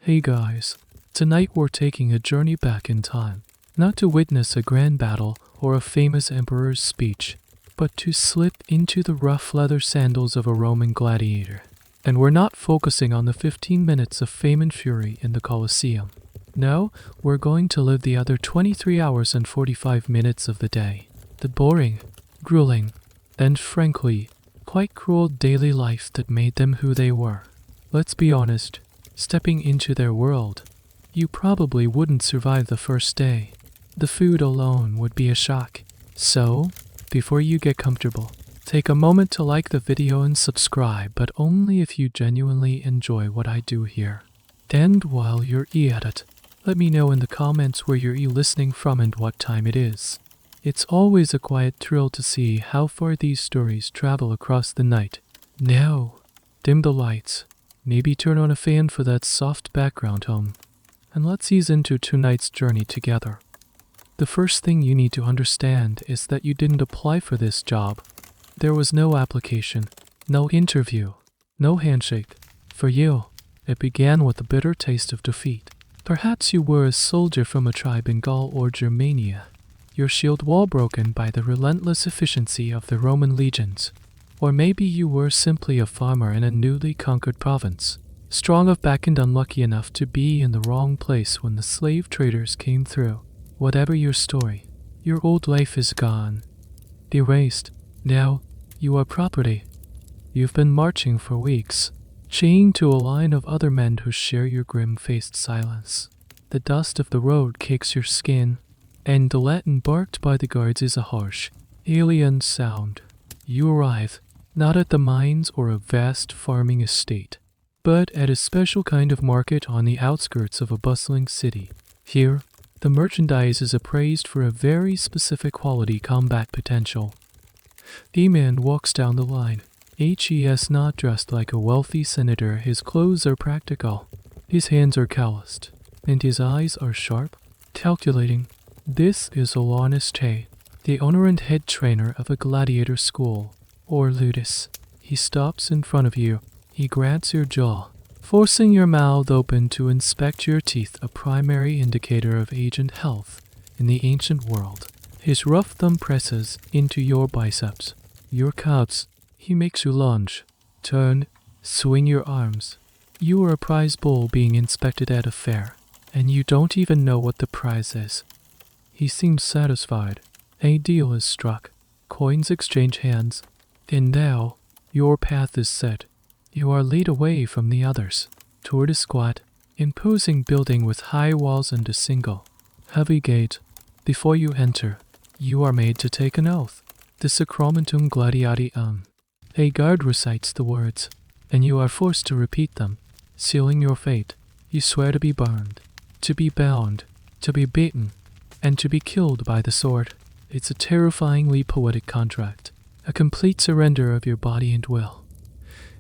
Hey guys, tonight we're taking a journey back in time, not to witness a grand battle or a famous emperor's speech, but to slip into the rough leather sandals of a Roman gladiator. And we're not focusing on the 15 minutes of fame and fury in the Colosseum. No, we're going to live the other 23 hours and 45 minutes of the day. The boring, grueling, and frankly, quite cruel daily life that made them who they were. Let's be honest, stepping into their world, you probably wouldn't survive the first day. The food alone would be a shock. So, before you get comfortable, take a moment to like the video and subscribe, but only if you genuinely enjoy what I do here. And while you're at it, let me know in the comments where you're listening from and what time it is. It's always a quiet thrill to see how far these stories travel across the night. Now, dim the lights, maybe turn on a fan for that soft background hum, and let's ease into tonight's journey together. The first thing you need to understand is that you didn't apply for this job. There was no application, no interview, no handshake. For you, it began with a bitter taste of defeat. Perhaps you were a soldier from a tribe in Gaul or Germania, your shield wall broken by the relentless efficiency of the Roman legions. Or maybe you were simply a farmer in a newly conquered province, strong of back and unlucky enough to be in the wrong place when the slave traders came through. Whatever your story, your old life is gone, erased. Now, you are property. You've been marching for weeks, chained to a line of other men who share your grim-faced silence. The dust of the road cakes your skin, and the Latin barked by the guards is a harsh, alien sound. You arrive, not at the mines or a vast farming estate, but at a special kind of market on the outskirts of a bustling city. Here, the merchandise is appraised for a very specific quality combat potential. The man walks down the line. He is not dressed like a wealthy senator. His clothes are practical. His hands are calloused, and his eyes are sharp, calculating. This is Rudis, the owner and head trainer of a gladiator school, or Rudis. He stops in front of you. He grabs your jaw, forcing your mouth open to inspect your teeth, a primary indicator of age and health in the ancient world. His rough thumb presses into your biceps, your calves. He makes you lunge, turn, swing your arms. You are a prize bull being inspected at a fair, and you don't even know what the prize is. He seems satisfied. A deal is struck. Coins exchange hands. And now, your path is set. You are led away from the others, toward a squat, imposing building with high walls and a single, heavy gate. Before you enter, you are made to take an oath, the Sacramentum Gladiatum. A guard recites the words, and you are forced to repeat them, sealing your fate. You swear to be burned, to be bound, to be beaten, and to be killed by the sword. It's a terrifyingly poetic contract, a complete surrender of your body and will.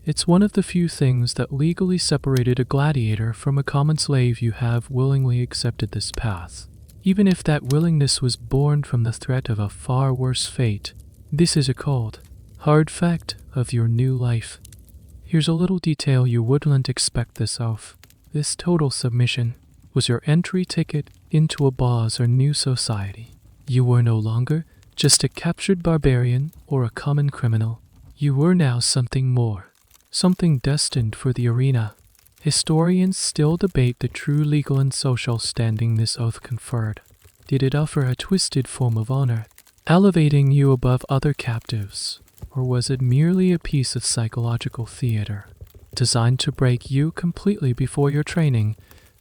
It's one of the few things that legally separated a gladiator from a common slave. You have willingly accepted this path, even if that willingness was born from the threat of a far worse fate. This is a cold, hard fact of your new life. Here's a little detail you wouldn't expect this of. This total submission was your entry ticket into a boss or new society. You were no longer just a captured barbarian or a common criminal. You were now something more, something destined for the arena. Historians still debate the true legal and social standing this oath conferred. Did it offer a twisted form of honor, elevating you above other captives, or was it merely a piece of psychological theater, designed to break you completely before your training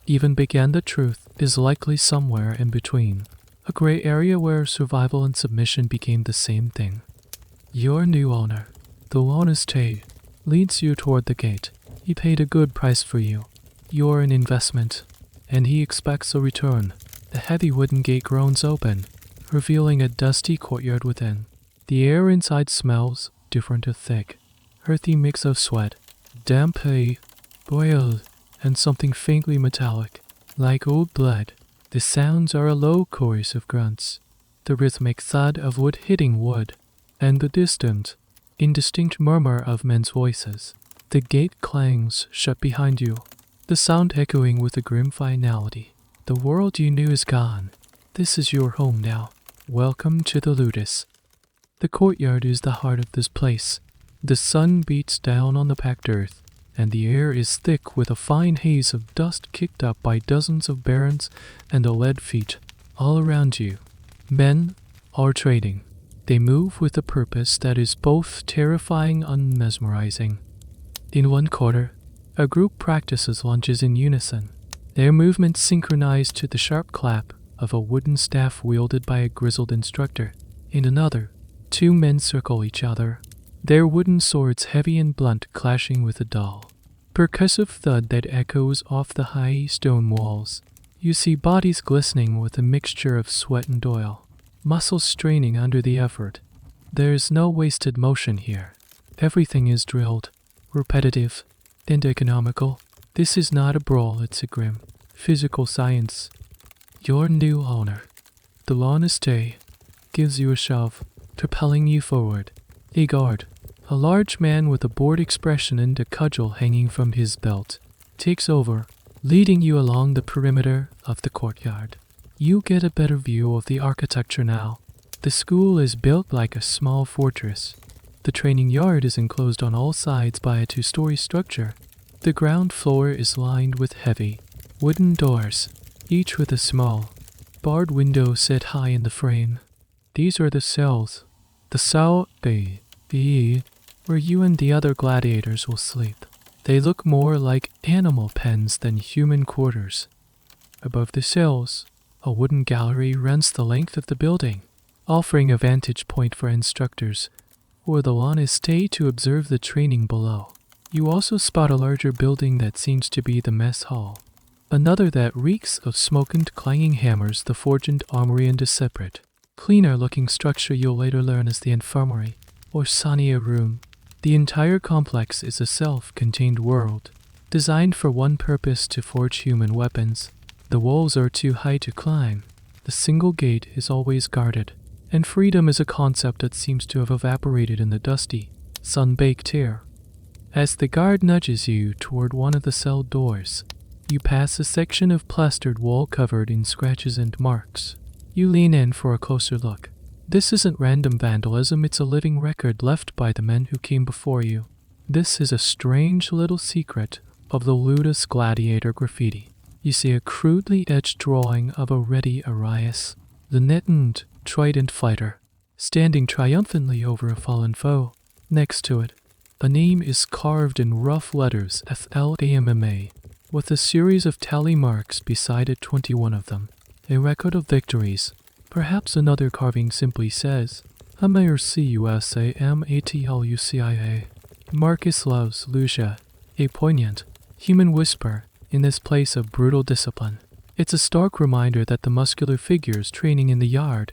even began? The truth is likely somewhere in between, a gray area where survival and submission became the same thing. Your new owner, the Rudis, leads you toward the gate. He paid a good price for you. You're an investment, and he expects a return. The heavy wooden gate groans open, revealing a dusty courtyard within. The air inside smells different, a thick, earthy mix of sweat, damp hay, oil, and something faintly metallic, like old blood. The sounds are a low chorus of grunts, the rhythmic thud of wood hitting wood, and the distant, indistinct murmur of men's voices. The gate clangs shut behind you. the sound echoing with a grim finality. The world you knew is gone. This is your home now. Welcome to the Rudis. The courtyard is the heart of this place. The sun beats down on the packed earth, and the air is thick with a fine haze of dust kicked up by dozens of barons and lead feet. All around you, men are trading. They move with a purpose that is both terrifying and mesmerizing. In one corner, a group practices lunges in unison, their movements synchronized to the sharp clap of a wooden staff wielded by a grizzled instructor. In another, two men circle each other, their wooden swords heavy and blunt clashing with a dull, percussive thud that echoes off the high stone walls. You see bodies glistening with a mixture of sweat and oil, muscles straining under the effort. There is no wasted motion here. Everything is drilled, repetitive, and economical. This is not a brawl, it's a grim, physical science. Your new owner, the Lonestay, gives you a shove, propelling you forward. A guard, a large man with a bored expression and a cudgel hanging from his belt, takes over, leading you along the perimeter of the courtyard. You get a better view of the architecture now. The school is built like a small fortress. The training yard is enclosed on all sides by a two-story structure. The ground floor is lined with heavy, wooden doors, each with a small, barred window set high in the frame. These are the cells, the cell B, where you and the other gladiators will sleep. They look more like animal pens than human quarters. Above the cells, a wooden gallery runs the length of the building, offering a vantage point for instructors or the Lonestay to observe the training below. You also spot a larger building that seems to be the mess hall, another that reeks of smoke and clanging hammers, the forge and armory, and a separate, cleaner-looking structure you'll later learn as the infirmary, or Sania room. The entire complex is a self-contained world, designed for one purpose: to forge human weapons. The walls are too high to climb. The single gate is always guarded, and freedom is a concept that seems to have evaporated in the dusty, sun-baked air. As the guard nudges you toward one of the cell doors, you pass a section of plastered wall covered in scratches and marks. You lean in for a closer look. This isn't random vandalism, it's a living record left by the men who came before you. This is a strange little secret of the Rudis Gladiator graffiti. You see a crudely etched drawing of a ready Arius, the netted trident fighter, standing triumphantly over a fallen foe. Next to it, a name is carved in rough letters, FLAMMA, with a series of tally marks beside it, 21 of them. A record of victories. Perhaps another carving simply says, MARCUSAMATLUCIA. Marcus loves Lucia, a poignant, human whisper in this place of brutal discipline. It's a stark reminder that the muscular figures training in the yard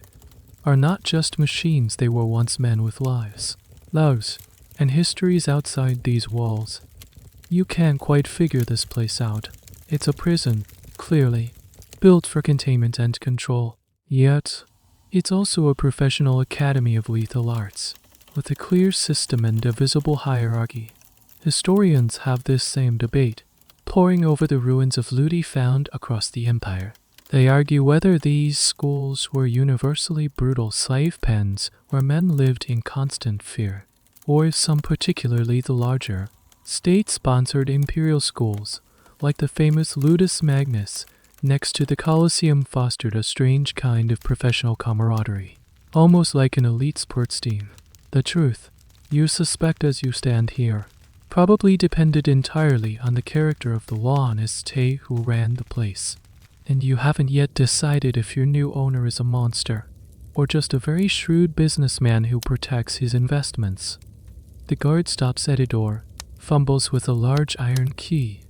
are not just machines, they were once men with lives, loves, and histories outside these walls. You can't quite figure this place out. It's a prison, clearly, built for containment and control. Yet, it's also a professional academy of lethal arts, with a clear system and a visible hierarchy. Historians have this same debate, poring over the ruins of Ludi found across the empire. They argue whether these schools were universally brutal slave pens where men lived in constant fear, or if some, particularly the larger, state-sponsored imperial schools, like the famous Ludus Magnus, next to the Colosseum, fostered a strange kind of professional camaraderie, almost like an elite sports team. The truth, you suspect as you stand here, probably depended entirely on the character of the Lonestay who ran the place. And you haven't yet decided if your new owner is a monster, or just a very shrewd businessman who protects his investments. The guard stops at a door, fumbles with a large iron key,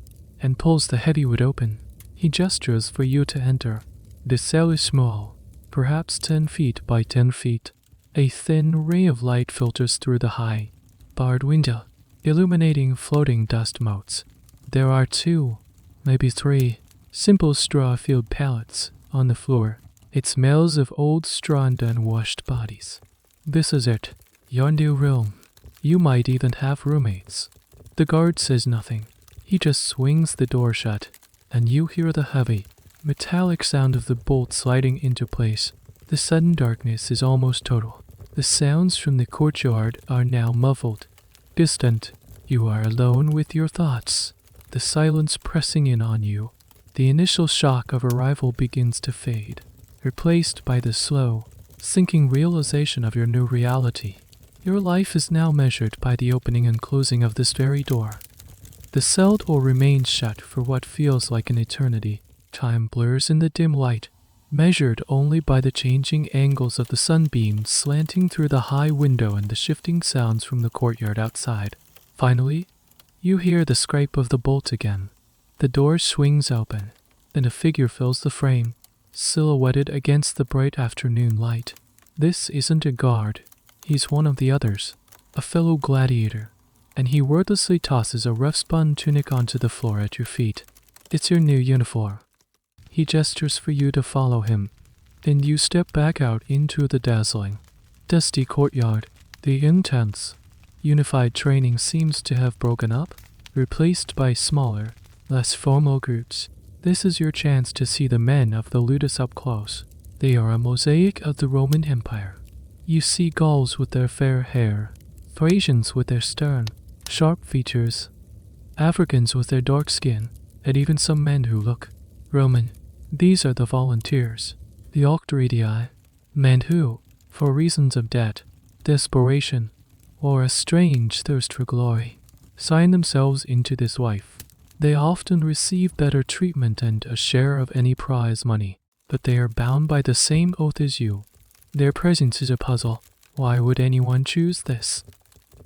and pulls the heavy wood open. He gestures for you to enter. The cell is small, perhaps 10 feet by 10 feet. A thin ray of light filters through the high, barred window, illuminating floating dust motes. There are 2, maybe 3, simple straw-filled pallets on the floor. It smells of old straw and unwashed bodies. This is it, your new room. You might even have roommates. The guard says nothing. He just swings the door shut, and you hear the heavy, metallic sound of the bolt sliding into place. The sudden darkness is almost total. The sounds from the courtyard are now muffled, distant. You are alone with your thoughts, the silence pressing in on you. The initial shock of arrival begins to fade, replaced by the slow, sinking realization of your new reality. Your life is now measured by the opening and closing of this very door. The cell door remains shut for what feels like an eternity. Time blurs in the dim light, measured only by the changing angles of the sunbeams slanting through the high window and the shifting sounds from the courtyard outside. Finally, you hear the scrape of the bolt again. The door swings open, and a figure fills the frame, silhouetted against the bright afternoon light. This isn't a guard. He's one of the others, a fellow gladiator, and he wordlessly tosses a rough-spun tunic onto the floor at your feet. It's your new uniform. He gestures for you to follow him, and you step back out into the dazzling, dusty courtyard. The intense, unified training seems to have broken up, replaced by smaller, less formal groups. This is your chance to see the men of the Rudis up close. They are a mosaic of the Roman Empire. You see Gauls with their fair hair, Thracians with their stern, sharp features, Africans with their dark skin, and even some men who look Roman. These are the volunteers, the Octariidii, men who, for reasons of debt, desperation, or a strange thirst for glory, sign themselves into this life. They often receive better treatment and a share of any prize money, but they are bound by the same oath as you. Their presence is a puzzle. Why would anyone choose this?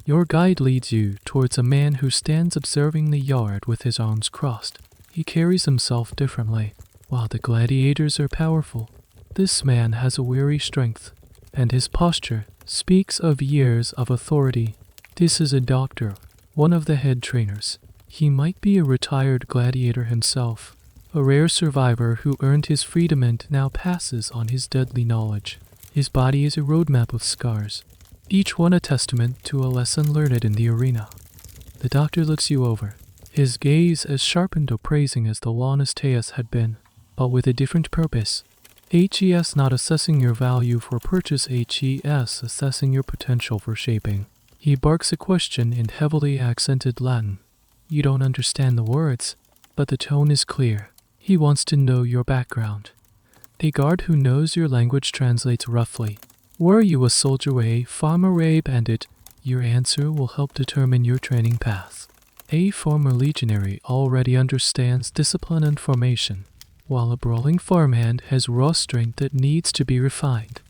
Your guide leads you towards a man who stands observing the yard with his arms crossed. He carries himself differently. While the gladiators are powerful, this man has a weary strength, and his posture speaks of years of authority. This is a doctor, one of the head trainers. He might be a retired gladiator himself, a rare survivor who earned his freedom and now passes on his deadly knowledge. His body is a roadmap of scars, each one a testament to a lesson learned in the arena. The doctor looks you over, his gaze as sharp and appraising as the lawless Teus had been, but with a different purpose. HES not assessing your value for purchase, HES assessing your potential for shaping. He barks a question in heavily accented Latin. You don't understand the words, but the tone is clear. He wants to know your background. A guard who knows your language translates roughly. Were you a soldier, a farmer, a bandit? Your answer will help determine your training path. A former legionary already understands discipline and formation, while a brawling farmhand has raw strength that needs to be refined.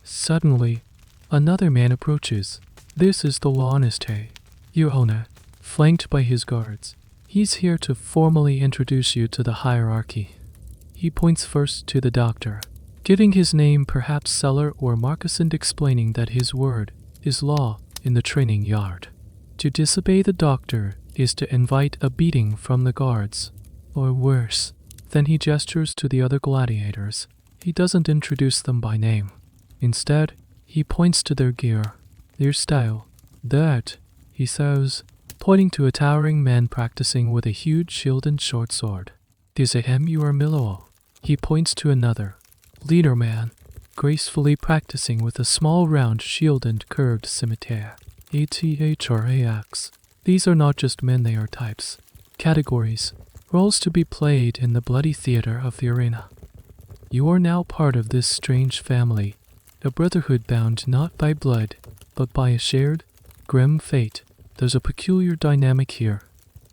Suddenly, another man approaches. This is the Lawniste, your owner, flanked by his guards. He's here to formally introduce you to the hierarchy. He points first to the doctor, giving his name, perhaps Seller or Marcus, and explaining that his word is law in the training yard. To disobey the doctor is to invite a beating from the guards, or worse. Then he gestures to the other gladiators. He doesn't introduce them by name. Instead, he points to their gear, their style. That, he says, pointing to a towering man practicing with a huge shield and short sword. Dizehem you are Milo. He points to another, leader man, gracefully practicing with a small round shield and curved scimitar. ATHRAX. These are not just men, they are types, categories, roles to be played in the bloody theater of the arena. You are now part of this strange family, a brotherhood bound not by blood, but by a shared, grim fate. There's a peculiar dynamic here.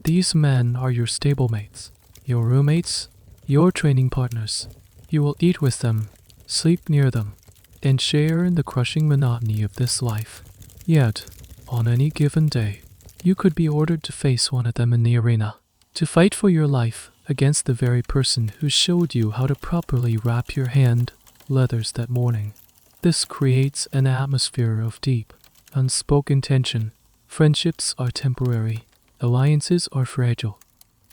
These men are your stablemates, your roommates, your training partners. You will eat with them, sleep near them, and share in the crushing monotony of this life. Yet, on any given day, you could be ordered to face one of them in the arena, to fight for your life against the very person who showed you how to properly wrap your hand leathers that morning. This creates an atmosphere of deep, unspoken tension. Friendships are temporary, alliances are fragile.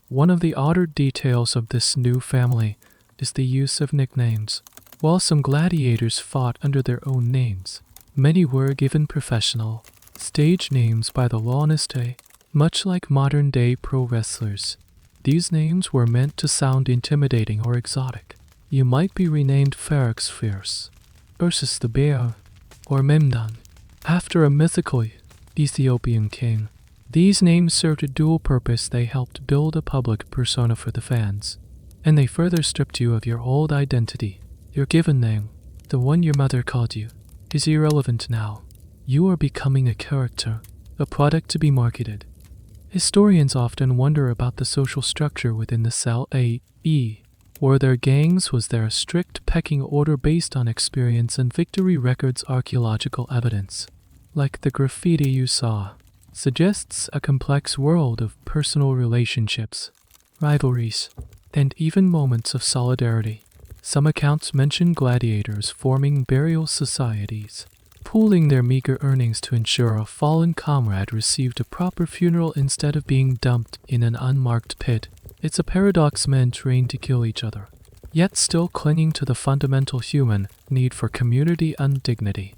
One of the odder details of this new family is the use of nicknames. While some gladiators fought under their own names, many were given professional, stage names by the Lawniste. Much like modern-day pro wrestlers, these names were meant to sound intimidating or exotic. You might be renamed Ferox Fierce, Ursus the Bear, or Memnon, after a mythical Ethiopian king. These names served a dual purpose. They helped build a public persona for the fans, and they further stripped you of your old identity. Your given name, the one your mother called you, is irrelevant now. You are becoming a character, a product to be marketed. Historians often wonder about the social structure within the Cell A.E. Were there gangs? Was there a strict pecking order based on experience and victory records? Archaeological evidence, like the graffiti you saw, suggests a complex world of personal relationships, rivalries, and even moments of solidarity. Some accounts mention gladiators forming burial societies, pooling their meager earnings to ensure a fallen comrade received a proper funeral instead of being dumped in an unmarked pit. It's a paradox: men trained to kill each other, yet still clinging to the fundamental human need for community and dignity.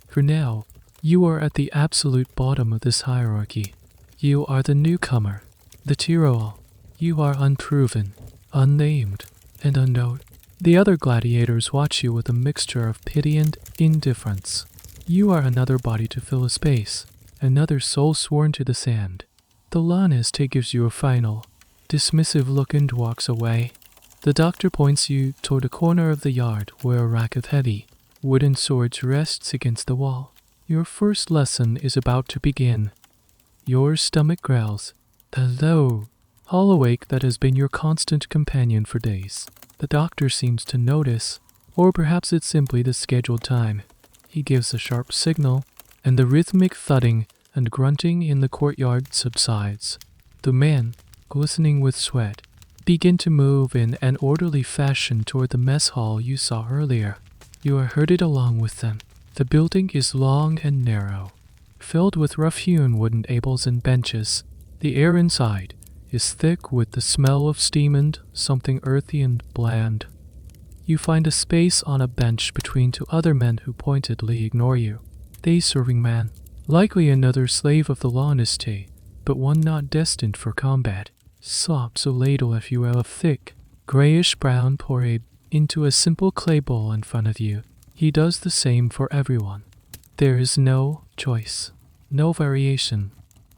For now, you are at the absolute bottom of this hierarchy. You are the newcomer, the Tyrol. You are unproven, unnamed, and unknown. The other gladiators watch you with a mixture of pity and indifference. You are another body to fill a space, another soul sworn to the sand. The Laniste gives you a final, dismissive look and walks away. The doctor points you toward a corner of the yard where a rack of heavy, wooden swords rests against the wall. Your first lesson is about to begin. Your stomach growls. The low, hollow ache that has been your constant companion for days. The doctor seems to notice, or perhaps it's simply the scheduled time. He gives a sharp signal, and the rhythmic thudding and grunting in the courtyard subsides. The men, glistening with sweat, begin to move in an orderly fashion toward the mess hall you saw earlier. You are herded along with them. The building is long and narrow, filled with rough-hewn wooden tables and benches. The air inside is thick with the smell of steam and something earthy and bland. You find a space on a bench between two other men who pointedly ignore you. They serving man, likely another slave of the Laniste, but one not destined for combat, slops a ladle if you will of thick, grayish-brown porridge into a simple clay bowl in front of you. He does the same for everyone. There is no choice, no variation.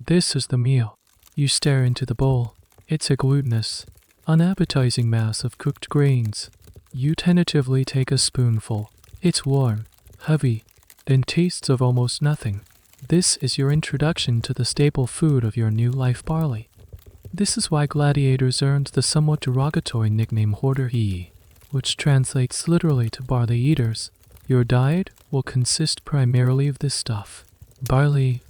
This is the meal. You stare into the bowl. It's a glutinous, unappetizing mass of cooked grains. You tentatively take a spoonful. It's warm, heavy, and tastes of almost nothing. This is your introduction to the staple food of your new life, barley. This is why gladiators earned the somewhat derogatory nickname Hoarder-E, which translates literally to barley eaters. Your diet will consist primarily of this stuff: barley,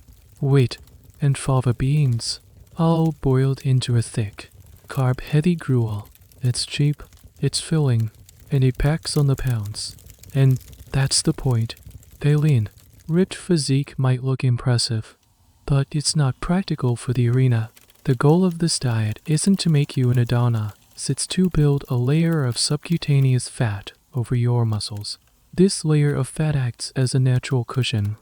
wheat, and fava beans, all boiled into a thick, carb-heavy gruel. It's cheap, it's filling, and it packs on the pounds. And that's the point. They lean. Ripped physique might look impressive, but it's not practical for the arena. The goal of this diet isn't to make you an Adana, it's to build a layer of subcutaneous fat over your muscles. This layer of fat acts as a natural cushion.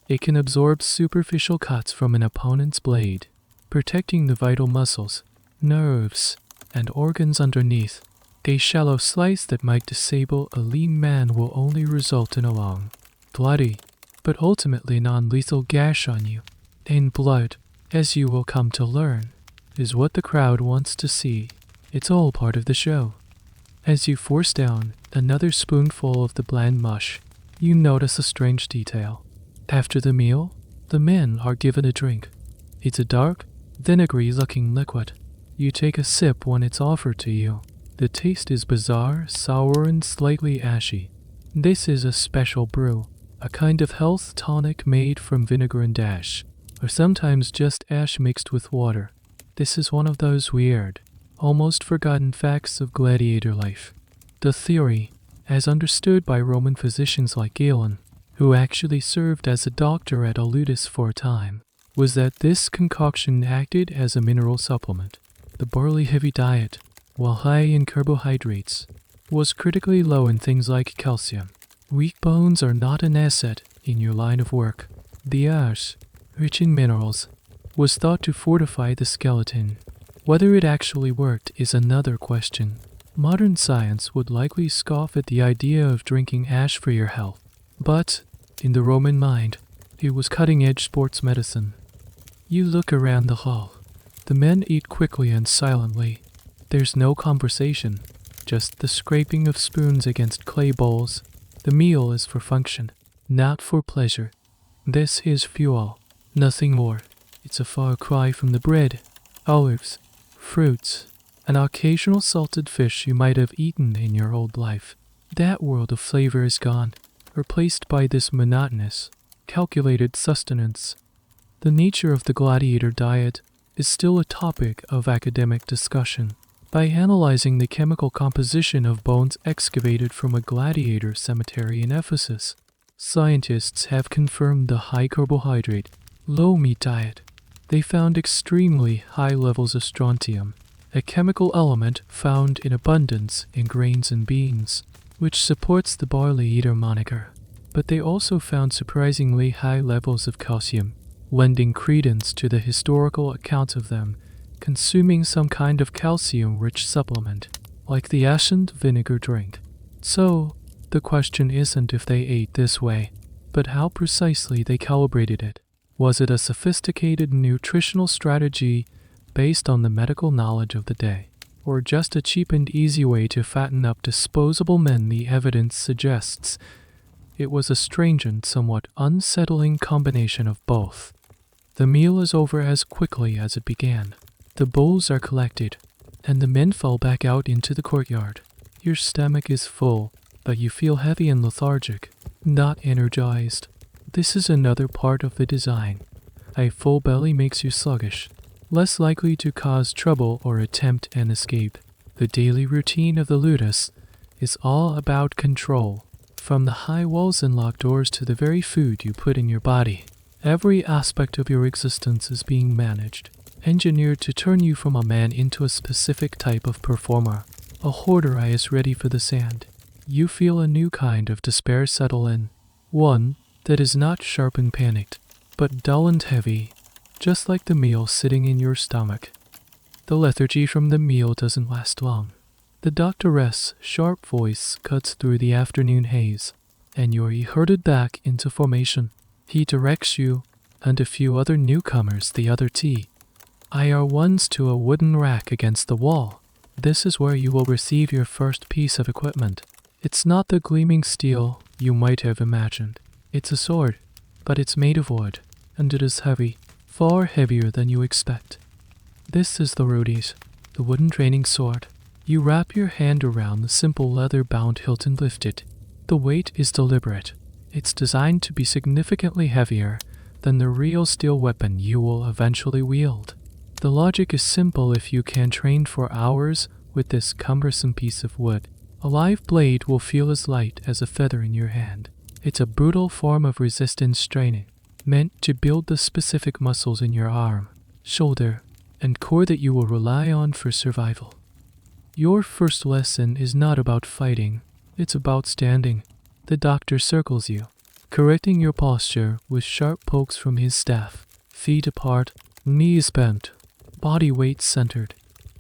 It can absorb superficial cuts from an opponent's blade, protecting the vital muscles, nerves, and organs underneath. A shallow slice that might disable a lean man will only result in a long, bloody, but ultimately non-lethal gash on you. And blood, as you will come to learn, is what the crowd wants to see. It's all part of the show. As you force down another spoonful of the bland mush, you notice a strange detail. After the meal, the men are given a drink. It's a dark, vinegary-looking liquid. You take a sip when it's offered to you. The taste is bizarre, sour, and slightly ashy. This is a special brew, a kind of health tonic made from vinegar and ash, or sometimes just ash mixed with water. This is one of those weird, almost forgotten facts of gladiator life. The theory, as understood by Roman physicians like Galen, who actually served as a doctor at Rudis for a time, was that this concoction acted as a mineral supplement. The barley-heavy diet, while high in carbohydrates, was critically low in things like calcium. Weak bones are not an asset in your line of work. The ash, rich in minerals, was thought to fortify the skeleton. Whether it actually worked is another question. Modern science would likely scoff at the idea of drinking ash for your health. But, in the Roman mind, it was cutting-edge sports medicine. You look around the hall. The men eat quickly and silently. There's no conversation, just the scraping of spoons against clay bowls. The meal is for function, not for pleasure. This is fuel, nothing more. It's a far cry from the bread, olives, fruits, and occasional salted fish you might have eaten in your old life. That world of flavor is gone, replaced by this monotonous, calculated sustenance. The nature of the gladiator diet is still a topic of academic discussion. By analyzing the chemical composition of bones excavated from a gladiator cemetery in Ephesus, scientists have confirmed the high carbohydrate, low meat diet. They found extremely high levels of strontium, a chemical element found in abundance in grains and beans, which supports the barley eater moniker. But they also found surprisingly high levels of calcium, lending credence to the historical account of them consuming some kind of calcium-rich supplement, like the ascent vinegar drink. So, the question isn't if they ate this way, but how precisely they calibrated it. Was it a sophisticated nutritional strategy based on the medical knowledge of the day, or just a cheap and easy way to fatten up disposable men? The evidence suggests it was a strange and somewhat unsettling combination of both. The meal is over as quickly as it began. The bowls are collected, and the men fall back out into the courtyard. Your stomach is full, but you feel heavy and lethargic, not energized. This is another part of the design. A full belly makes you sluggish, less likely to cause trouble or attempt an escape. The daily routine of the Rudis is all about control, from the high walls and locked doors to the very food you put in your body. Every aspect of your existence is being managed, engineered to turn you from a man into a specific type of performer. A hoarder eye is ready for the sand. You feel a new kind of despair settle in, one that is not sharp and panicked, but dull and heavy, just like the meal sitting in your stomach. The lethargy from the meal doesn't last long. The doctoress' sharp voice cuts through the afternoon haze, and you're herded back into formation. He directs you, and a few other newcomers, the other IR1s, to a wooden rack against the wall. This is where you will receive your first piece of equipment. It's not the gleaming steel you might have imagined. It's a sword, but it's made of wood, and it is heavy, far heavier than you expect. This is the Rudis, the wooden training sword. You wrap your hand around the simple leather-bound hilt and lift it. The weight is deliberate. It's designed to be significantly heavier than the real steel weapon you will eventually wield. The logic is simple if you can train for hours with this cumbersome piece of wood. A live blade will feel as light as a feather in your hand. It's a brutal form of resistance training, meant to build the specific muscles in your arm, shoulder, and core that you will rely on for survival. Your first lesson is not about fighting, it's about standing. The doctor circles you, correcting your posture with sharp pokes from his staff. Feet apart, knees bent, body weight centered.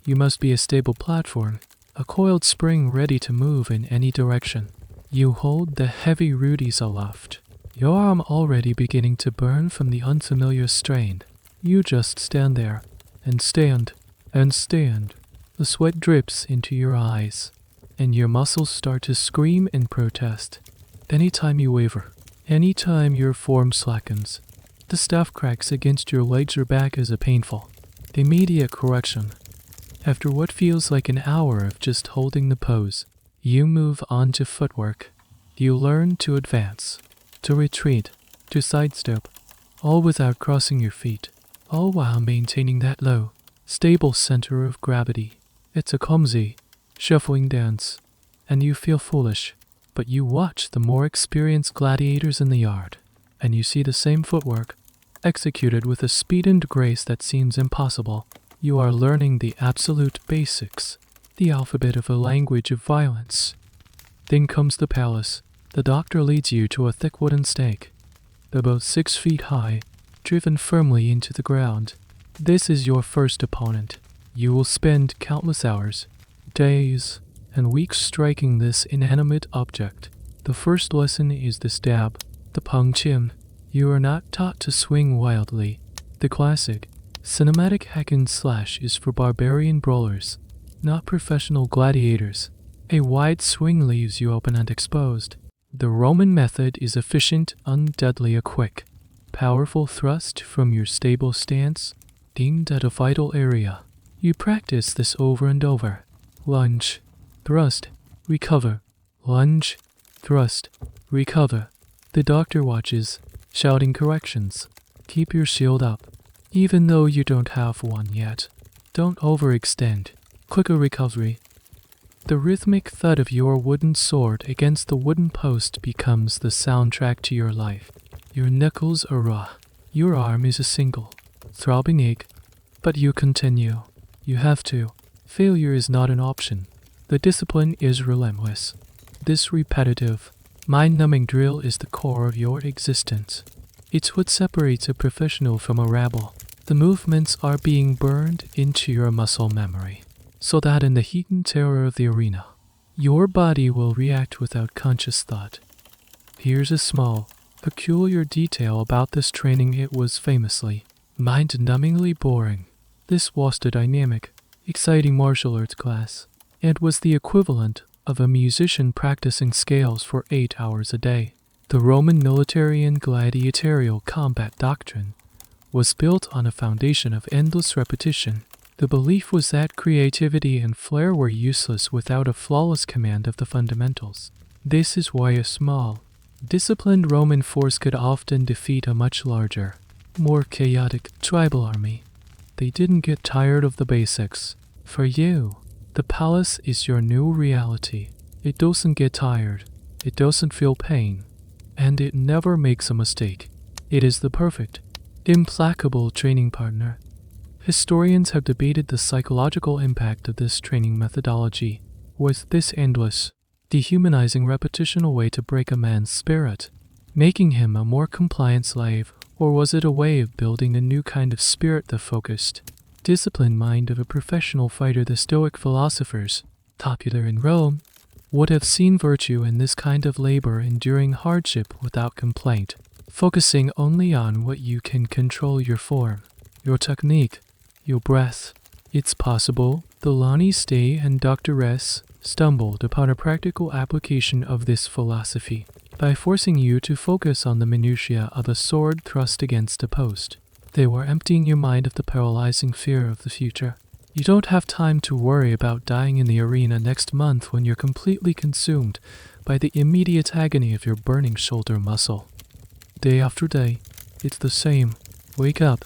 You must be a stable platform, a coiled spring ready to move in any direction. You hold the heavy Rudis aloft, your arm already beginning to burn from the unfamiliar strain. You just stand there, and stand, and stand. The sweat drips into your eyes, and your muscles start to scream in protest. Anytime you waver, anytime your form slackens, the staff cracks against your legs or back as a painful, immediate correction. After what feels like an hour of just holding the pose, you move on to footwork. You learn to advance, to retreat, to sidestep, all without crossing your feet, all while maintaining that low, stable center of gravity. It's a clumsy, shuffling dance, and you feel foolish, but you watch the more experienced gladiators in the yard, and you see the same footwork, executed with a speed and grace that seems impossible. You are learning the absolute basics, the alphabet of a language of violence. Then comes the palace. The doctor leads you to a thick wooden stake, about 6 feet high, driven firmly into the ground. This is your first opponent. You will spend countless hours, days, and weeks striking this inanimate object. The first lesson is the stab, the pengqian. You are not taught to swing wildly. The classic, cinematic hack and slash is for barbarian brawlers, not professional gladiators. A wide swing leaves you open and exposed. The Roman method is efficient, undeadly, a quick, powerful thrust from your stable stance, aimed at a vital area. You practice this over and over. Lunge, thrust, recover. Lunge, thrust, recover. The doctor watches, shouting corrections. Keep your shield up, even though you don't have one yet. Don't overextend. Quicker recovery. The rhythmic thud of your wooden sword against the wooden post becomes the soundtrack to your life. Your knuckles are raw. Your arm is a single, throbbing ache. But you continue. You have to. Failure is not an option. The discipline is relentless. This repetitive, mind-numbing drill is the core of your existence. It's what separates a professional from a rabble. The movements are being burned into your muscle memory, so that in the heat and terror of the arena, your body will react without conscious thought. Here's a small, peculiar detail about this training. It was famously, mind-numbingly boring. This was a dynamic, exciting martial arts class, and was the equivalent of a musician practicing scales for 8 hours a day. The Roman military and gladiatorial combat doctrine was built on a foundation of endless repetition. The belief was that creativity and flair were useless without a flawless command of the fundamentals. This is why a small, disciplined Roman force could often defeat a much larger, more chaotic tribal army. They didn't get tired of the basics. For you, the palace is your new reality. It doesn't get tired, it doesn't feel pain, and it never makes a mistake. It is the perfect, implacable training partner. Historians have debated the psychological impact of this training methodology. Was this endless, dehumanizing repetition a way to break a man's spirit, making him a more compliant slave, or was it a way of building a new kind of spirit? The focused, disciplined mind of a professional fighter? The Stoic philosophers, popular in Rome, would have seen virtue in this kind of labor, enduring hardship without complaint, focusing only on what you can control: your form, your technique, your breath. It's possible the Laniste and Dr. S stumbled upon a practical application of this philosophy by forcing you to focus on the minutiae of a sword thrust against a post. They were emptying your mind of the paralyzing fear of the future. You don't have time to worry about dying in the arena next month when you're completely consumed by the immediate agony of your burning shoulder muscle. Day after day, it's the same. Wake up,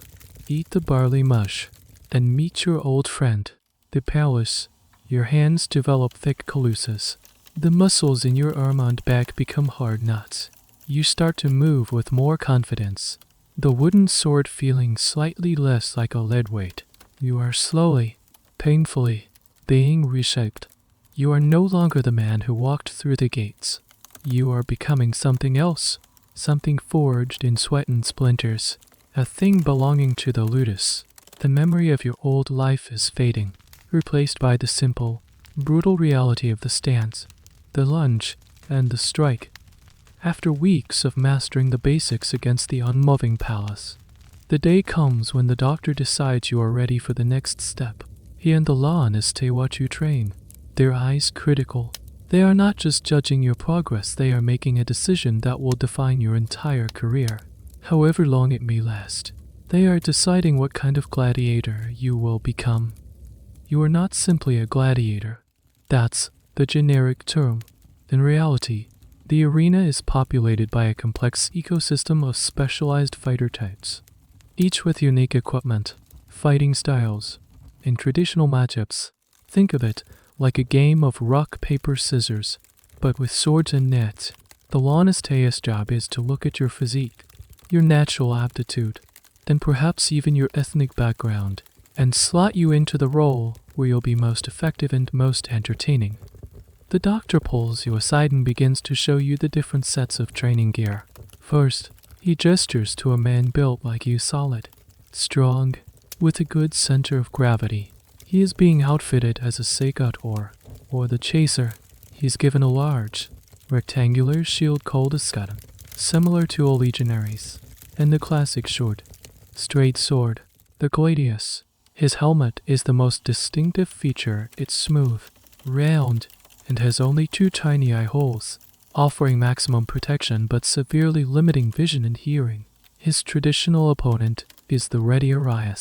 eat the barley mush, then meet your old friend, the palace. Your hands develop thick calluses. The muscles in your arm and back become hard knots. You start to move with more confidence, the wooden sword feeling slightly less like a lead weight. You are slowly, painfully, being reshaped. You are no longer the man who walked through the gates. You are becoming something else, something forged in sweat and splinters, a thing belonging to the Rudis. The memory of your old life is fading, replaced by the simple, brutal reality of the stance, the lunge, and the strike. After weeks of mastering the basics against the unmoving palace, the day comes when the doctor decides you are ready for the next step. He and the Laniste watch you train, their eyes critical. They are not just judging your progress, they are making a decision that will define your entire career, however long it may last. They are deciding what kind of gladiator you will become. You are not simply a gladiator. That's the generic term. In reality, the arena is populated by a complex ecosystem of specialized fighter types, each with unique equipment, fighting styles, and traditional matchups. Think of it like a game of rock, paper, scissors, but with swords and nets. The Laniste's job is to look at your physique, your natural aptitude, then perhaps even your ethnic background, and slot you into the role where you'll be most effective and most entertaining. The doctor pulls you aside and begins to show you the different sets of training gear. First, he gestures to a man built like you, solid, strong, with a good center of gravity. He is being outfitted as a Seikat or the Chaser. He's given a large, rectangular shield called a Scutum, similar to all legionaries, and the classic short, straight sword, the Gladiators. His helmet is the most distinctive feature. It's smooth, round, and has only 2 tiny eye holes, offering maximum protection but severely limiting vision and hearing. His traditional opponent is the Gladiator.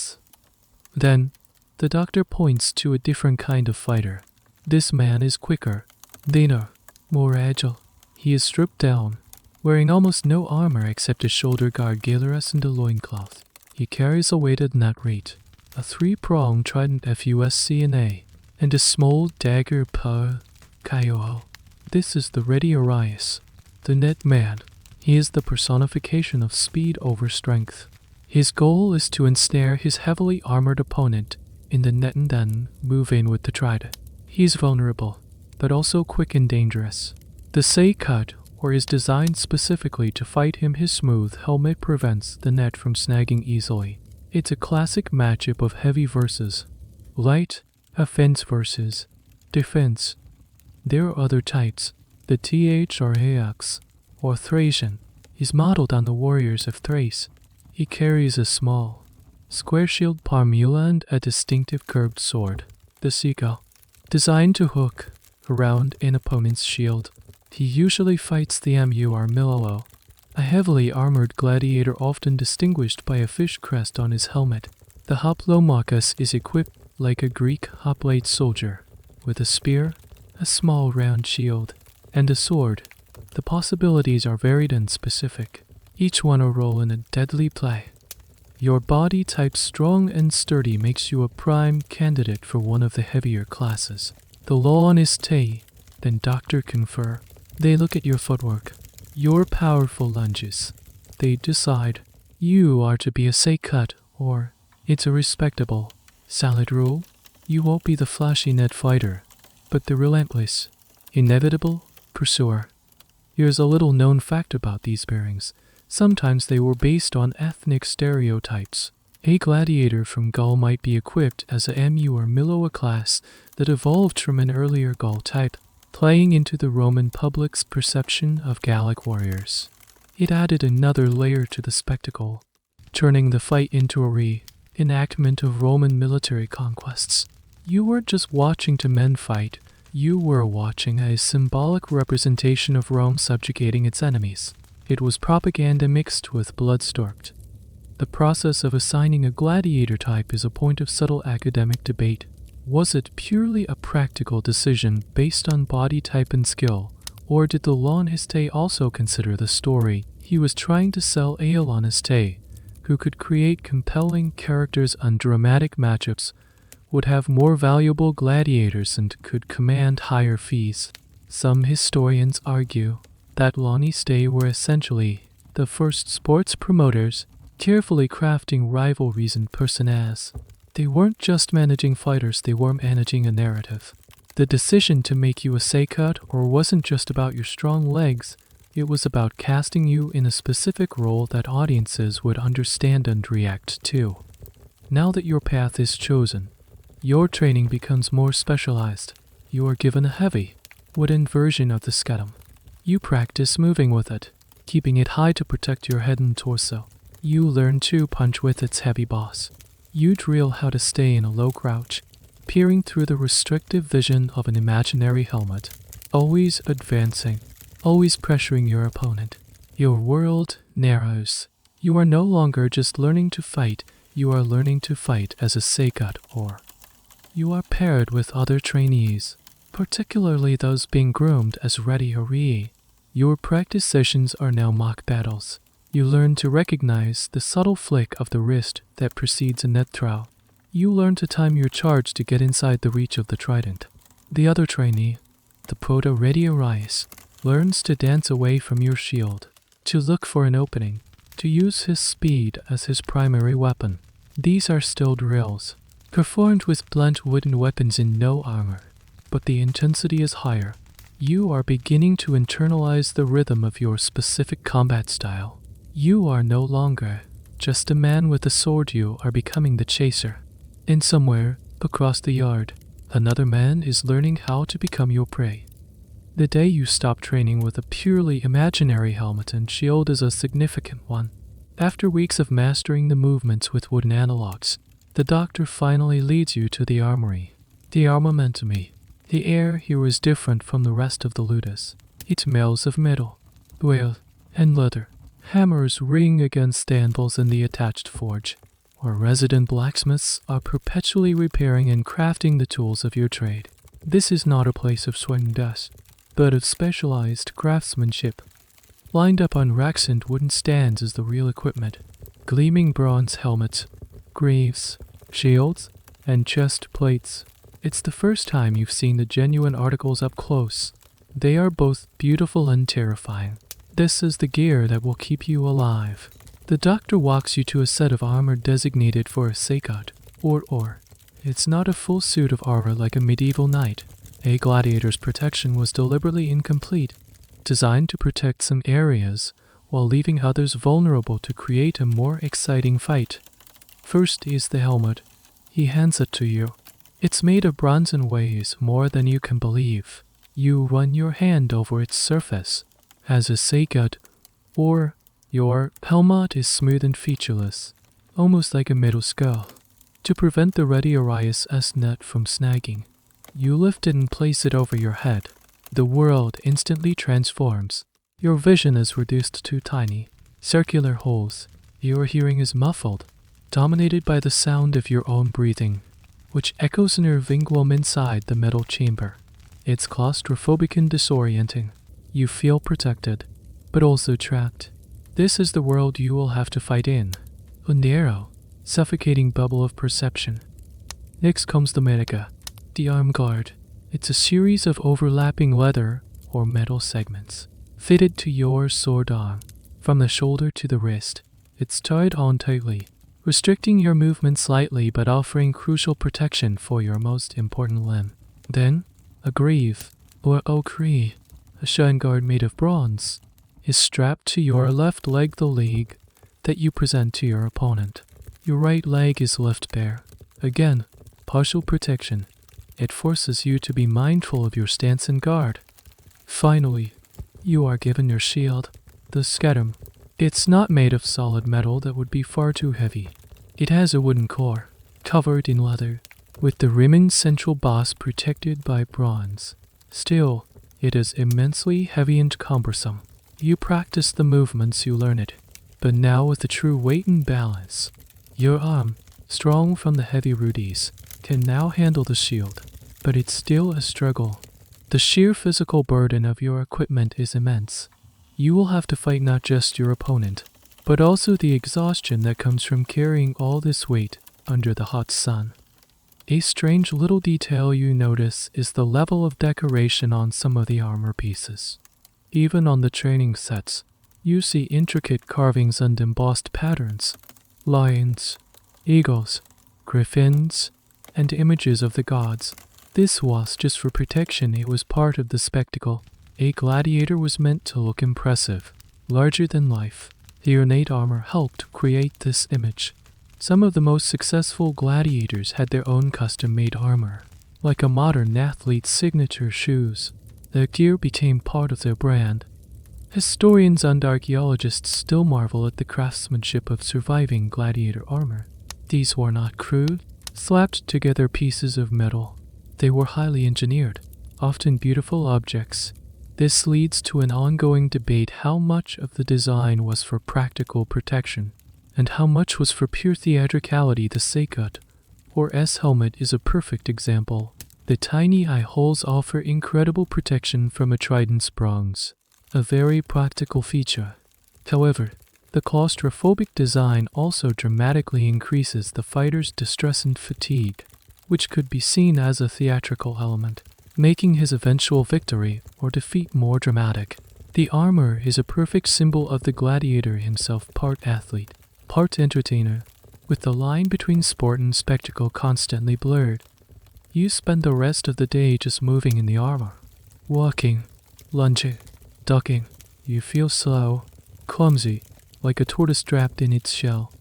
Then, the doctor points to a different kind of fighter. This man is quicker, leaner, more agile. He is stripped down, wearing almost no armor except a shoulder guard Galeras and a loincloth. He carries a weighted natrite, a 3-pronged trident FUSCNA, and a small dagger Kyoho. This is the Gladiator, the net man. He is the personification of speed over strength. His goal is to ensnare his heavily armored opponent in the net and then move in with the trident. He's vulnerable, but also quick and dangerous. The Seikat, is designed specifically to fight him. His smooth helmet prevents the net from snagging easily. It's a classic matchup of heavy versus light, offense versus defense. There are other types. The THRAX, or Thracian, is modeled on the warriors of Thrace. He carries a small, square shield Parmula and a distinctive curved sword, the Sika, designed to hook around an opponent's shield. He usually fights the MUR Milolo, a heavily armored gladiator often distinguished by a fish crest on his helmet. The Hoplomachus is equipped like a Greek hoplite soldier, with a spear, a small round shield, and a sword. The possibilities are varied and specific, each one a role in a deadly play. Your body type strong and sturdy makes you a prime candidate for one of the heavier classes. The law on is Tei, then Dr. Confer. They look at your footwork, your powerful lunges. They decide you are to be a Seikat or it's a respectable salad rule. You won't be the flashy net fighter, but the relentless, inevitable pursuer. Here's a little known fact about these pairings. Sometimes they were based on ethnic stereotypes. A gladiator from Gaul might be equipped as a MU or Miloa class that evolved from an earlier Gaul type, playing into the Roman public's perception of Gallic warriors. It added another layer to the spectacle, turning the fight into a reenactment of Roman military conquests. You weren't just watching 2 men fight, you were watching a symbolic representation of Rome subjugating its enemies. It was propaganda mixed with blood-storked. The process of assigning a gladiator type is a point of subtle academic debate. Was it purely a practical decision based on body type and skill, or did the Loniste also consider the story he was trying to sell a Loniste, who could create compelling characters and dramatic matchups, would have more valuable gladiators and could command higher fees? Some historians argue that Loniste were essentially the first sports promoters, carefully crafting rivalries and personas. They weren't just managing fighters, they were managing a narrative. The decision to make you a Seikat wasn't just about your strong legs, it was about casting you in a specific role that audiences would understand and react to. Now that your path is chosen, your training becomes more specialized. You are given a heavy, wooden version of the Scutum. You practice moving with it, keeping it high to protect your head and torso. You learn to punch with its heavy boss. You drill how to stay in a low crouch, peering through the restrictive vision of an imaginary helmet, always advancing, always pressuring your opponent. Your world narrows. You are no longer just learning to fight, you are learning to fight as a Seikat or you are paired with other trainees, particularly those being groomed as ready Horii. Your practice sessions are now mock battles. You learn to recognize the subtle flick of the wrist that precedes a net throw. You learn to time your charge to get inside the reach of the trident. The other trainee, the Proto-Radiarius, learns to dance away from your shield, to look for an opening, to use his speed as his primary weapon. These are still drills, performed with blunt wooden weapons and no armor, but the intensity is higher. You are beginning to internalize the rhythm of your specific combat style. You are no longer just a man with a sword. You are becoming the chaser. And somewhere, across the yard, another man is learning how to become your prey. The day you stop training with a purely imaginary helmet and shield is a significant one. After weeks of mastering the movements with wooden analogs, the doctor finally leads you to the armory. The armamentomy. The air here is different from the rest of the Rudis. It smells of metal, oil, and leather. Hammers ring against the anvils in the attached forge, where resident blacksmiths are perpetually repairing and crafting the tools of your trade. This is not a place of sweat and dust, but of specialized craftsmanship. Lined up on racks and wooden stands is the real equipment. Gleaming bronze helmets, greaves, shields, and chest plates. It's the first time you've seen the genuine articles up close. They are both beautiful and terrifying. This is the gear that will keep you alive. The doctor walks you to a set of armor designated for a Seikot, or. It's not a full suit of armor like a medieval knight. A gladiator's protection was deliberately incomplete, designed to protect some areas while leaving others vulnerable to create a more exciting fight. First is the helmet. He hands it to you. It's made of bronze and weighs more than you can believe. You run your hand over its surface. As a Seikot, or your helmet is smooth and featureless, almost like a metal skull. To prevent the ready Arias S net from snagging, you lift it and place it over your head. The world instantly transforms. Your vision is reduced to tiny, circular holes. Your hearing is muffled, dominated by the sound of your own breathing, which echoes nerve-wracking inside the metal chamber. It's claustrophobic and disorienting. You feel protected, but also trapped. This is the world you will have to fight in. A narrow, suffocating bubble of perception. Next comes the Medica, the arm guard. It's a series of overlapping leather or metal segments, fitted to your sword arm. From the shoulder to the wrist, it's tied on tightly, restricting your movement slightly but offering crucial protection for your most important limb. Then, a greave, or okri, a shin guard made of bronze, is strapped to your left leg, the leg that you present to your opponent. Your right leg is left bare. Again, partial protection. It forces you to be mindful of your stance and guard. Finally, you are given your shield, the scatum. It's not made of solid metal that would be far too heavy. It has a wooden core, covered in leather, with the rimming central boss protected by bronze. Still, it is immensely heavy and cumbersome. You practice the movements, you learn it, but now with the true weight and balance. Your arm, strong from the heavy Rudis, can now handle the shield, but it's still a struggle. The sheer physical burden of your equipment is immense. You will have to fight not just your opponent, but also the exhaustion that comes from carrying all this weight under the hot sun. A strange little detail you notice is the level of decoration on some of the armor pieces. Even on the training sets, you see intricate carvings and embossed patterns. Lions, eagles, griffins, and images of the gods. This was just for protection, it was part of the spectacle. A gladiator was meant to look impressive, larger than life. The ornate armor helped create this image. Some of the most successful gladiators had their own custom-made armor, like a modern athlete's signature shoes. Their gear became part of their brand. Historians and archaeologists still marvel at the craftsmanship of surviving gladiator armor. These were not crude, slapped together pieces of metal. They were highly engineered, often beautiful objects. This leads to an ongoing debate how much of the design was for practical protection, and how much was for pure theatricality. The Seikot, or S-helmet, is a perfect example. The tiny eye holes offer incredible protection from a trident's prongs, a very practical feature. However, the claustrophobic design also dramatically increases the fighter's distress and fatigue, which could be seen as a theatrical element, making his eventual victory or defeat more dramatic. The armor is a perfect symbol of the gladiator himself, part athlete, part entertainer, with the line between sport and spectacle constantly blurred. You spend the rest of the day just moving in the armor, walking, lunging, ducking. You feel slow, clumsy, like a tortoise trapped in its shell.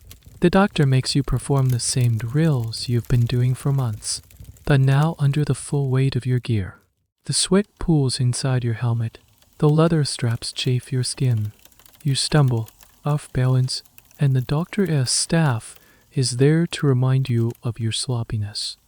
The doctor makes you perform the same drills you've been doing for months, but now under the full weight of your gear. The sweat pools inside your helmet. The leather straps chafe your skin. You stumble, off balance, and the doctor's staff is there to remind you of your sloppiness.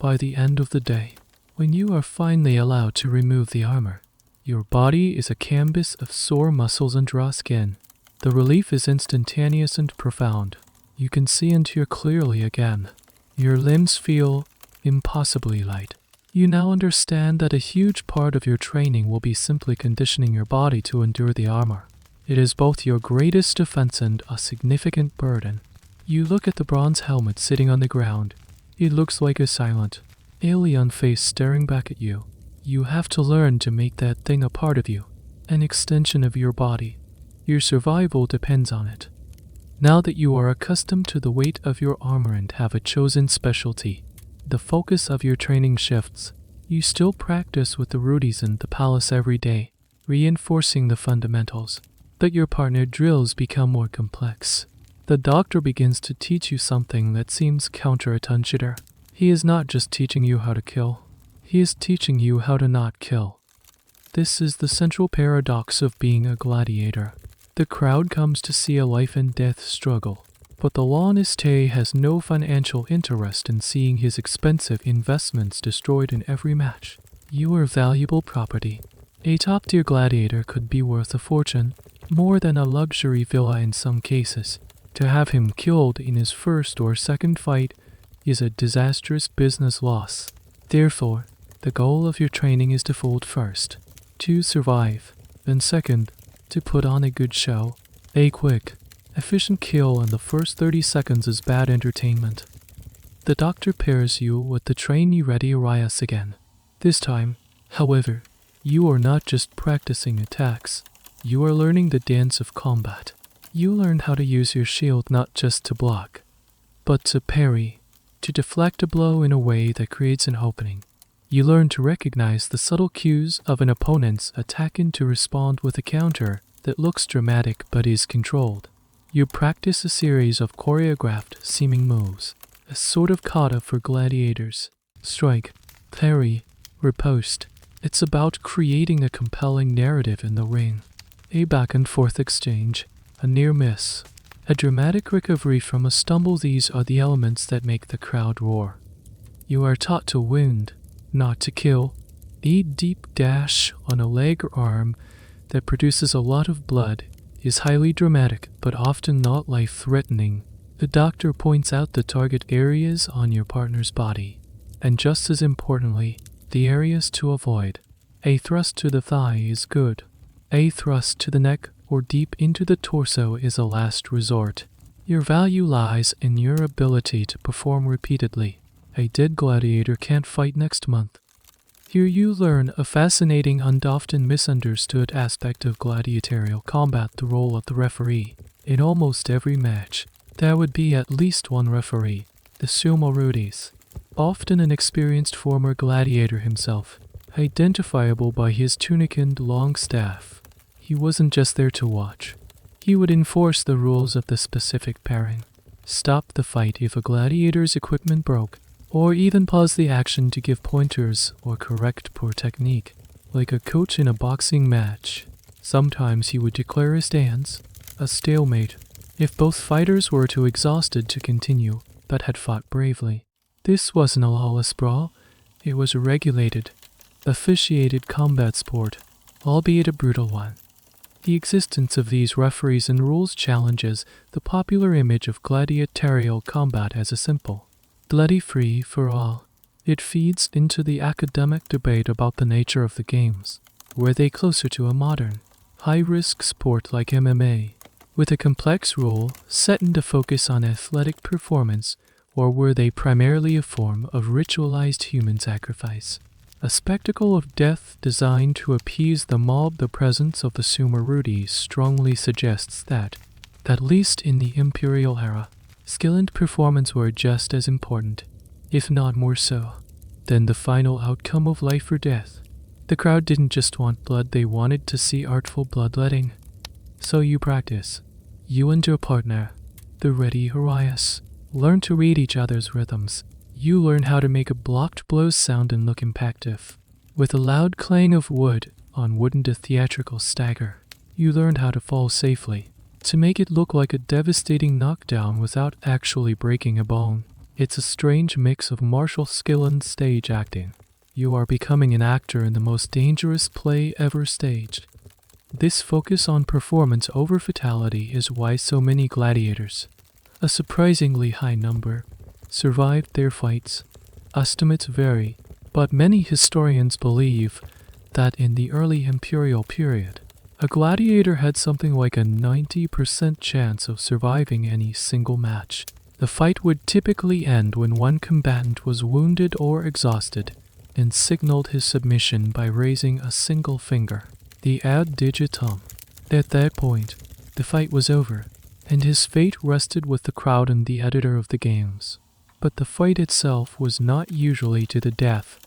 By the end of the day, when you are finally allowed to remove the armor, your body is a canvas of sore muscles and raw skin. The relief is instantaneous and profound. You can see and hear clearly again. Your limbs feel impossibly light. You now understand that a huge part of your training will be simply conditioning your body to endure the armor. It is both your greatest defense and a significant burden. You look at the bronze helmet sitting on the ground. It looks like a silent, alien face staring back at you. You have to learn to make that thing a part of you, an extension of your body. Your survival depends on it. Now that you are accustomed to the weight of your armor and have a chosen specialty, the focus of your training shifts. You still practice with the Rudis in the palace every day, reinforcing the fundamentals, but your partner drills become more complex. The doctor begins to teach you something that seems counterintuitive. He is not just teaching you how to kill, he is teaching you how to not kill. This is the central paradox of being a gladiator. The crowd comes to see a life and death struggle, but the Laniste has no financial interest in seeing his expensive investments destroyed in every match. You are valuable property. A top-tier gladiator could be worth a fortune, more than a luxury villa in some cases. To have him killed in his first or second fight is a disastrous business loss. Therefore, the goal of your training is twofold: first, to survive, and second, to put on a good show. A quick, efficient kill in the first 30 seconds is bad entertainment. The doctor pairs you with the trainee-ready Arias again. This time, however, you are not just practicing attacks. You are learning the dance of combat. You learn how to use your shield not just to block, but to parry, to deflect a blow in a way that creates an opening. You learn to recognize the subtle cues of an opponent's attack and to respond with a counter that looks dramatic but is controlled. You practice a series of choreographed seeming moves, a sort of kata for gladiators. Strike, parry, riposte. It's about creating a compelling narrative in the ring. A back and forth exchange, a near miss, a dramatic recovery from a stumble. These are the elements that make the crowd roar. You are taught to wound, not to kill. A deep dash on a leg or arm that produces a lot of blood is highly dramatic but often not life-threatening. The doctor points out the target areas on your partner's body, and just as importantly, the areas to avoid. A thrust to the thigh is good. A thrust to the neck or deep into the torso is a last resort. Your value lies in your ability to perform repeatedly. A dead gladiator can't fight next month. Here you learn a fascinating and often misunderstood aspect of gladiatorial combat: the role of the referee. In almost every match, there would be at least one referee, the sumo Rudis, often an experienced former gladiator himself, identifiable by his tunic and long staff. He wasn't just there to watch. He would enforce the rules of the specific pairing, stop the fight if a gladiator's equipment broke, or even pause the action to give pointers or correct poor technique. Like a coach in a boxing match, sometimes he would declare a stance, a stalemate, if both fighters were too exhausted to continue but had fought bravely. This wasn't a lawless brawl, it was a regulated, officiated combat sport, albeit a brutal one. The existence of these referees and rules challenges the popular image of gladiatorial combat as a simple, bloody free for all. It feeds into the academic debate about the nature of the games. Were they closer to a modern, high-risk sport like MMA, with a complex rule set into focus on athletic performance, or were they primarily a form of ritualized human sacrifice? A spectacle of death designed to appease the mob. The presence of the sumo Rudis strongly suggests that, at least in the imperial era, skill and performance were just as important, if not more so, than the final outcome of life or death. The crowd didn't just want blood, they wanted to see artful bloodletting. So you practice. You and your partner. the ready Rudis. Learn to read each other's rhythms. You learn how to make a blocked blow sound and look impactful. With a loud clang of wood on wooden to theatrical stagger, you learned how to fall safely, to make it look like a devastating knockdown without actually breaking a bone. It's a strange mix of martial skill and stage acting. You are becoming an actor in the most dangerous play ever staged. This focus on performance over fatality is why so many gladiators, a surprisingly high number, survived their fights. Estimates vary, but many historians believe that in the early imperial period, a gladiator had something like a 90% chance of surviving any single match. The fight would typically end when one combatant was wounded or exhausted and signaled his submission by raising a single finger, the ad digitum. At that point, the fight was over, and his fate rested with the crowd and the editor of the games. But the fight itself was not usually to the death.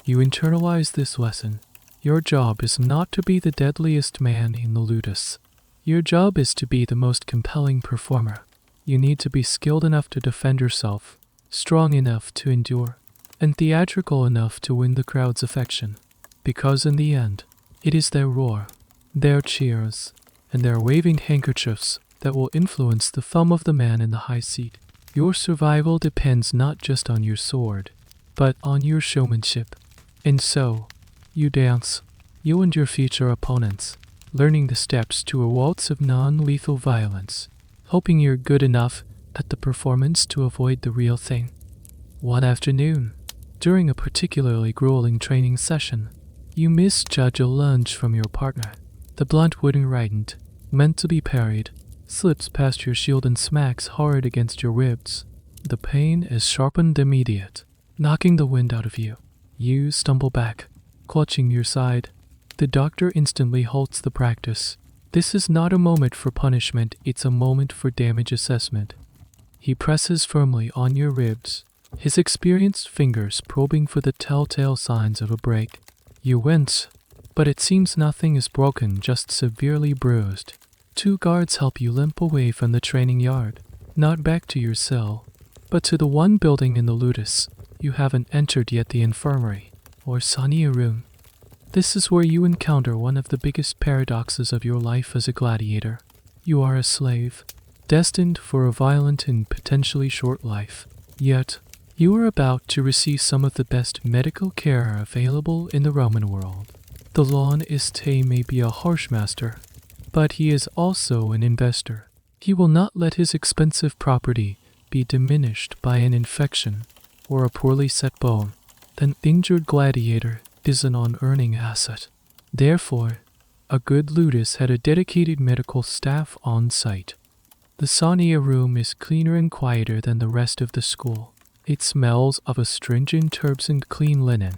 You internalize this lesson. Your job is not to be the deadliest man in the Rudis. Your job is to be the most compelling performer. You need to be skilled enough to defend yourself, strong enough to endure, and theatrical enough to win the crowd's affection. Because in the end, it is their roar, their cheers, and their waving handkerchiefs that will influence the thumb of the man in the high seat. Your survival depends not just on your sword, but on your showmanship. And so, you dance, you and your future opponents, learning the steps to a waltz of non-lethal violence, hoping you're good enough at the performance to avoid the real thing. One afternoon, during a particularly grueling training session, you misjudge a lunge from your partner. The blunt wooden right, meant to be parried, slips past your shield and smacks hard against your ribs. The pain is sharp and immediate, knocking the wind out of you. You stumble back, clutching your side. The doctor instantly halts the practice. This is not a moment for punishment, it's a moment for damage assessment. He presses firmly on your ribs, his experienced fingers probing for the telltale signs of a break. You wince, but it seems nothing is broken, just severely bruised. Two guards help you limp away from the training yard, not back to your cell, but to the one building in the Rudis. You haven't entered yet, the infirmary, or Sania room. This is where you encounter one of the biggest paradoxes of your life as a gladiator. You are a slave, destined for a violent and potentially short life. Yet, you are about to receive some of the best medical care available in the Roman world. The Lawn Este may be a harsh master, but he is also an investor. He will not let his expensive property be diminished by an infection or a poorly set bone. An injured gladiator is an unearning asset. Therefore, a good Rudis had a dedicated medical staff on site. The Sania room is cleaner and quieter than the rest of the school. It smells of astringent herbs and clean linen,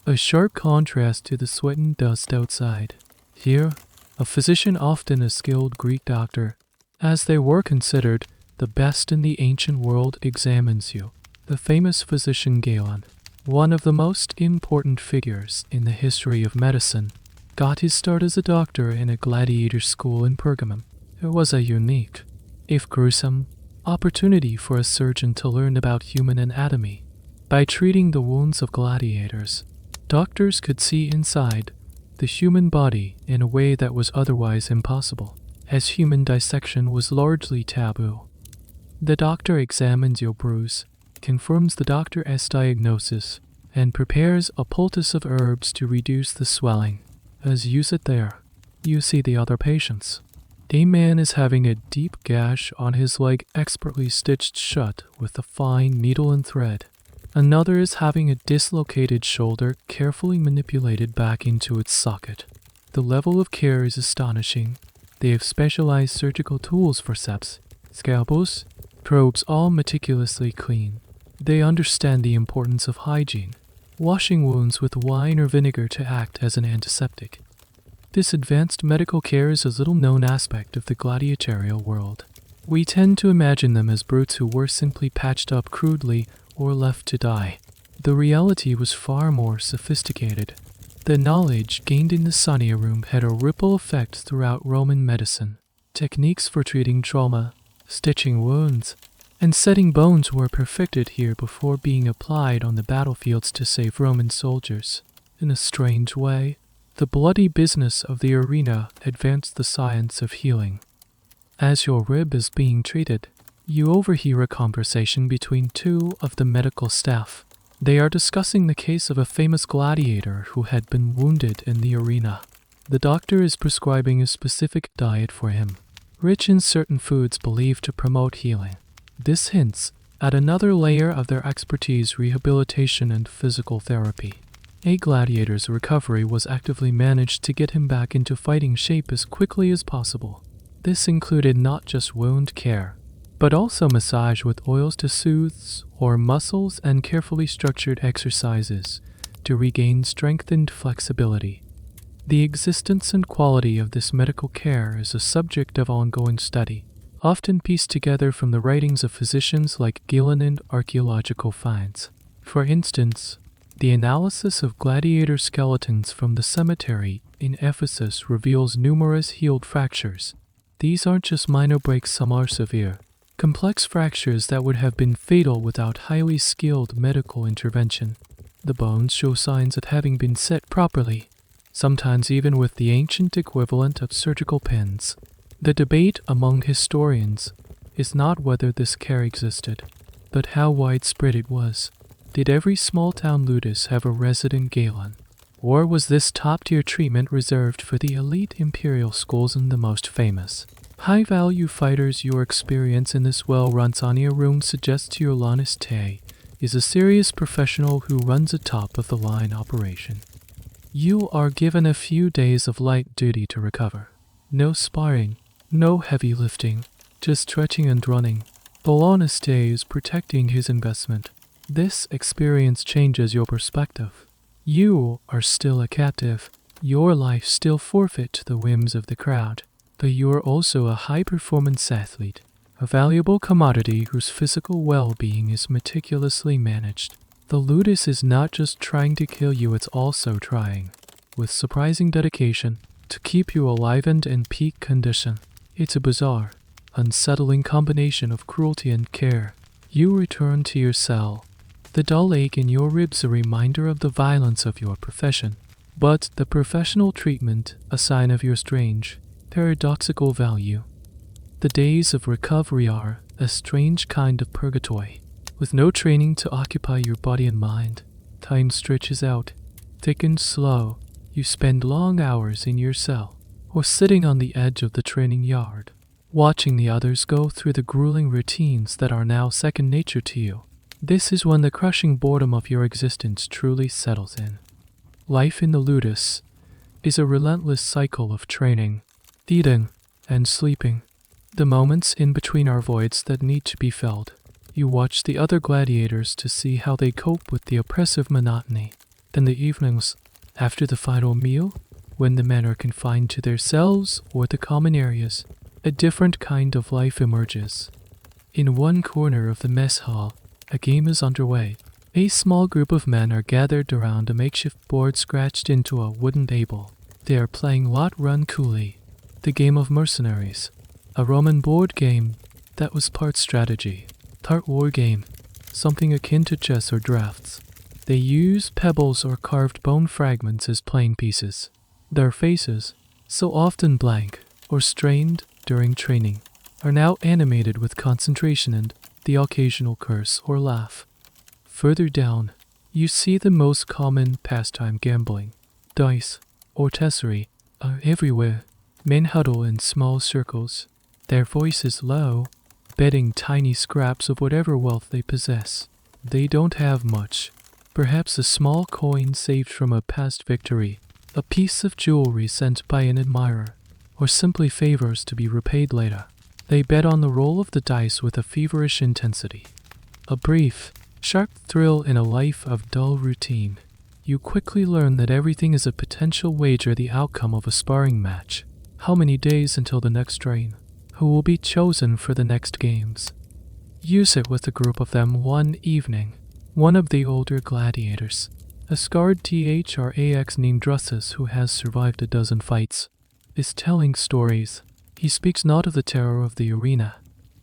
a sharp contrast to the sweat and dust outside. Here, a physician, often a skilled Greek doctor, as they were considered the best in the ancient world, examines you. The famous physician Galen, one of the most important figures in the history of medicine, got his start as a doctor in a gladiator school in Pergamum. It was a unique, if gruesome, opportunity for a surgeon to learn about human anatomy. By treating the wounds of gladiators, doctors could see inside the human body in a way that was otherwise impossible, as human dissection was largely taboo. The doctor examines your bruise, confirms the doctor's diagnosis, and prepares a poultice of herbs to reduce the swelling. As you sit there, you see the other patients. A man is having a deep gash on his leg expertly stitched shut with a fine needle and thread. Another is having a dislocated shoulder carefully manipulated back into its socket. The level of care is astonishing. They have specialized surgical tools, forceps, scalpels, probes, all meticulously clean. They understand the importance of hygiene, washing wounds with wine or vinegar to act as an antiseptic. This advanced medical care is a little-known aspect of the gladiatorial world. We tend to imagine them as brutes who were simply patched up crudely or left to die. The reality was far more sophisticated. The knowledge gained in the Sania room had a ripple effect throughout Roman medicine. Techniques for treating trauma, stitching wounds, and setting bones were perfected here before being applied on the battlefields to save Roman soldiers. In a strange way, the bloody business of the arena advanced the science of healing. As your rib is being treated, you overhear a conversation between two of the medical staff. They are discussing the case of a famous gladiator who had been wounded in the arena. The doctor is prescribing a specific diet for him, rich in certain foods believed to promote healing. This hints at another layer of their expertise: rehabilitation and physical therapy. A gladiator's recovery was actively managed to get him back into fighting shape as quickly as possible. This included not just wound care, but also massage with oils to soothe or muscles and carefully structured exercises to regain strength and flexibility. The existence and quality of this medical care is a subject of ongoing study, often pieced together from the writings of physicians like Galen and archaeological finds. For instance, the analysis of gladiator skeletons from the cemetery in Ephesus reveals numerous healed fractures. These aren't just minor breaks, some are severe, complex fractures that would have been fatal without highly skilled medical intervention. The bones show signs of having been set properly, sometimes even with the ancient equivalent of surgical pins. The debate among historians is not whether this care existed, but how widespread it was. Did every small-town Rudis have a resident Galen? Or was this top-tier treatment reserved for the elite imperial schools and the most famous, high-value fighters? Your experience in this well-run Sonia room suggests your Laniste is a serious professional who runs a top-of-the-line operation. You are given a few days of light duty to recover. No sparring, no heavy lifting, just stretching and running. The Laniste is protecting his investment. This experience changes your perspective. You are still a captive, your life still forfeit to the whims of the crowd, but you are also a high-performance athlete, a valuable commodity whose physical well-being is meticulously managed. The Rudis is not just trying to kill you, it's also trying, with surprising dedication, to keep you alive and in peak condition. It's a bizarre, unsettling combination of cruelty and care. You return to your cell. The dull ache in your ribs a reminder of the violence of your profession, but the professional treatment a sign of your strange, paradoxical value. The days of recovery are a strange kind of purgatory. With no training to occupy your body and mind, time stretches out, thick and slow. You spend long hours in your cell, or sitting on the edge of the training yard, watching the others go through the grueling routines that are now second nature to you. This is when the crushing boredom of your existence truly settles in. Life in the Rudis is a relentless cycle of training, eating, and sleeping. The moments in between are voids that need to be filled. You watch the other gladiators to see how they cope with the oppressive monotony. Then the evenings, after the final meal, when the men are confined to their cells or the common areas, a different kind of life emerges. In one corner of the mess hall, a game is underway. A small group of men are gathered around a makeshift board scratched into a wooden table. They are playing Lot Run Cooley, the game of mercenaries, a Roman board game that was part strategy, part war game, something akin to chess or drafts. They use pebbles or carved bone fragments as playing pieces. Their faces, so often blank or strained during training, are now animated with concentration and the occasional curse or laugh. Further down, you see the most common pastime, gambling. Dice, or tessery, are everywhere. Men huddle in small circles, their voices low, betting tiny scraps of whatever wealth they possess. They don't have much, perhaps a small coin saved from a past victory, a piece of jewelry sent by an admirer, or simply favors to be repaid later. They bet on the roll of the dice with a feverish intensity. A brief, sharp thrill in a life of dull routine. You quickly learn that everything is a potential wager, the outcome of a sparring match. How many days until the next train? Who will be chosen for the next games? You sit with a group of them one evening. One of the older gladiators, a scarred THRAX named Rudis who has survived a dozen fights, is telling stories. He speaks not of the terror of the arena,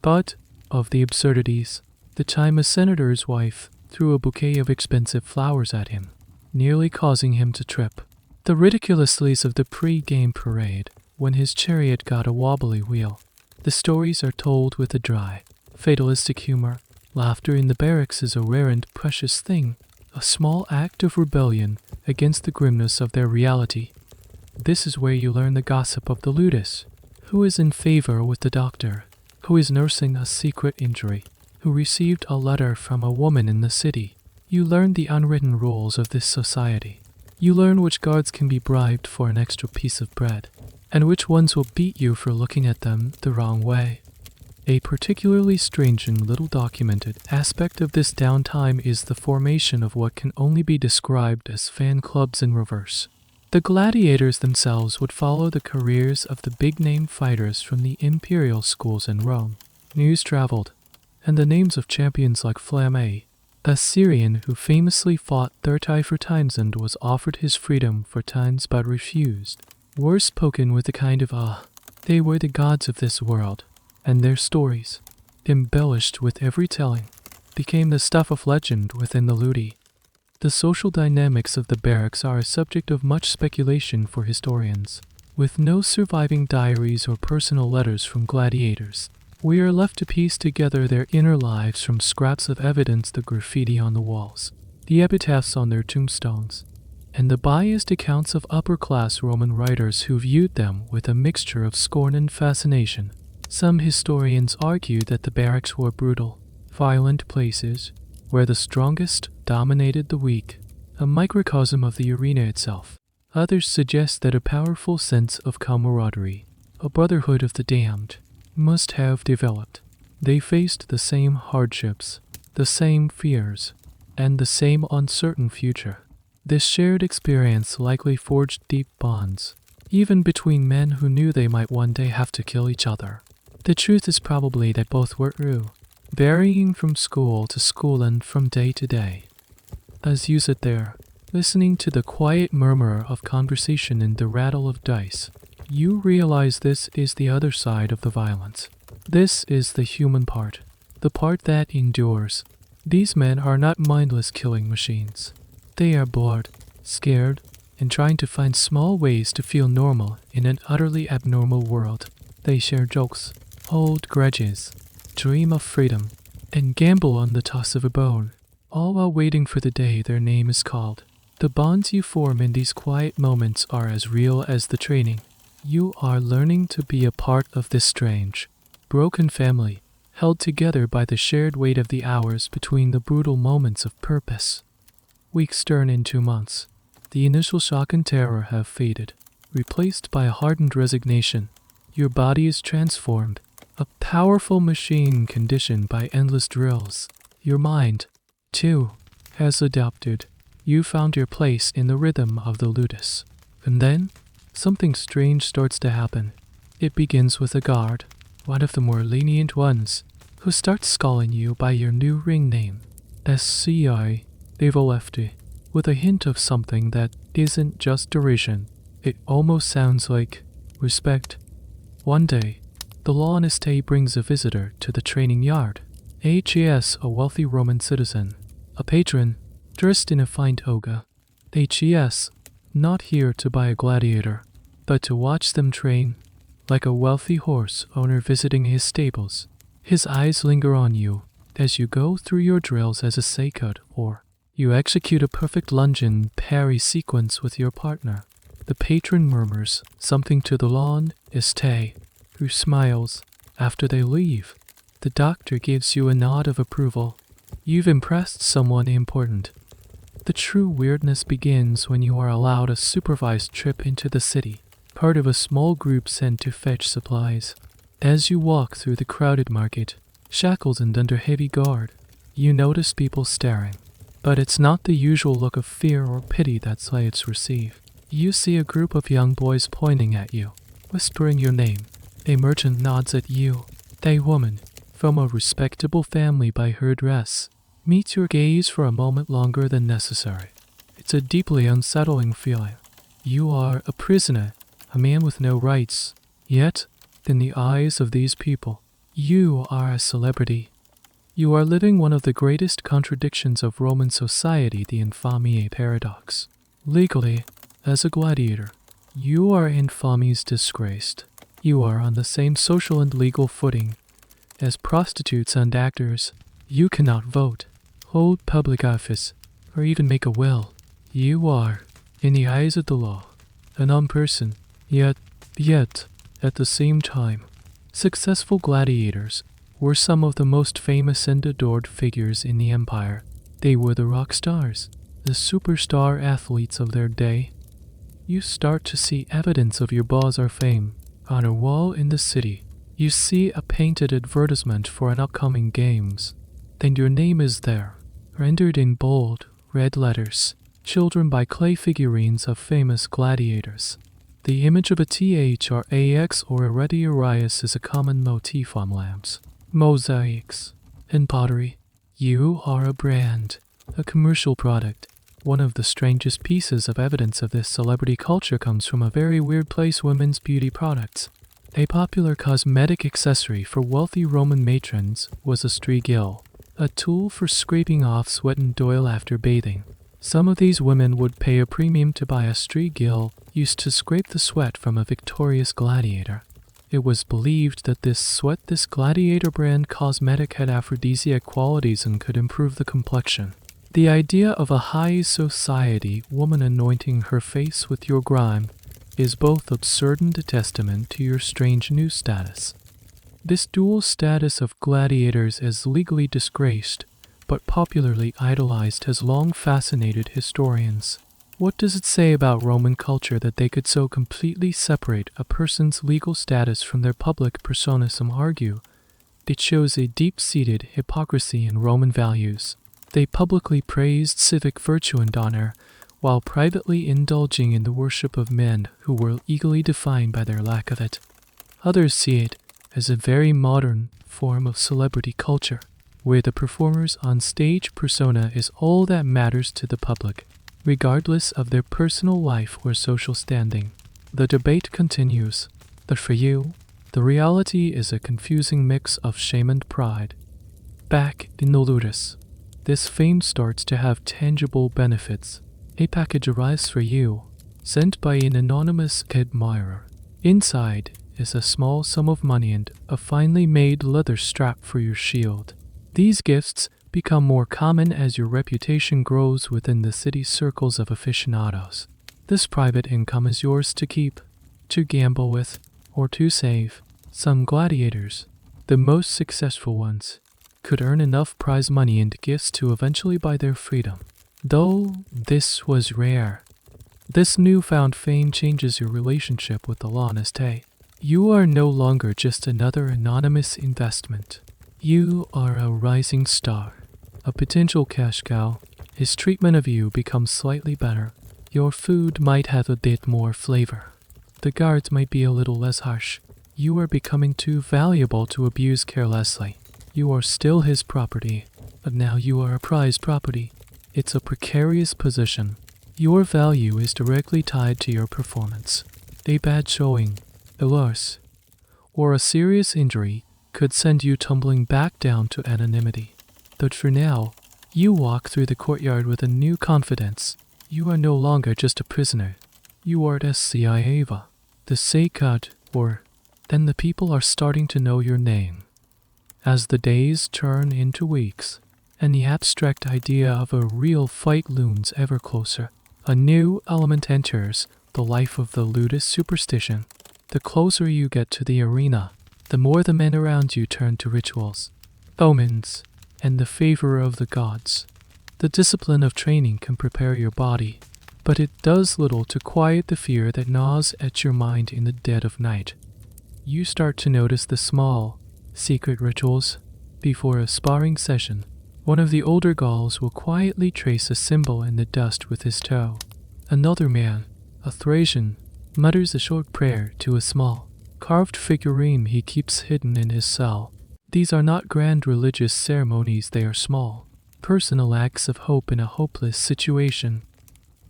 but of the absurdities. The time a senator's wife threw a bouquet of expensive flowers at him, nearly causing him to trip. The ridiculousness of the pre-game parade when his chariot got a wobbly wheel. The stories are told with a dry, fatalistic humor. Laughter in the barracks is a rare and precious thing, a small act of rebellion against the grimness of their reality. This is where you learn the gossip of the Rudis, who is in favor with the doctor, who is nursing a secret injury, who received a letter from a woman in the city. You learn the unwritten rules of this society. You learn which guards can be bribed for an extra piece of bread, and which ones will beat you for looking at them the wrong way. A particularly strange and little documented aspect of this downtime is the formation of what can only be described as fan clubs in reverse. The gladiators themselves would follow the careers of the big-name fighters from the imperial schools in Rome. News traveled, and the names of champions like Flame, a Syrian who famously fought 34 times and was offered his freedom 4 times but refused, were spoken with a kind of awe. They were the gods of this world, and their stories, embellished with every telling, became the stuff of legend within the Ludi. The social dynamics of the barracks are a subject of much speculation for historians. With no surviving diaries or personal letters from gladiators, we are left to piece together their inner lives from scraps of evidence, the graffiti on the walls, the epitaphs on their tombstones, and the biased accounts of upper-class Roman writers who viewed them with a mixture of scorn and fascination. Some historians argue that the barracks were brutal, violent places, where the strongest dominated the weak, a microcosm of the arena itself. Others suggest that a powerful sense of camaraderie, a brotherhood of the damned, must have developed. They faced the same hardships, the same fears, and the same uncertain future. This shared experience likely forged deep bonds, even between men who knew they might one day have to kill each other. The truth is probably that both were true, varying from school to school and from day to day. As you sit there, listening to the quiet murmur of conversation and the rattle of dice, you realize this is the other side of the violence. This is the human part, the part that endures. These men are not mindless killing machines. They are bored, scared, and trying to find small ways to feel normal in an utterly abnormal world. They share jokes, hold grudges, dream of freedom, and gamble on the toss of a bone, all while waiting for the day their name is called. The bonds you form in these quiet moments are as real as the training. You are learning to be a part of this strange, broken family, held together by the shared weight of the hours between the brutal moments of purpose. Weeks turn into months. The initial shock and terror have faded, replaced by a hardened resignation. Your body is transformed, a powerful machine conditioned by endless drills. Your mind, too, has adapted. You found your place in the rhythm of the Rudis. And then, something strange starts to happen. It begins with a guard, one of the more lenient ones, who starts calling you by your new ring name, SCI Evolefti, with a hint of something that isn't just derision. It almost sounds like respect. One day, the law estate brings a visitor to the training yard. HES, a wealthy Roman citizen, a patron, dressed in a fine toga. HES, not here to buy a gladiator, but to watch them train, like a wealthy horse owner visiting his stables. His eyes linger on you as you go through your drills as a seikut, or you execute a perfect lunge and parry sequence with your partner. The patron murmurs something to the lawn estate, who smiles. After they leave, the doctor gives you a nod of approval. You've impressed someone important. The true weirdness begins when you are allowed a supervised trip into the city, part of a small group sent to fetch supplies. As you walk through the crowded market, shackled and under heavy guard, you notice people staring. But it's not the usual look of fear or pity that slaves receive. You see a group of young boys pointing at you, whispering your name. A merchant nods at you. A woman, from a respectable family by her dress, meets your gaze for a moment longer than necessary. It's a deeply unsettling feeling. You are a prisoner, a man with no rights. Yet, in the eyes of these people, You are a celebrity. You are living one of the greatest contradictions of Roman society, the infamia paradox. Legally, as a gladiator, you are infamies disgraced. You are on the same social and legal footing as prostitutes and actors. You cannot vote, hold public office, or even make a will. You are, in the eyes of the law, a non-person, yet, at the same time, successful gladiators were some of the most famous and adored figures in the empire. They were the rock stars, the superstar athletes of their day. You start to see evidence of your buzz or fame on a wall in the city. You see a painted advertisement for an upcoming games. Then your name is there, rendered in bold, red letters, children by clay figurines of famous gladiators. The image of a THRAX or a Rudis is a common motif on lamps, mosaics, and pottery. You are a brand, a commercial product. One of the strangest pieces of evidence of this celebrity culture comes from a very weird place: women's beauty products. A popular cosmetic accessory for wealthy Roman matrons was a strigil, a tool for scraping off sweat and oil after bathing. Some of these women would pay a premium to buy a strigil used to scrape the sweat from a victorious gladiator. It was believed that this gladiator brand cosmetic had aphrodisiac qualities and could improve the complexion. The idea of a high society woman anointing her face with your grime is both absurd and a testament to your strange new status. This dual status of gladiators as legally disgraced, but popularly idolized, has long fascinated historians. What does it say about Roman culture that they could so completely separate a person's legal status from their public persona? Some argue it shows a deep-seated hypocrisy in Roman values. They publicly praised civic virtue and honor, while privately indulging in the worship of men who were legally defined by their lack of it. Others see it as a very modern form of celebrity culture, where the performer's on-stage persona is all that matters to the public, regardless of their personal life or social standing. The debate continues, but for you, the reality is a confusing mix of shame and pride. Back in the Rudis, this fame starts to have tangible benefits. A package arrives for you, sent by an anonymous admirer. Inside is a small sum of money and a finely made leather strap for your shield. These gifts become more common as your reputation grows within the city circles of aficionados. This private income is yours to keep, to gamble with, or to save. Some gladiators, the most successful ones, could earn enough prize money and gifts to eventually buy their freedom. Though this was rare. This newfound fame changes your relationship with the law. You are no longer just another anonymous investment. You are a rising star, a potential cash cow. His treatment of you becomes slightly better. Your food might have a bit more flavor. The guards might be a little less harsh. You are becoming too valuable to abuse carelessly. You are still his property, but now you are a prize property. It's a precarious position. Your value is directly tied to your performance. A bad showing, a loss, or a serious injury could send you tumbling back down to anonymity. But for now, you walk through the courtyard with a new confidence. You are no longer just a prisoner. You are Sciava, the Seikad, or then the people are starting to know your name. As the days turn into weeks, and the abstract idea of a real fight looms ever closer, a new element enters the life of the Rudis superstition. The closer you get to the arena, the more the men around you turn to rituals, omens, and the favor of the gods. The discipline of training can prepare your body, but it does little to quiet the fear that gnaws at your mind in the dead of night. You start to notice the small, secret rituals. Before a sparring session, one of the older Gauls will quietly trace a symbol in the dust with his toe. Another man, a Thracian, mutters a short prayer to a small, carved figurine he keeps hidden in his cell. These are not grand religious ceremonies, they are small, personal acts of hope in a hopeless situation.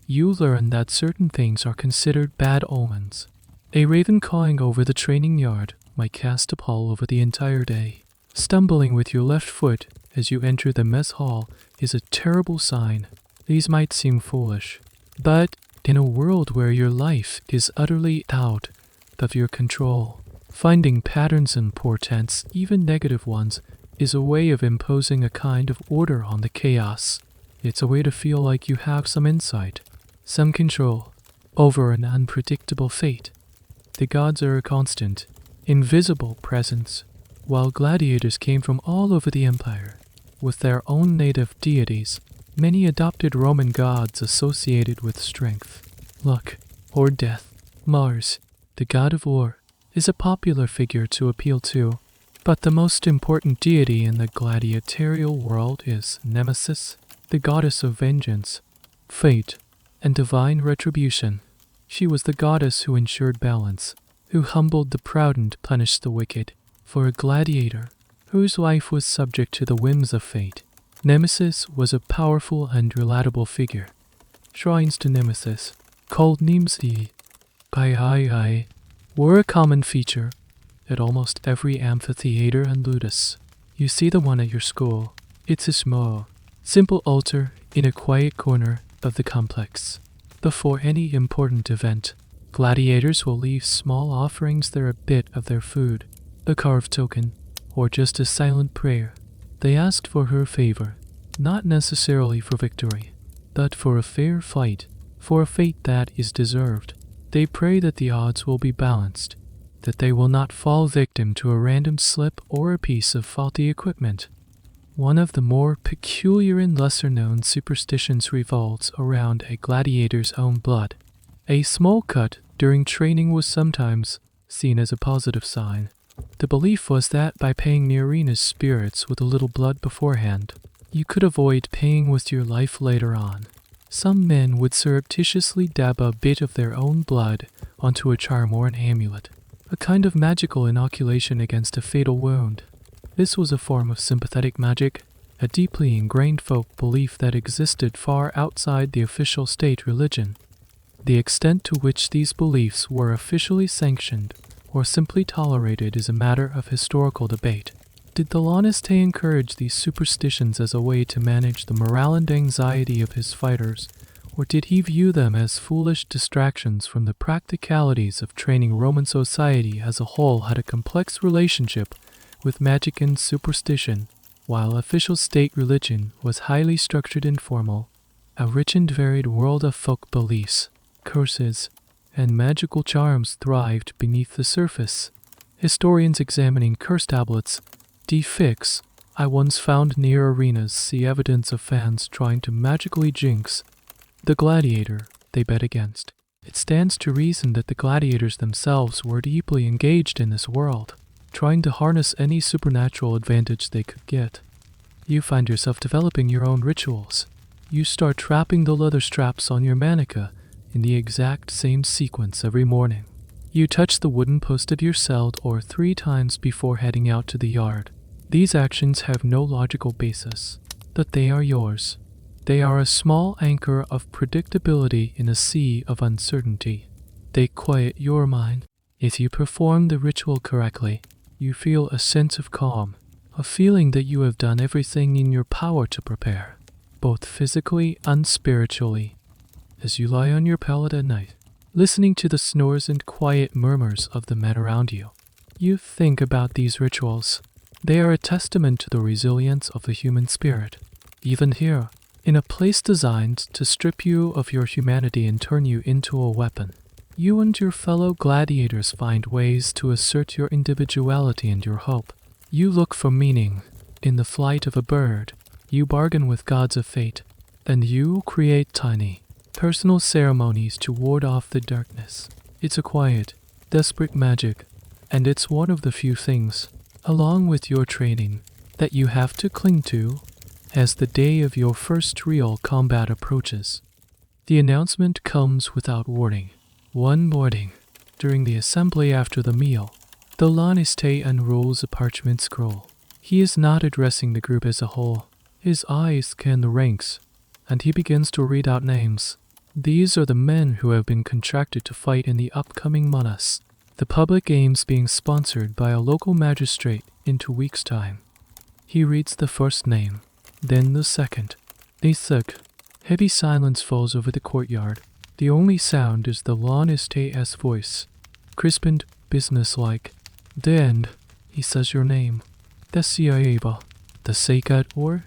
You learn that certain things are considered bad omens. A raven cawing over the training yard, might cast a pall over the entire day. Stumbling with your left foot as you enter the mess hall is a terrible sign. These might seem foolish, but in a world where your life is utterly out of your control, finding patterns and portents, even negative ones, is a way of imposing a kind of order on the chaos. It's a way to feel like you have some insight, some control over an unpredictable fate. The gods are a constant, invisible presence, while gladiators came from all over the empire, with their own native deities. Many adopted Roman gods associated with strength, luck, or death. Mars, the god of war, is a popular figure to appeal to, but the most important deity in the gladiatorial world is Nemesis, the goddess of vengeance, fate, and divine retribution. She was the goddess who ensured balance, who humbled the proud and punished the wicked. For a gladiator, whose life was subject to the whims of fate, Nemesis was a powerful and relatable figure. Shrines to Nemesis, called Nimsi, were a common feature at almost every amphitheater and Rudis. You see the one at your school. It's a small, simple altar in a quiet corner of the complex. Before any important event, gladiators will leave small offerings there, a bit of their food, a carved token, or just a silent prayer. They asked for her favor, not necessarily for victory, but for a fair fight, for a fate that is deserved. They pray that the odds will be balanced, that they will not fall victim to a random slip or a piece of faulty equipment. One of the more peculiar and lesser-known superstitions revolves around a gladiator's own blood. A small cut during training was sometimes seen as a positive sign. The belief was that by paying the arena's spirits with a little blood beforehand, you could avoid paying with your life later on. Some men would surreptitiously dab a bit of their own blood onto a charm or an amulet, a kind of magical inoculation against a fatal wound. This was a form of sympathetic magic, a deeply ingrained folk belief that existed far outside the official state religion. The extent to which these beliefs were officially sanctioned or simply tolerated is a matter of historical debate. Did the Laniste encourage these superstitions as a way to manage the morale and anxiety of his fighters, or did he view them as foolish distractions from the practicalities of training? Roman society as a whole had a complex relationship with magic and superstition, while official state religion was highly structured and formal. A rich and varied world of folk beliefs, curses, and magical charms thrived beneath the surface. Historians examining curse tablets, defix, I once found near arenas see evidence of fans trying to magically jinx the gladiator they bet against. It stands to reason that the gladiators themselves were deeply engaged in this world, trying to harness any supernatural advantage they could get. You find yourself developing your own rituals. You start trapping the leather straps on your manica in the exact same sequence every morning. You touch the wooden post of your cell or 3 times before heading out to the yard. These actions have no logical basis, but they are yours. They are a small anchor of predictability in a sea of uncertainty. They quiet your mind. If you perform the ritual correctly, you feel a sense of calm, a feeling that you have done everything in your power to prepare, both physically and spiritually. As you lie on your pallet at night, listening to the snores and quiet murmurs of the men around you, you think about these rituals. They are a testament to the resilience of the human spirit. Even here, in a place designed to strip you of your humanity and turn you into a weapon, you and your fellow gladiators find ways to assert your individuality and your hope. You look for meaning in the flight of a bird. You bargain with gods of fate, and you create tiny, personal ceremonies to ward off the darkness. It's a quiet, desperate magic, and it's one of the few things, along with your training, that you have to cling to as the day of your first real combat approaches. The announcement comes without warning. One morning, during the assembly after the meal, the Laniste unrolls a parchment scroll. He is not addressing the group as a whole. His eyes scan the ranks, and he begins to read out names. These are the men who have been contracted to fight in the upcoming Manas. The public games being sponsored by a local magistrate in 2 weeks' time. He reads the first name, then the second. They suck. Heavy silence falls over the courtyard. The only sound is the lawn estate's voice, crisp and businesslike. The end. He says your name. Desiaeva. The Seikat or?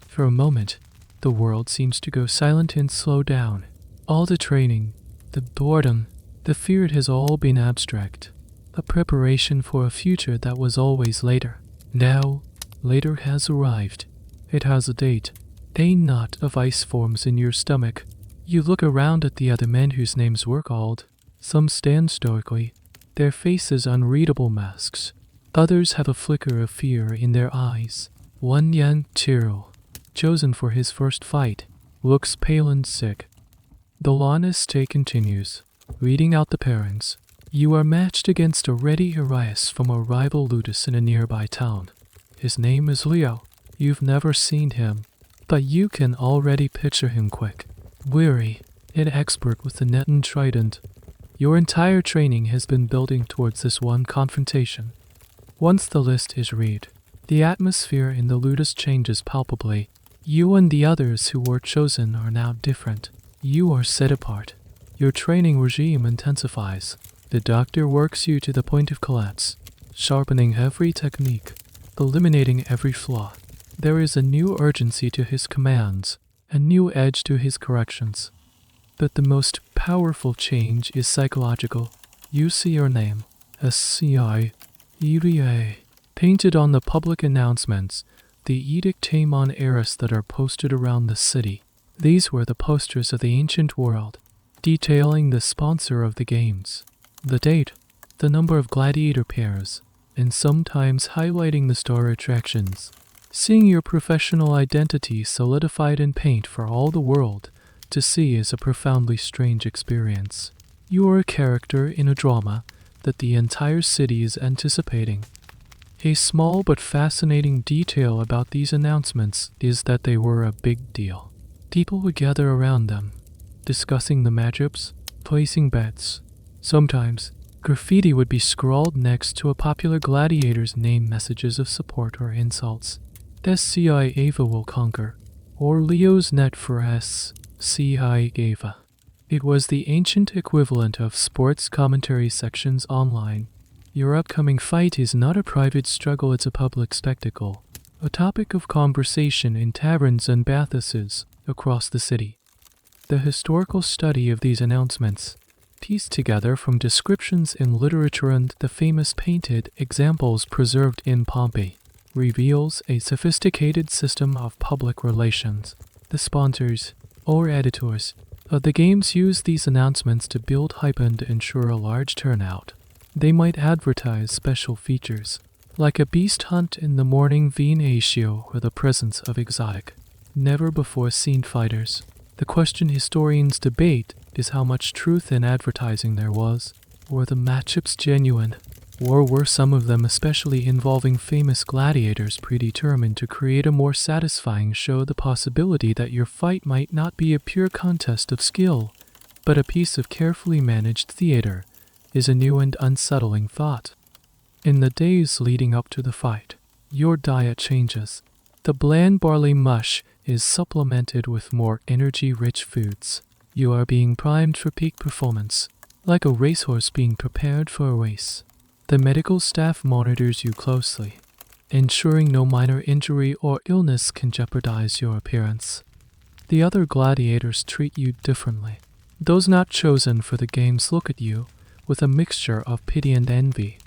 For a moment, the world seems to go silent and slow down. All the training, the boredom, the fear, it has all been abstract. A preparation for a future that was always later. Now, later has arrived. It has a date. A knot of ice forms in your stomach. You look around at the other men whose names were called. Some stand stoically, their faces unreadable masks. Others have a flicker of fear in their eyes. One young Tyrrell, chosen for his first fight, looks pale and sick. The lawn estate continues, reading out the parents. You are matched against a ready Arias from a rival Rudis in a nearby town. His name is Leo. You've never seen him, but you can already picture him quick, weary, and expert with the net and trident. Your entire training has been building towards this one confrontation. Once the list is read, the atmosphere in the Rudis changes palpably. You and the others who were chosen are now different. You are set apart. Your training regime intensifies. The doctor works you to the point of collapse, sharpening every technique, eliminating every flaw. There is a new urgency to his commands, a new edge to his corrections. But the most powerful change is psychological. You see your name, SCI, EVA, painted on the public announcements, the Edict Tamon Eris that are posted around the city. These were the posters of the ancient world, detailing the sponsor of the games, the date, the number of gladiator pairs, and sometimes highlighting the star attractions. Seeing your professional identity solidified in paint for all the world to see is a profoundly strange experience. You are a character in a drama that the entire city is anticipating. A small but fascinating detail about these announcements is that they were a big deal. People would gather around them, discussing the matchups, placing bets. Sometimes, graffiti would be scrawled next to a popular gladiator's name, messages of support or insults. SCI Ava will conquer, or Leo's net for SCI Ava. It was the ancient equivalent of sports commentary sections online. Your upcoming fight is not a private struggle, it's a public spectacle, a topic of conversation in taverns and bathhouses across the city. The historical study of these announcements, pieced together from descriptions in literature and the famous painted examples preserved in Pompeii, reveals a sophisticated system of public relations. The sponsors, or editors, of the games use these announcements to build hype and ensure a large turnout. They might advertise special features, like a beast hunt in the morning venatio or the presence of exotic, never-before-seen fighters. The question historians debate is how much truth in advertising there was. Were the matchups genuine? Or were some of them, especially involving famous gladiators, predetermined to create a more satisfying show? The possibility that your fight might not be a pure contest of skill, but a piece of carefully managed theater, is a new and unsettling thought. In the days leading up to the fight, your diet changes. The bland barley mush is supplemented with more energy-rich foods. You are being primed for peak performance, like a racehorse being prepared for a race. The medical staff monitors you closely, ensuring no minor injury or illness can jeopardize your appearance. The other gladiators treat you differently. Those not chosen for the games look at you with a mixture of pity and envy.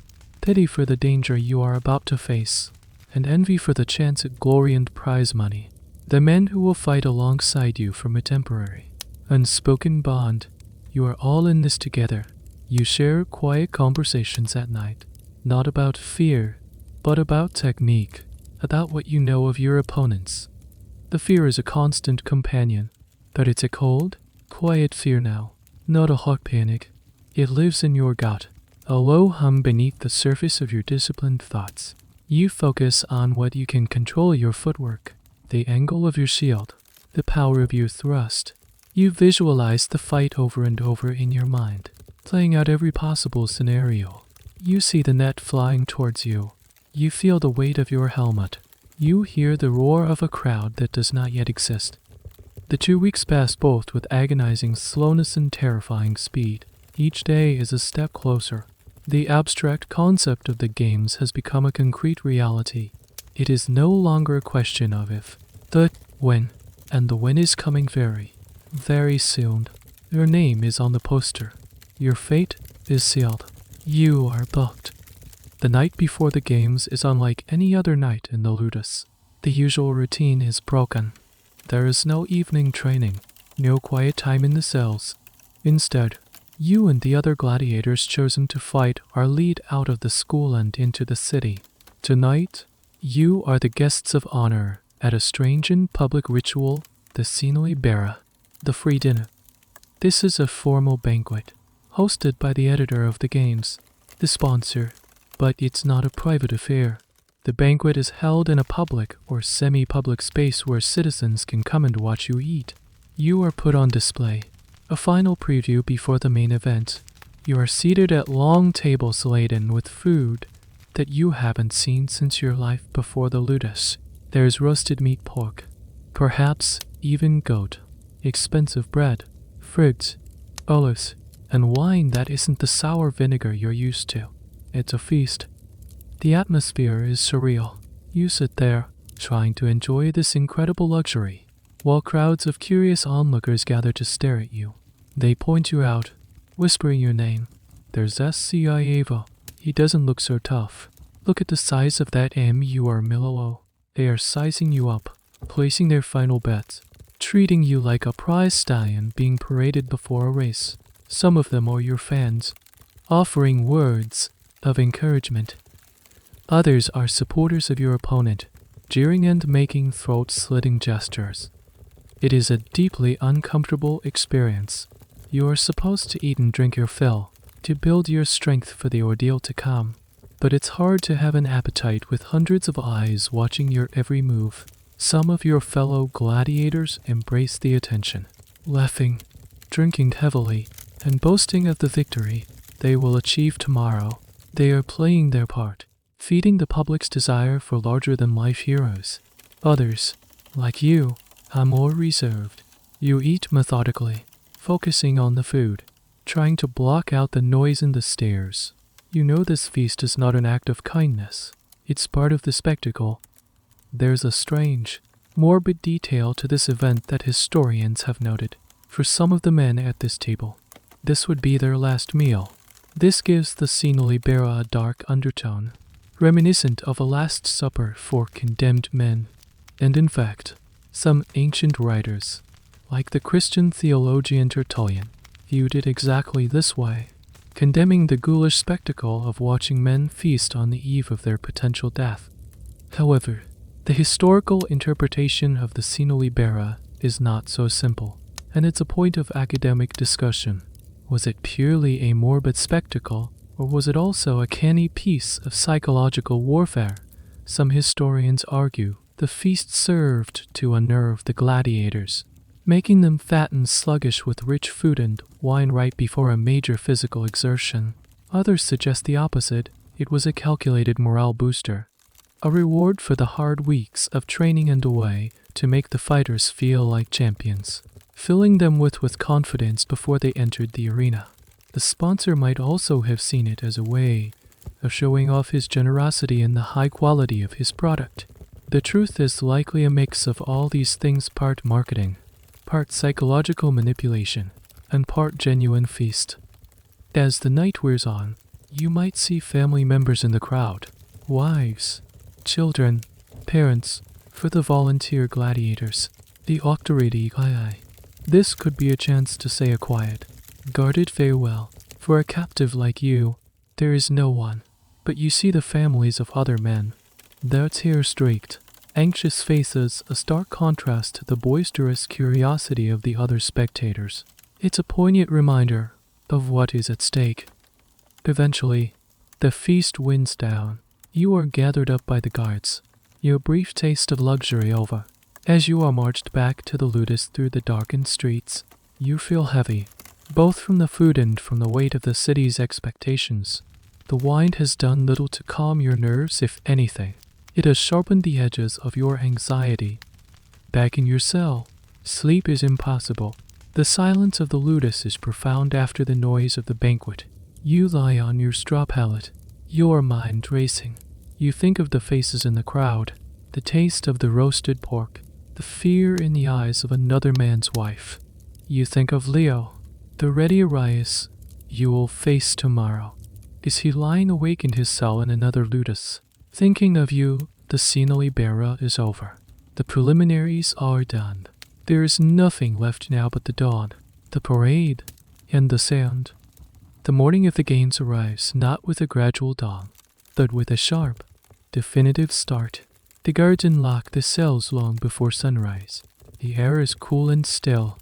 Pity for the danger you are about to face, and envy for the chance at glory and prize money. The men who will fight alongside you form a temporary, unspoken bond. You are all in this together. You share quiet conversations at night, not about fear, but about technique, about what you know of your opponents. The fear is a constant companion, but it's a cold, quiet fear now, not a hot panic. It lives in your gut, a low hum beneath the surface of your disciplined thoughts. You focus on what you can control: your footwork, the angle of your shield, the power of your thrust. You visualize the fight over and over in your mind. playing out every possible scenario. You see the net flying towards you. You feel the weight of your helmet. You hear the roar of a crowd that does not yet exist. The 2 weeks pass both with agonizing slowness and terrifying speed. Each day is a step closer. The abstract concept of the games has become a concrete reality. It is no longer a question of if, but when, and the when is coming very, very soon. Your name is on the poster. Your fate is sealed. You are booked. The night before the games is unlike any other night in the Rudis. The usual routine is broken. There is no evening training, no quiet time in the cells. Instead, you and the other gladiators chosen to fight are led out of the school and into the city. Tonight, you are the guests of honor at a strange and public ritual, the Gladiator, the free dinner. This is a formal banquet, hosted by the editor of the games, the sponsor, but it's not a private affair. The banquet is held in a public or semi-public space where citizens can come and watch you eat. You are put on display, a final preview before the main event. You are seated at long tables laden with food that you haven't seen since your life before the Rudis. There's roasted meat, pork, perhaps even goat, expensive bread, fruits, olives, and wine that isn't the sour vinegar you're used to. It's a feast. The atmosphere is surreal. You sit there, trying to enjoy this incredible luxury, while crowds of curious onlookers gather to stare at you. They point you out, whispering your name. There's SCI Ava. He doesn't look so tough. Look at the size of that M. You are Milolo. They are sizing you up, placing their final bets, treating you like a prize stallion being paraded before a race. Some of them are your fans, offering words of encouragement. Others are supporters of your opponent, jeering and making throat-slitting gestures. It is a deeply uncomfortable experience. You are supposed to eat and drink your fill, to build your strength for the ordeal to come. But it's hard to have an appetite with hundreds of eyes watching your every move. Some of your fellow gladiators embrace the attention, laughing, drinking heavily, and boasting of the victory they will achieve tomorrow. They are playing their part, feeding the public's desire for larger-than-life heroes. Others, like you, are more reserved. You eat methodically, focusing on the food, trying to block out the noise and the stares. You know this feast is not an act of kindness. It's part of the spectacle. There's a strange, morbid detail to this event that historians have noted. For some of the men at this table, this would be their last meal. This gives the Gladiator a dark undertone, reminiscent of a Last Supper for condemned men. And in fact, some ancient writers, like the Christian theologian Tertullian, viewed it exactly this way, condemning the ghoulish spectacle of watching men feast on the eve of their potential death. However, the historical interpretation of the Gladiator is not so simple, and it's a point of academic discussion. Was it purely a morbid spectacle, or was it also a canny piece of psychological warfare? Some historians argue the feast served to unnerve the gladiators, making them fat and sluggish with rich food and wine right before a major physical exertion. Others suggest the opposite. It was a calculated morale booster, a reward for the hard weeks of training and away to make the fighters feel like champions, filling them with confidence before they entered the arena. The sponsor might also have seen it as a way of showing off his generosity and the high quality of his product. The truth is likely a mix of all these things, part marketing, part psychological manipulation, and part genuine feast. As the night wears on, you might see family members in the crowd, wives, children, parents, for the volunteer gladiators, the Octoridi. This could be a chance to say a quiet, guarded farewell. For a captive like you, there is no one, but you see the families of other men. Their tear-streaked, anxious faces, a stark contrast to the boisterous curiosity of the other spectators. It's a poignant reminder of what is at stake. Eventually, the feast winds down. You are gathered up by the guards, your brief taste of luxury over. As you are marched back to the Rudis through the darkened streets, you feel heavy, both from the food and from the weight of the city's expectations. The wine has done little to calm your nerves, if anything. It has sharpened the edges of your anxiety. Back in your cell, sleep is impossible. The silence of the Rudis is profound after the noise of the banquet. You lie on your straw pallet, your mind racing. You think of the faces in the crowd, the taste of the roasted pork, the fear in the eyes of another man's wife. You think of Leo, the ready Arias you will face tomorrow. Is he lying awake in his cell in another Rudis? Thinking of you, the Sinali Bera is over. The preliminaries are done. There is nothing left now but the dawn, the parade, and the sound. The morning of the games arrives not with a gradual dawn, but with a sharp, definitive start. The guards unlock the cells long before sunrise. The air is cool and still.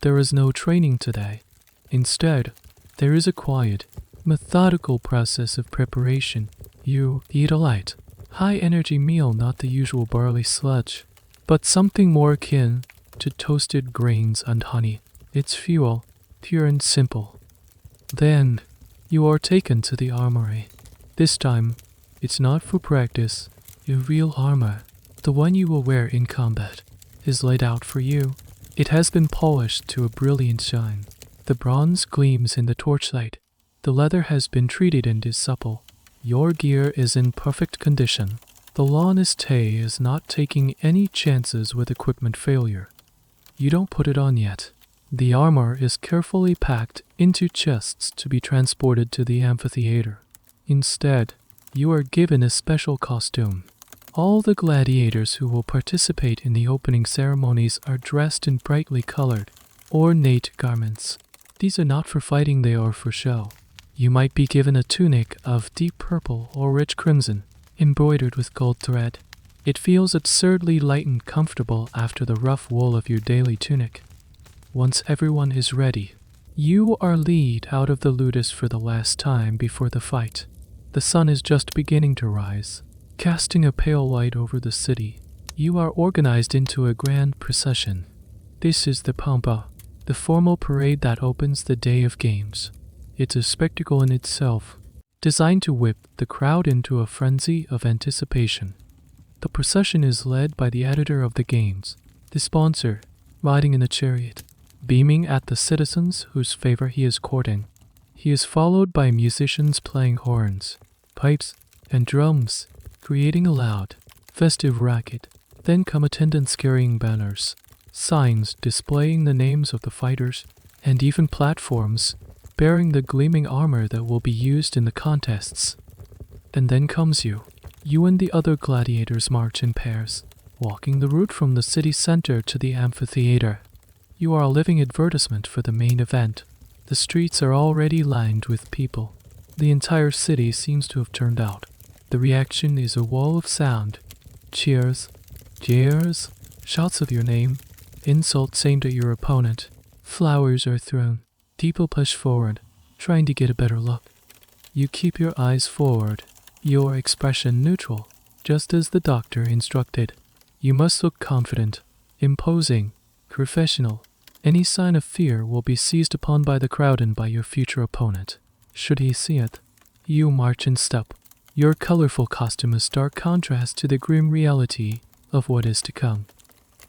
There is no training today. Instead, there is a quiet, methodical process of preparation. You eat a light, high-energy meal, not the usual barley sludge, but something more akin to toasted grains and honey. It's fuel, pure and simple. Then, you are taken to the armory. This time, it's not for practice. Your real armor, the one you will wear in combat, is laid out for you. It has been polished to a brilliant shine. The bronze gleams in the torchlight. The leather has been treated and is supple. Your gear is in perfect condition. The Lawnestay is not taking any chances with equipment failure. You don't put it on yet. The armor is carefully packed into chests to be transported to the amphitheater. Instead, you are given a special costume. All the gladiators who will participate in the opening ceremonies are dressed in brightly colored, ornate garments. These are not for fighting, they are for show. You might be given a tunic of deep purple or rich crimson, embroidered with gold thread. It feels absurdly light and comfortable after the rough wool of your daily tunic. Once everyone is ready, you are led out of the Rudis for the last time before the fight. The sun is just beginning to rise, casting a pale light over the city. You are organized into a grand procession. This is the Pampa, the formal parade that opens the day of games. It's a spectacle in itself, designed to whip the crowd into a frenzy of anticipation. The procession is led by the editor of the games, the sponsor, riding in a chariot, beaming at the citizens whose favor he is courting. He is followed by musicians playing horns, pipes, and drums, creating a loud, festive racket. Then come attendants carrying banners, signs displaying the names of the fighters, and even platforms bearing the gleaming armor that will be used in the contests. And then comes you. You and the other gladiators march in pairs, walking the route from the city center to the amphitheater. You are a living advertisement for the main event. The streets are already lined with people. The entire city seems to have turned out. The reaction is a wall of sound. Cheers, jeers, shouts of your name, insults aimed at your opponent. Flowers are thrown. People push forward, trying to get a better look. You keep your eyes forward, your expression neutral, just as the doctor instructed. You must look confident, imposing, professional. Any sign of fear will be seized upon by the crowd and by your future opponent. Should he see it, you march in step. Your colorful costume is stark contrast to the grim reality of what is to come.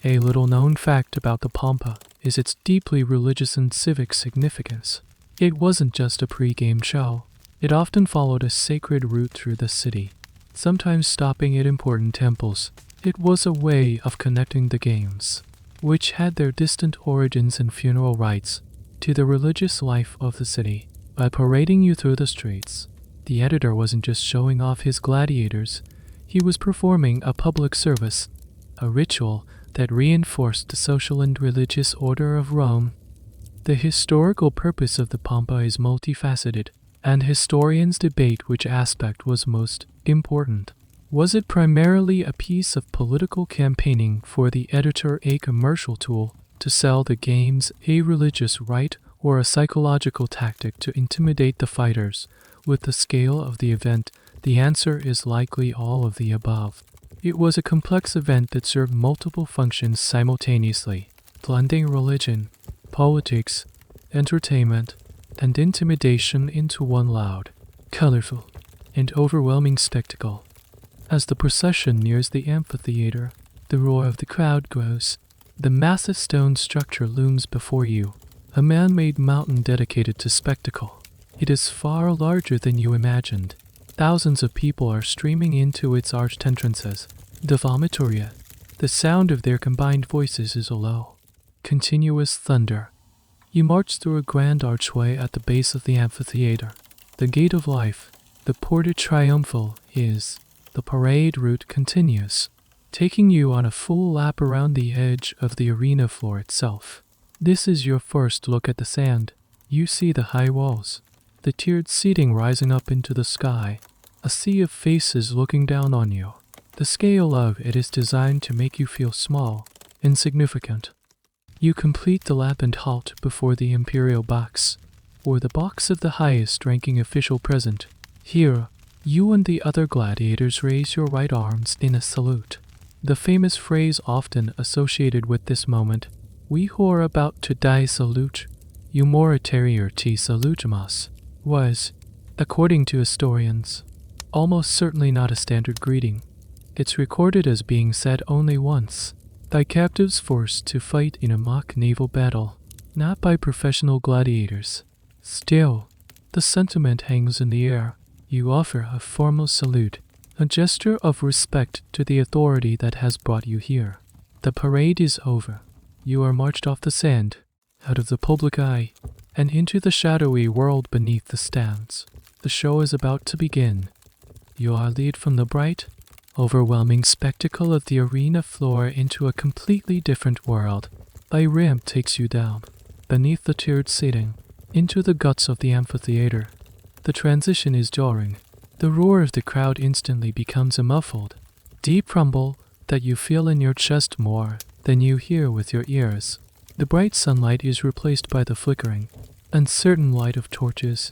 A little-known fact about the Pampa is its deeply religious and civic significance. It wasn't just a pre-game show. It often followed a sacred route through the city, sometimes stopping at important temples. It was a way of connecting the games, which had their distant origins in funeral rites, to the religious life of the city. By parading you through the streets, the editor wasn't just showing off his gladiators, he was performing a public service, a ritual that reinforced the social and religious order of Rome. The historical purpose of the Pampa is multifaceted, and historians debate which aspect was most important. Was it primarily a piece of political campaigning for the editor, a commercial tool to sell the games, a religious rite, or a psychological tactic to intimidate the fighters? With the scale of the event, the answer is likely all of the above. It was a complex event that served multiple functions simultaneously, blending religion, politics, entertainment, and intimidation into one loud, colorful, and overwhelming spectacle. As the procession nears the amphitheater, the roar of the crowd grows. The massive stone structure looms before you, a man-made mountain dedicated to spectacle. It is far larger than you imagined. Thousands of people are streaming into its arched entrances. The vomitoria. The sound of their combined voices is a low, continuous thunder. You march through a grand archway at the base of the amphitheater. The gate of life, the Porta Triumphal, is. The parade route continues, taking you on a full lap around the edge of the arena floor itself. This is your first look at the sand. You see the high walls, the tiered seating rising up into the sky, a sea of faces looking down on you. The scale of it is designed to make you feel small, insignificant. You complete the lap and halt before the Imperial box, or the box of the highest-ranking official present. Here, you and the other gladiators raise your right arms in a salute. The famous phrase often associated with this moment, "We who are about to die salute, you moriterior te salutamus," was, according to historians, almost certainly not a standard greeting. It's recorded as being said only once, by captives forced to fight in a mock naval battle, not by professional gladiators. Still, the sentiment hangs in the air. You offer a formal salute, a gesture of respect to the authority that has brought you here. The parade is over. You are marched off the sand, out of the public eye, and into the shadowy world beneath the stands. The show is about to begin. You are led from the bright, overwhelming spectacle of the arena floor into a completely different world. A ramp takes you down, beneath the tiered seating, into the guts of the amphitheater. The transition is jarring. The roar of the crowd instantly becomes a muffled, deep rumble that you feel in your chest more than you hear with your ears. The bright sunlight is replaced by the flickering, uncertain light of torches.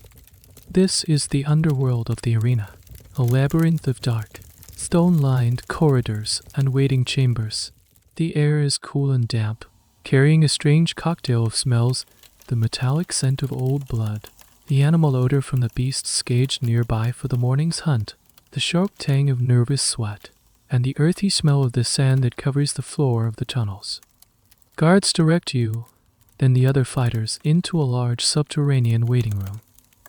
This is the underworld of the arena, a labyrinth of dark, stone-lined corridors and waiting chambers. The air is cool and damp, carrying a strange cocktail of smells, the metallic scent of old blood, the animal odor from the beasts caged nearby for the morning's hunt, the sharp tang of nervous sweat, and the earthy smell of the sand that covers the floor of the tunnels. Guards direct you, then the other fighters, into a large subterranean waiting room.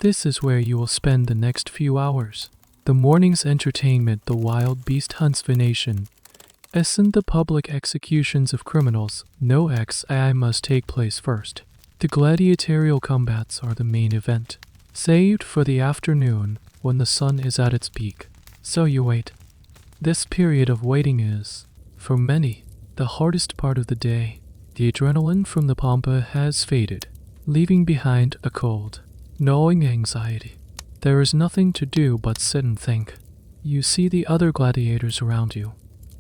This is where you will spend the next few hours. The morning's entertainment, the wild beast hunts venation, isn't the public executions of criminals. No XI must take place first. The gladiatorial combats are the main event, saved for the afternoon when the sun is at its peak. So you wait. This period of waiting is, for many, the hardest part of the day. The adrenaline from the pampa has faded, leaving behind a cold, gnawing anxiety. There is nothing to do but sit and think. You see the other gladiators around you,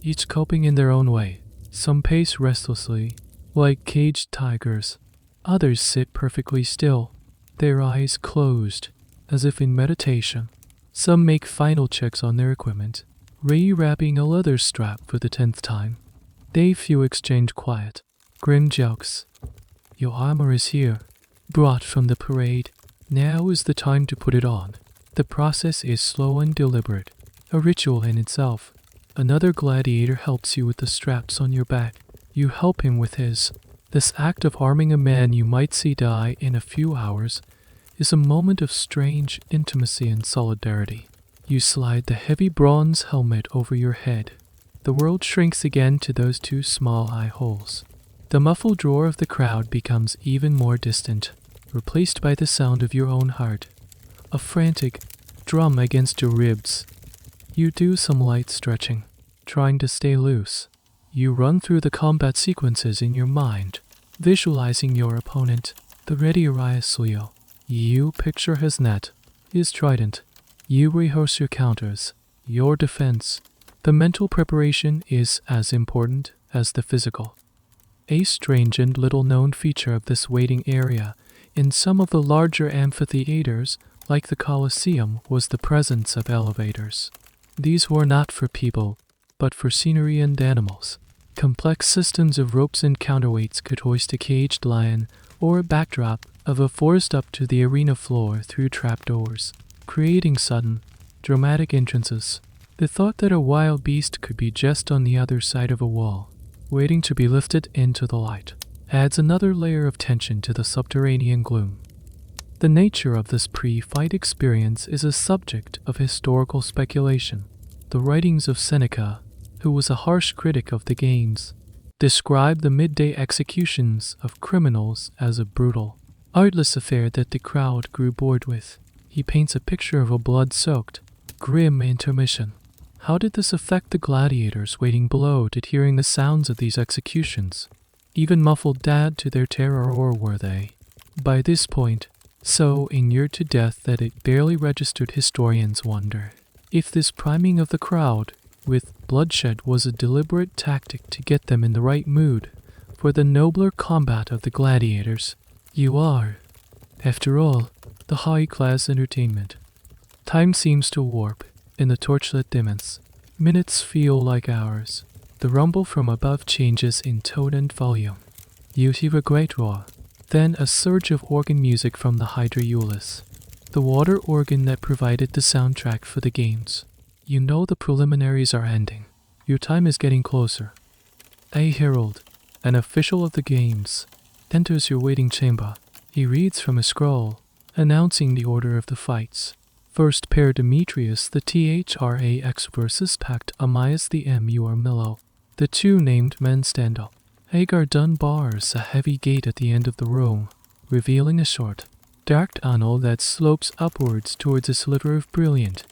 each coping in their own way. Some pace restlessly, like caged tigers. Others sit perfectly still, their eyes closed, as if in meditation. Some make final checks on their equipment, rewrapping a leather strap for the 10th time. They few exchange quiet, grim jokes. Your armor is here, brought from the parade. Now is the time to put it on. The process is slow and deliberate, a ritual in itself. Another gladiator helps you with the straps on your back. You help him with his. This act of arming a man you might see die in a few hours is a moment of strange intimacy and solidarity. You slide the heavy bronze helmet over your head. The world shrinks again to those two small eye holes. The muffled roar of the crowd becomes even more distant, replaced by the sound of your own heart, a frantic drum against your ribs. You do some light stretching, trying to stay loose. You run through the combat sequences in your mind, visualizing your opponent, the ready Ariasleo. You picture his net, his trident. You rehearse your counters, your defense. The mental preparation is as important as the physical. A strange and little-known feature of this waiting area in some of the larger amphitheaters, like the Colosseum, was the presence of elevators. These were not for people, but for scenery and animals. Complex systems of ropes and counterweights could hoist a caged lion or a backdrop of a forest up to the arena floor through trapdoors, creating sudden, dramatic entrances. The thought that a wild beast could be just on the other side of a wall, waiting to be lifted into the light, adds another layer of tension to the subterranean gloom. The nature of this pre-fight experience is a subject of historical speculation. The writings of Seneca, who was a harsh critic of the games, describe the midday executions of criminals as a brutal, artless affair that the crowd grew bored with. He paints a picture of a blood-soaked, grim intermission. How did this affect the gladiators waiting below? Did hearing the sounds of these executions even muffled add to their terror, or were they, by this point, so inured to death that it barely registered? Historians wonder if this priming of the crowd with bloodshed was a deliberate tactic to get them in the right mood for the nobler combat of the gladiators. You are, after all, the high-class entertainment. Time seems to warp in the torchlit dimness. Minutes feel like hours. The rumble from above changes in tone and volume. You hear a great roar, then a surge of organ music from the hydraulis, the water organ that provided the soundtrack for the games. You know the preliminaries are ending. Your time is getting closer. A herald, an official of the games, enters your waiting chamber. He reads from a scroll, announcing the order of the fights. First pair Demetrius the THRAX versus Pact Ammias the MUR. The two named men stand up. Hagar Dunn bars a heavy gate at the end of the room, revealing a short, dark tunnel that slopes upwards towards a sliver of brilliant,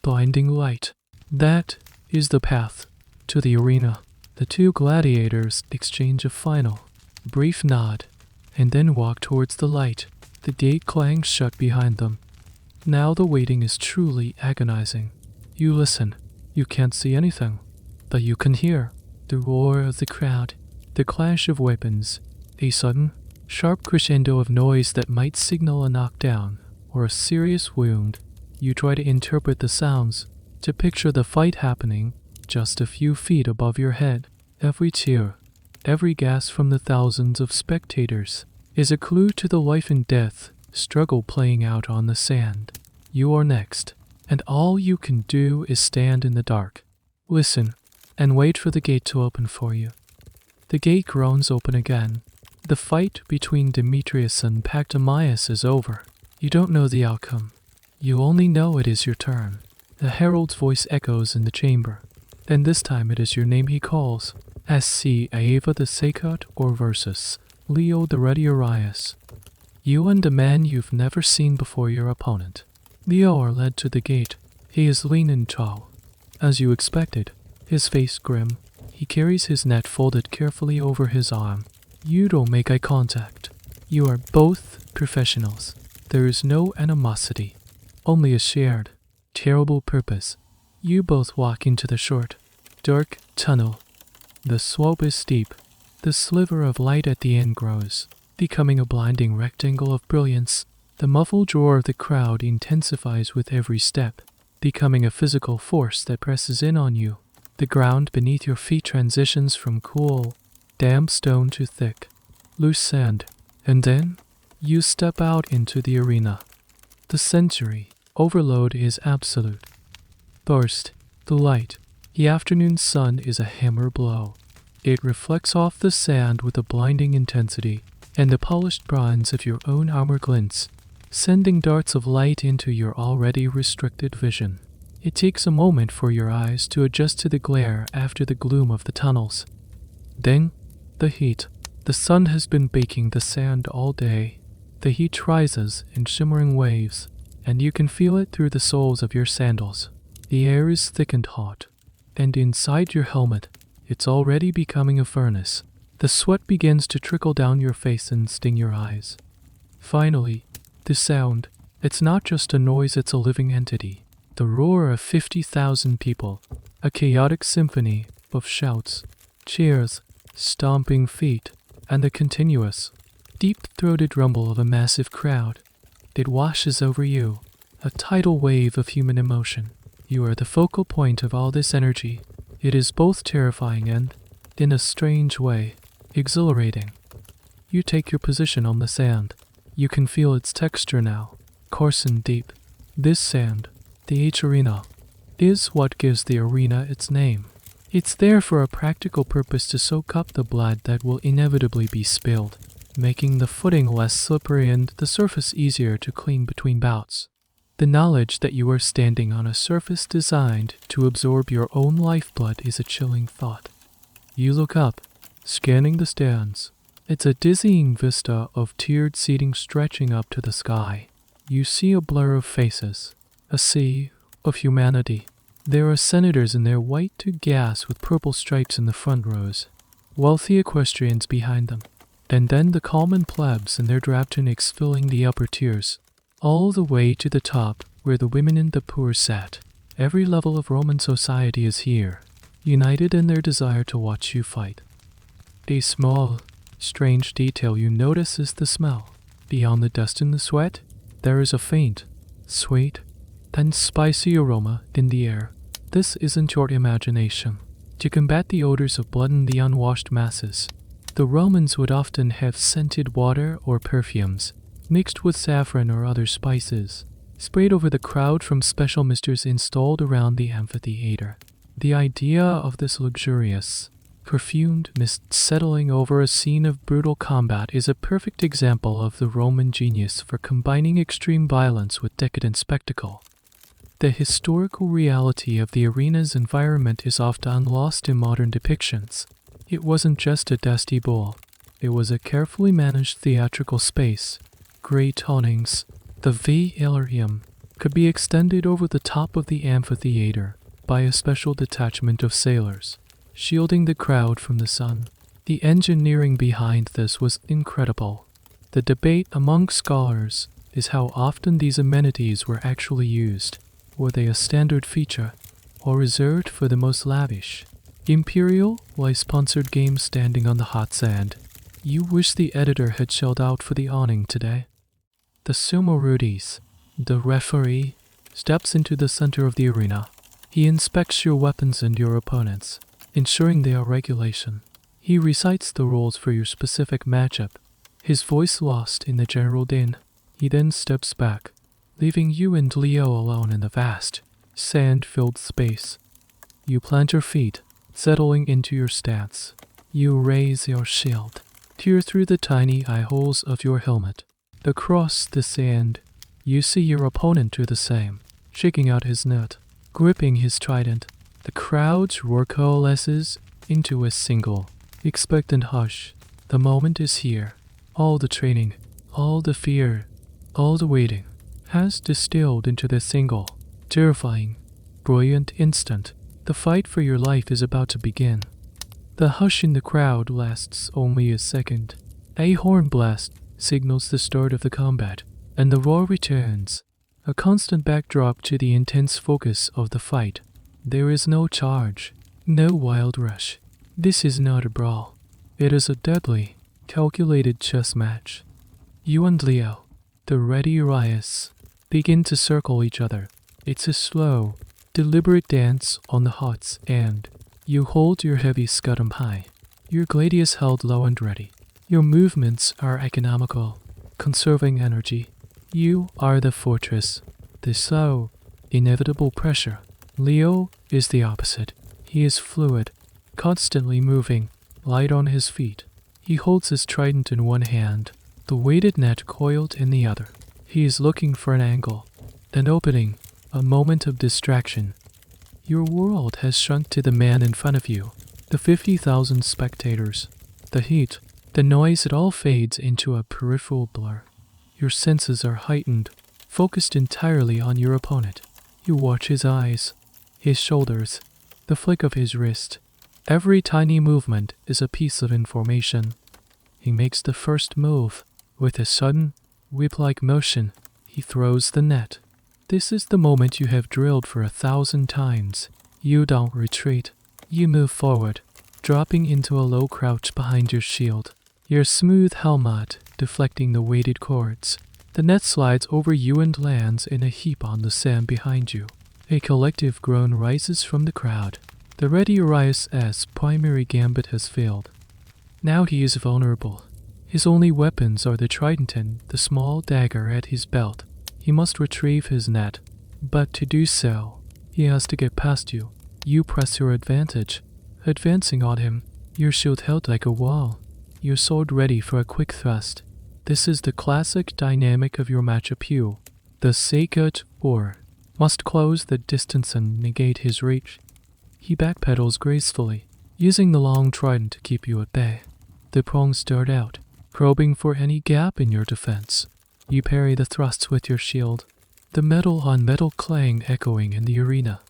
blinding light. That is the path to the arena. The two gladiators exchange a final, brief nod, and then walk towards the light. The gate clangs shut behind them. Now the waiting is truly agonizing. You listen. You can't see anything, but you can hear the roar of the crowd, the clash of weapons, a sudden, sharp crescendo of noise that might signal a knockdown or a serious wound. You try to interpret the sounds, to picture the fight happening just a few feet above your head. Every cheer, every gasp from the thousands of spectators is a clue to the life and death struggle playing out on the sand. You are next, and all you can do is stand in the dark, listen, and wait for the gate to open for you. The gate groans open again. The fight between Demetrius and Pact Ammias is over. You don't know the outcome. You only know it is your turn. The herald's voice echoes in the chamber, and this time it is your name he calls. SC Aeva the Sacred or versus Leo the Ready Arias. You and a man you've never seen before your opponent. Leo are led to the gate. He is lean and tall, as you expected, his face grim. He carries his net folded carefully over his arm. You don't make eye contact. You are both professionals. There is no animosity, only a shared, terrible purpose. You both walk into the short, dark tunnel. The slope is steep. The sliver of light at the end grows, becoming a blinding rectangle of brilliance. The muffled roar of the crowd intensifies with every step, becoming a physical force that presses in on you. The ground beneath your feet transitions from cool, damp stone to thick, loose sand, and then you step out into the arena. The sensory overload is absolute. First, the light. The afternoon sun is a hammer blow. It reflects off the sand with a blinding intensity, and the polished bronze of your own armor glints, sending darts of light into your already restricted vision. It takes a moment for your eyes to adjust to the glare after the gloom of the tunnels. Then, the heat. The sun has been baking the sand all day. The heat rises in shimmering waves, and you can feel it through the soles of your sandals. The air is thick and hot, and inside your helmet, it's already becoming a furnace. The sweat begins to trickle down your face and sting your eyes. Finally, the sound. It's not just a noise, it's a living entity. The roar of 50,000 people, a chaotic symphony of shouts, cheers, stomping feet, and the continuous, deep-throated rumble of a massive crowd. It washes over you, a tidal wave of human emotion. You are the focal point of all this energy. It is both terrifying and, in a strange way, exhilarating. You take your position on the sand, You can feel its texture now, coarse and deep. This sand, the H-arena, is what gives the arena its name. It's there for a practical purpose to soak up the blood that will inevitably be spilled, making the footing less slippery and the surface easier to clean between bouts. The knowledge that you are standing on a surface designed to absorb your own lifeblood is a chilling thought. You look up, scanning the stands. It's a dizzying vista of tiered seating stretching up to the sky. You see a blur of faces, a sea of humanity. There are senators in their white to gas with purple stripes in the front rows, wealthy equestrians behind them, and then the common plebs in their drab tunics filling the upper tiers, all the way to the top where the women and the poor sat. Every level of Roman society is here, united in their desire to watch you fight. A small, strange detail you notice is the smell. Beyond the dust and the sweat, there is a faint, sweet, and spicy aroma in the air. This isn't your imagination. To combat the odors of blood in the unwashed masses, the Romans would often have scented water or perfumes, mixed with saffron or other spices, sprayed over the crowd from special misters installed around the amphitheater. The idea of this luxurious, perfumed mist settling over a scene of brutal combat is a perfect example of the Roman genius for combining extreme violence with decadent spectacle. The historical reality of the arena's environment is often lost in modern depictions. It wasn't just a dusty bowl. It was a carefully managed theatrical space. Great awnings, the velarium, could be extended over the top of the amphitheater by a special detachment of sailors, shielding the crowd from the sun. The engineering behind this was incredible. The debate among scholars is how often these amenities were actually used. Were they a standard feature, or reserved for the most lavish, imperial, life-sponsored games standing on the hot sand? You wish the editor had shelled out for the awning today. The sumo Rudis, the referee, steps into the center of the arena. He inspects your weapons and your opponents, ensuring they are regulation. He recites the rules for your specific matchup, his voice lost in the general din. He then steps back, leaving you and Leo alone in the vast, sand-filled space. You plant your feet, settling into your stance. You raise your shield, peer through the tiny eye holes of your helmet. Across the sand, you see your opponent do the same, shaking out his net, gripping his trident. The crowd's roar coalesces into a single, expectant hush. The moment is here. All the training, all the fear, all the waiting has distilled into this single, terrifying, brilliant instant. The fight for your life is about to begin. The hush in the crowd lasts only a second. A horn blast signals the start of the combat, and the roar returns, a constant backdrop to the intense focus of the fight. There is no charge, no wild rush. This is not a brawl. It is a deadly, calculated chess match. You and Leo, the ready Urias, begin to circle each other. It's a slow, deliberate dance on the hot sand. You hold your heavy scudam high, your gladius held low and ready. Your movements are economical, conserving energy. You are the fortress, the slow, inevitable pressure. Leo is the opposite. He is fluid, constantly moving, light on his feet. He holds his trident in one hand, the weighted net coiled in the other. He is looking for an angle, an opening, a moment of distraction. Your world has shrunk to the man in front of you, the 50,000 spectators. The heat, the noise, it all fades into a peripheral blur. Your senses are heightened, focused entirely on your opponent. You watch his eyes, his shoulders, the flick of his wrist. Every tiny movement is a piece of information. He makes the first move. With a sudden, whip-like motion, he throws the net. This is the moment you have drilled for 1,000 times. You don't retreat. You move forward, dropping into a low crouch behind your shield, your smooth helmet deflecting the weighted cords. The net slides over you and lands in a heap on the sand behind you. A collective groan rises from the crowd. The ready Urias' primary gambit has failed. Now he is vulnerable. His only weapons are the trident and the small dagger at his belt. He must retrieve his net, but to do so, he has to get past you. You press your advantage, advancing on him, your shield held like a wall, your sword ready for a quick thrust. This is the classic dynamic of your matchup. You, the Seikut or must close the distance and negate his reach. He backpedals gracefully, using the long trident to keep you at bay. The prongs dart out, probing for any gap in your defense. You parry the thrusts with your shield, the metal-on-metal clang echoing in the arena.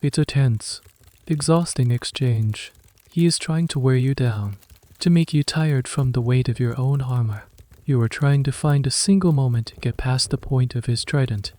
It's a tense, exhausting exchange. He is trying to wear you down, to make you tired from the weight of your own armor. You are trying to find a single moment to get past the point of his trident.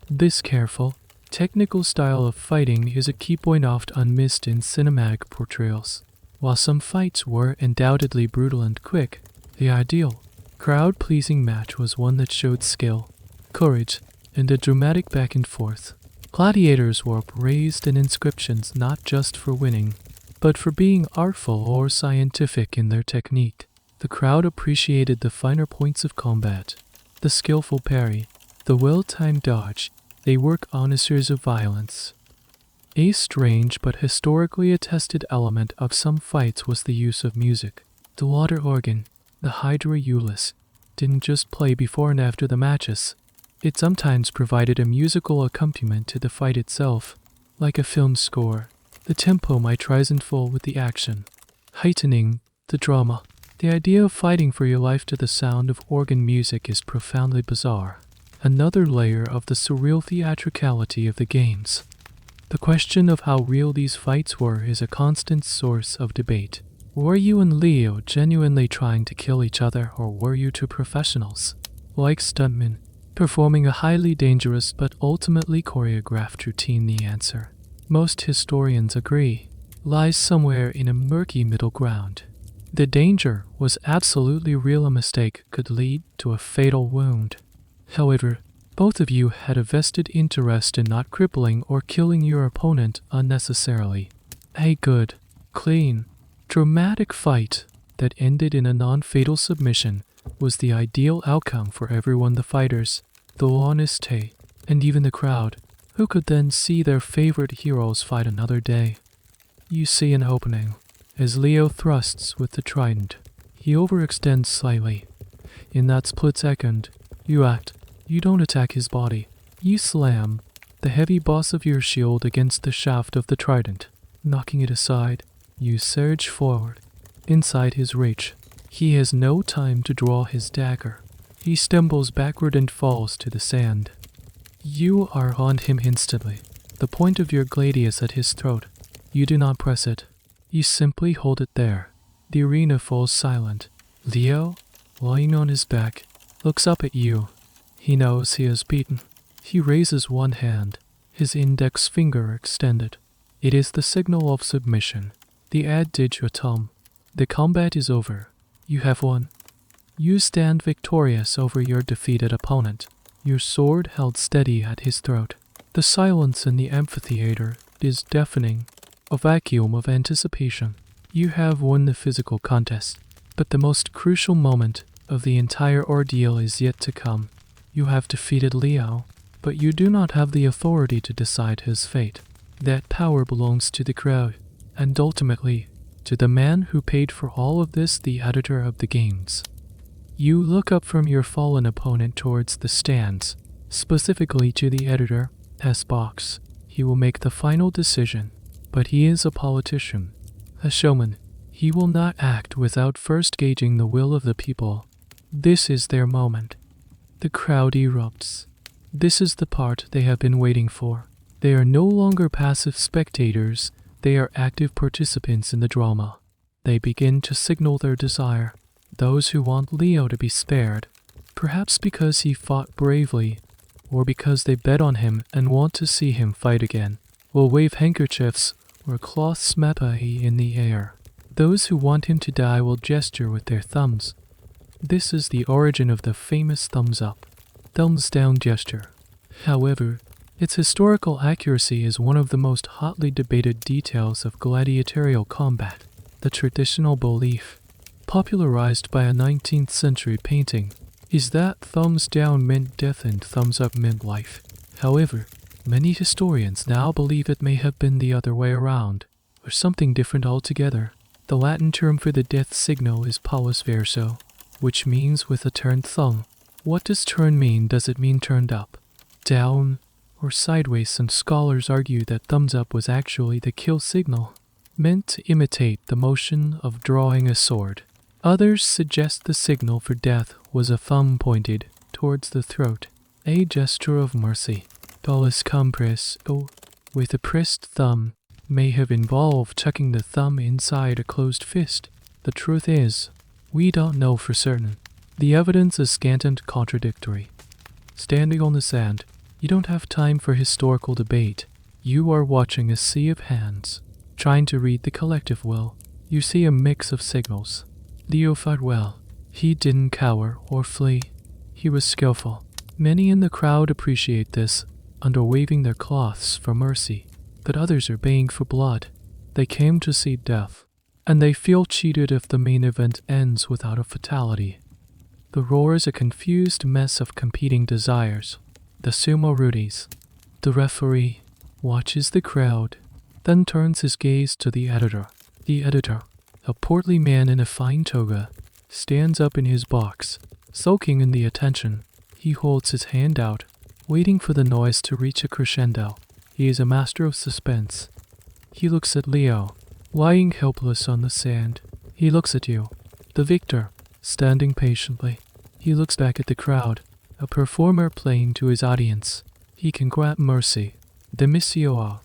This careful, technical style of fighting is a key point oft unmissed in cinematic portrayals. While some fights were undoubtedly brutal and quick, the ideal, crowd-pleasing match was one that showed skill, courage, and a dramatic back and forth. Gladiators wore praised in inscriptions not just for winning, but for being artful or scientific in their technique. The crowd appreciated the finer points of combat, the skillful parry, the well-timed dodge. They were connoisseurs of violence. A strange but historically attested element of some fights was the use of music. The water organ, the Hydra Euless, didn't just play before and after the matches. It sometimes provided a musical accompaniment to the fight itself, like a film score. The tempo might rise and fall with the action, heightening the drama. The idea of fighting for your life to the sound of organ music is profoundly bizarre. Another layer of the surreal theatricality of the games. The question of how real these fights were is a constant source of debate. Were you and Leo genuinely trying to kill each other, or were you two professionals, like stuntmen, performing a highly dangerous but ultimately choreographed routine? The answer, most historians agree, lies somewhere in a murky middle ground. The danger was absolutely real. A mistake could lead to a fatal wound. However, both of you had a vested interest in not crippling or killing your opponent unnecessarily. A good, clean, dramatic fight that ended in a non-fatal submission was the ideal outcome for everyone: the fighters, the honeste, and even the crowd, who could then see their favorite heroes fight another day. You see an opening. As Leo thrusts with the trident, he overextends slightly. In that split second, you act. You don't attack his body. You slam the heavy boss of your shield against the shaft of the trident. Knocking it aside, you surge forward, inside his reach. He has no time to draw his dagger. He stumbles backward and falls to the sand. You are on him instantly, the point of your gladius at his throat. You do not press it. You simply hold it there. The arena falls silent. Leo, lying on his back, looks up at you. He knows he is beaten. He raises one hand, his index finger extended. It is the signal of submission, the ad digitatum. The combat is over. You have won. You stand victorious over your defeated opponent, your sword held steady at his throat. The silence in the amphitheater is deafening, a vacuum of anticipation. You have won the physical contest, but the most crucial moment of the entire ordeal is yet to come. You have defeated Leo, but you do not have the authority to decide his fate. That power belongs to the crowd, and ultimately, to the man who paid for all of this, the editor of the games. You look up from your fallen opponent towards the stands, specifically to the editor, S-Box. He will make the final decision, but he is a politician, a showman. He will not act without first gauging the will of the people. This is their moment. The crowd erupts. This is the part they have been waiting for. They are no longer passive spectators. They are active participants in the drama. They begin to signal their desire. Those who want Leo to be spared, perhaps because he fought bravely, or because they bet on him and want to see him fight again, will wave handkerchiefs or cloth smapai in the air. Those who want him to die will gesture with their thumbs. This is the origin of the famous thumbs up, thumbs down gesture. However, its historical accuracy is one of the most hotly debated details of gladiatorial combat. The traditional belief, popularized by a 19th century painting, is that thumbs down meant death and thumbs up meant life. However, many historians now believe it may have been the other way around, or something different altogether. The Latin term for the death signal is pollis verso, which means with a turned thumb. What does turn mean? Does it mean turned up, down, or sideways? Some scholars argue that thumbs up was actually the kill signal, meant to imitate the motion of drawing a sword. Others suggest the signal for death was a thumb pointed towards the throat, a gesture of mercy. Pollis compresso, with a pressed thumb, may have involved tucking the thumb inside a closed fist. The truth is, we don't know for certain. The evidence is scant and contradictory. Standing on the sand, you don't have time for historical debate. You are watching a sea of hands, trying to read the collective will. You see a mix of signals. Leo fought well. He didn't cower or flee. He was skillful. Many in the crowd appreciate this, under waving their cloths for mercy, but others are baying for blood. They came to see death, and they feel cheated if the main event ends without a fatality. The roar is a confused mess of competing desires. The sumo Rudis, the referee, watches the crowd, then turns his gaze to the editor. The editor, a portly man in a fine toga, stands up in his box, soaking in the attention. He holds his hand out, waiting for the noise to reach a crescendo. He is a master of suspense. He looks at Leo, lying helpless on the sand. He looks at you, the victor, standing patiently. He looks back at the crowd, a performer playing to his audience. He can grant mercy, demissioa.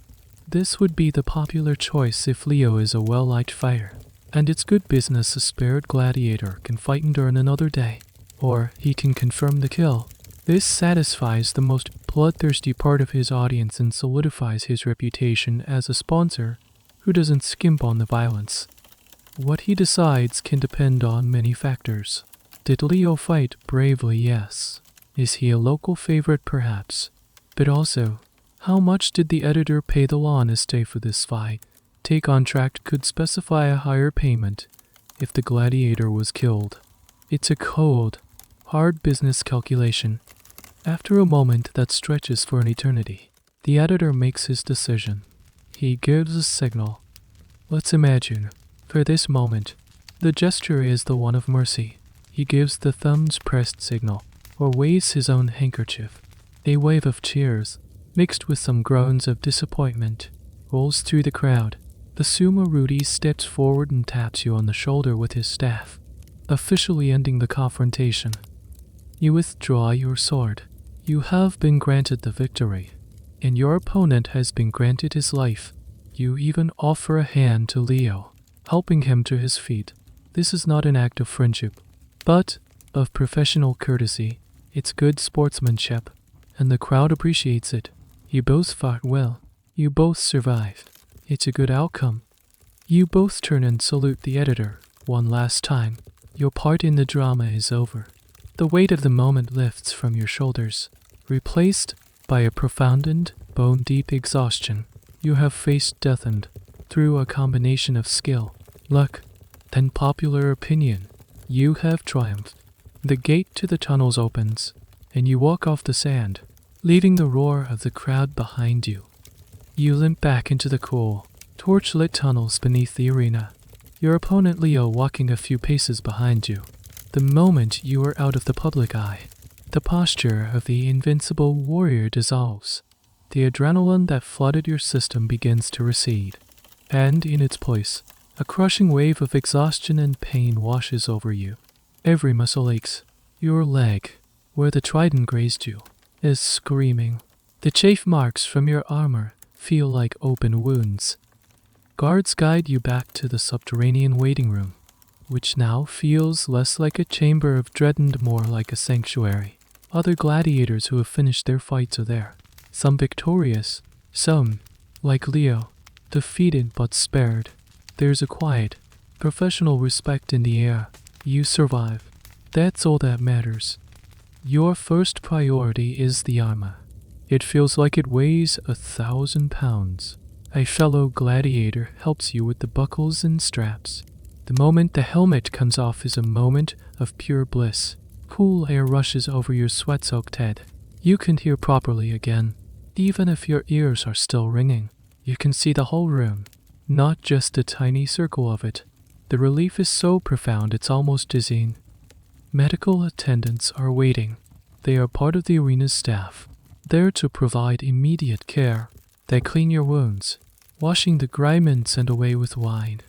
This would be the popular choice if Leo is a well-liked fighter, and it's good business a spared gladiator can fight and earn another day, or he can confirm the kill. This satisfies the most bloodthirsty part of his audience and solidifies his reputation as a sponsor who doesn't skimp on the violence. What he decides can depend on many factors. Did Leo fight bravely? Yes. Is he a local favorite? Perhaps. But also, how much did the editor pay the law on his stay for this fight? A contract could specify a higher payment if the gladiator was killed. It's a cold, hard business calculation. After a moment that stretches for an eternity, the editor makes his decision. He gives a signal. Let's imagine, for this moment, the gesture is the one of mercy. He gives the thumb's pressed signal, or waves his own handkerchief. A wave of cheers, mixed with some groans of disappointment, rolls through the crowd. The sumo Rudis steps forward and taps you on the shoulder with his staff, officially ending the confrontation. You withdraw your sword. You have been granted the victory, and your opponent has been granted his life. You even offer a hand to Leo, helping him to his feet. This is not an act of friendship, but of professional courtesy. It's good sportsmanship, and the crowd appreciates it. You both fought well. You both survived. It's a good outcome. You both turn and salute the editor one last time. Your part in the drama is over. The weight of the moment lifts from your shoulders, replaced by a profound and bone-deep exhaustion. You have faced death and, through a combination of skill, luck, and popular opinion, you have triumphed. The gate to the tunnels opens, and you walk off the sand, leaving the roar of the crowd behind you. You limp back into the cool, torch-lit tunnels beneath the arena, your opponent Leo walking a few paces behind you. The moment you are out of the public eye, the posture of the invincible warrior dissolves. The adrenaline that flooded your system begins to recede, and in its place, a crushing wave of exhaustion and pain washes over you. Every muscle aches. Your leg, where the trident grazed you, is screaming. The chafe marks from your armor feel like open wounds. Guards guide you back to the subterranean waiting room, which now feels less like a chamber of dread and more like a sanctuary. Other gladiators who have finished their fights are there, some victorious, some, like Leo, defeated but spared. There's a quiet, professional respect in the air. You survive. That's all that matters. Your first priority is the armor. It feels like it weighs 1,000 pounds. A fellow gladiator helps you with the buckles and straps. The moment the helmet comes off is a moment of pure bliss. Cool air rushes over your sweat-soaked head. You can hear properly again. Even if your ears are still ringing, you can see the whole room, not just a tiny circle of it. The relief is so profound it's almost dizzying. Medical attendants are waiting. They are part of the arena's staff, there to provide immediate care. They clean your wounds, washing the grime and send away with wine.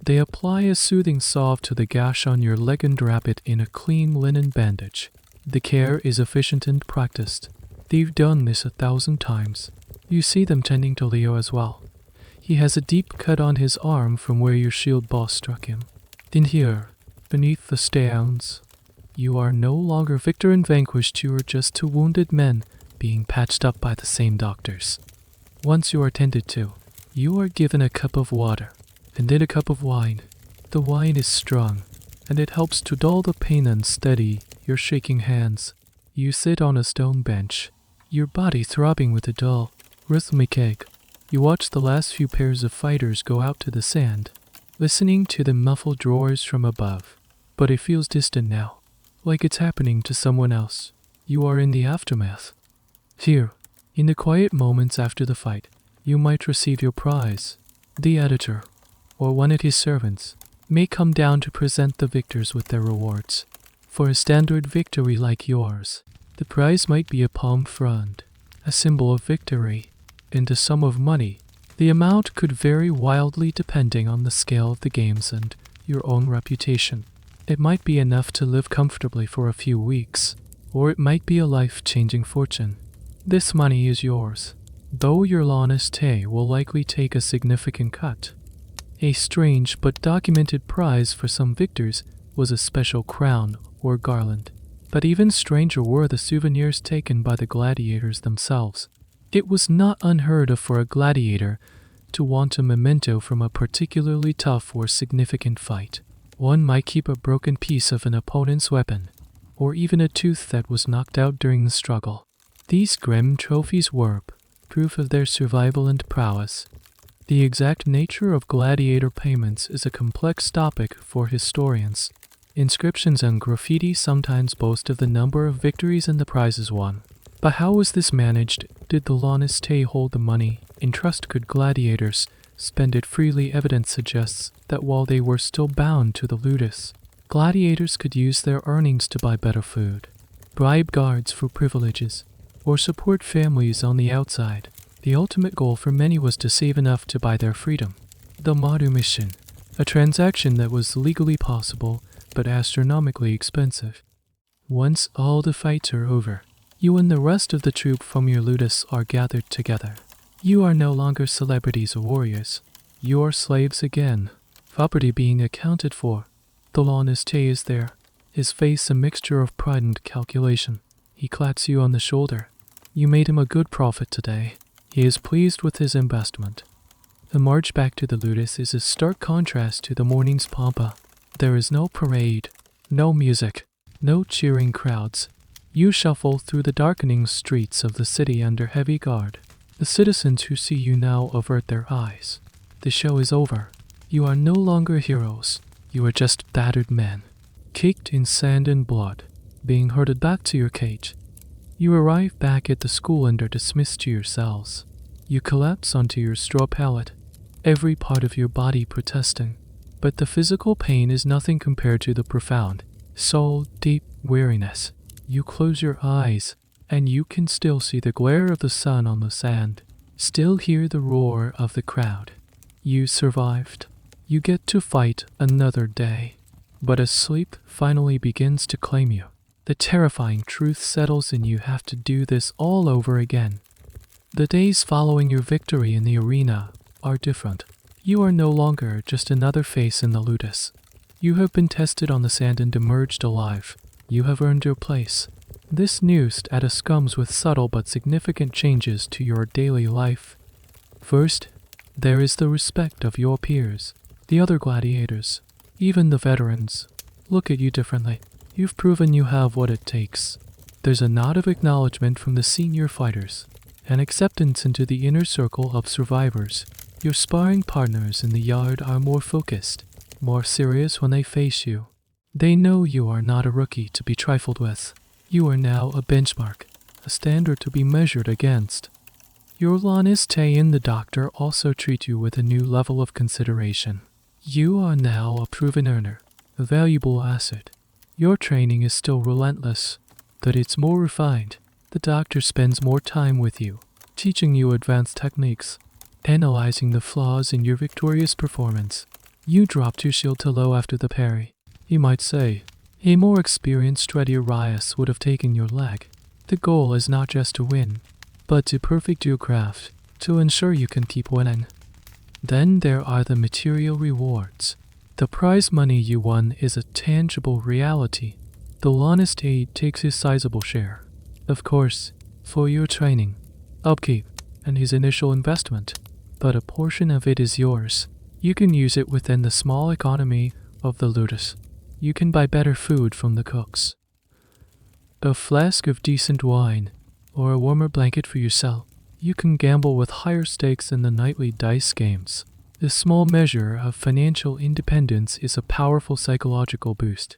They apply a soothing salve to the gash on your leg and wrap it in a clean linen bandage. The care is efficient and practiced. They've done this 1,000 times. You see them tending to Leo as well. He has a deep cut on his arm from where your shield boss struck him. Then here, beneath the stones, you are no longer victor and vanquished, you are just two wounded men being patched up by the same doctors. Once you are tended to, you are given a cup of water, and then a cup of wine. The wine is strong, and it helps to dull the pain and steady your shaking hands. You sit on a stone bench, your body throbbing with a dull, rhythmic ache. You watch the last few pairs of fighters go out to the sand, listening to the muffled roars from above. But it feels distant now, like it's happening to someone else. You are in the aftermath. Here, in the quiet moments after the fight, you might receive your prize. The editor, or one of his servants, may come down to present the victors with their rewards. For a standard victory like yours, the prize might be a palm frond, a symbol of victory, and a sum of money. The amount could vary wildly depending on the scale of the games and your own reputation. It might be enough to live comfortably for a few weeks, or it might be a life-changing fortune. This money is yours, though your l'honnêteté will likely take a significant cut. A strange but documented prize for some victors was a special crown or garland, but even stranger were the souvenirs taken by the gladiators themselves. It was not unheard of for a gladiator to want a memento from a particularly tough or significant fight. One might keep a broken piece of an opponent's weapon, or even a tooth that was knocked out during the struggle. These grim trophies were proof of their survival and prowess. The exact nature of gladiator payments is a complex topic for historians. Inscriptions and graffiti sometimes boast of the number of victories and the prizes won. But how was this managed? Did the l'honnêteté hold the money in trust? Could gladiators spend it freely? Evidence suggests that while they were still bound to the Rudis, gladiators could use their earnings to buy better food, bribe guards for privileges, or support families on the outside. The ultimate goal for many was to save enough to buy their freedom. The manumission, a transaction that was legally possible but astronomically expensive. Once all the fights are over, you and the rest of the troop from your Rudis are gathered together. You are no longer celebrities or warriors. You are slaves again, property being accounted for. The l'honnêteté is there, his face a mixture of pride and calculation. He claps you on the shoulder. You made him a good profit today. He is pleased with his investment. The march back to the Rudis is a stark contrast to the morning's pampa. There is no parade, no music, no cheering crowds. You shuffle through the darkening streets of the city under heavy guard. The citizens who see you now avert their eyes. The show is over. You are no longer heroes. You are just battered men, caked in sand and blood, being herded back to your cage. You arrive back at the school and are dismissed to your cells. You collapse onto your straw pallet, every part of your body protesting. But the physical pain is nothing compared to the profound, soul-deep weariness. You close your eyes, and you can still see the glare of the sun on the sand, still hear the roar of the crowd. You survived. You get to fight another day. But as sleep finally begins to claim you, the terrifying truth settles in. You have to do this all over again. The days following your victory in the arena are different. You are no longer just another face in the Rudis. You have been tested on the sand and emerged alive. You have earned your place. This new status comes with subtle but significant changes to your daily life. First, there is the respect of your peers, the other gladiators, even the veterans. Look at you differently. You've proven you have what it takes. There's a nod of acknowledgement from the senior fighters, an acceptance into the inner circle of survivors. Your sparring partners in the yard are more focused. more serious when they face you. They know you are not a rookie to be trifled with. You are now a benchmark, a standard to be measured against. Your Laniste and the doctor also treat you with a new level of consideration. You are now a proven earner, a valuable asset. Your training is still relentless, but it's more refined. The doctor spends more time with you, teaching you advanced techniques, analyzing the flaws in your victorious performance. You dropped your shield to low after the parry. You might say, a more experienced Gladiator would have taken your leg. The goal is not just to win, but to perfect your craft, to ensure you can keep winning. Then there are the material rewards. The prize money you won is a tangible reality. The Laniste takes his sizable share, of course, for your training, upkeep, and his initial investment, but a portion of it is yours. You can use it within the small economy of the Rudis. You can buy better food from the cooks, a flask of decent wine, or a warmer blanket for yourself. You can gamble with higher stakes in the nightly dice games. This small measure of financial independence is a powerful psychological boost.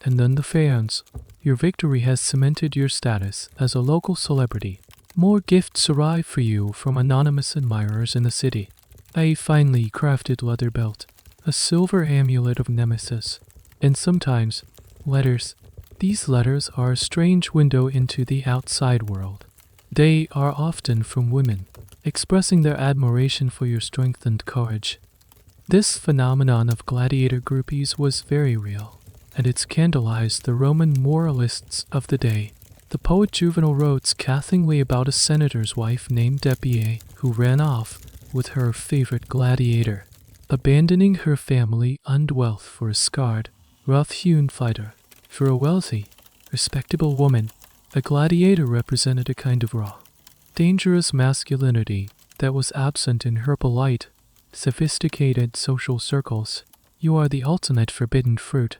And then the fans. Your victory has cemented your status as a local celebrity. More gifts arrive for you from anonymous admirers in the city. A finely crafted leather belt, a silver amulet of Nemesis, and sometimes letters. These letters are a strange window into the outside world. They are often from women, expressing their admiration for your strength and courage. This phenomenon of gladiator groupies was very real, and it scandalized the Roman moralists of the day. The poet Juvenal wrote scathingly about a senator's wife named Depie who ran off with her favorite gladiator, abandoning her family and wealth for a scarred, rough-hewn fighter. For a wealthy, respectable woman, a gladiator represented a kind of raw, dangerous masculinity that was absent in her polite, sophisticated social circles. You are the ultimate forbidden fruit.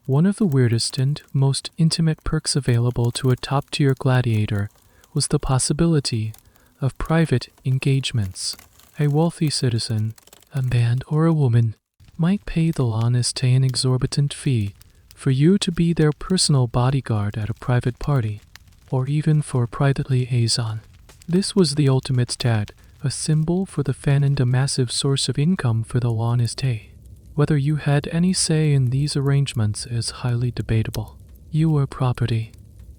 One of the weirdest and most intimate perks available to a top-tier gladiator was the possibility of private engagements. A wealthy citizen, a man or a woman, might pay the Laniste an exorbitant fee for you to be their personal bodyguard at a private party, or even for a private liaison. This was the ultimate stat, a symbol for the fan and a massive source of income for the Laniste. Whether you had any say in these arrangements is highly debatable. You were property,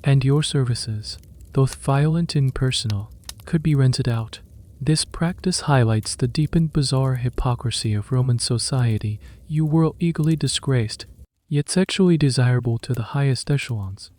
and your services, both violent and personal, could be rented out. This practice highlights the deep and bizarre hypocrisy of Roman society. You were eagerly disgraced, yet sexually desirable to the highest echelons.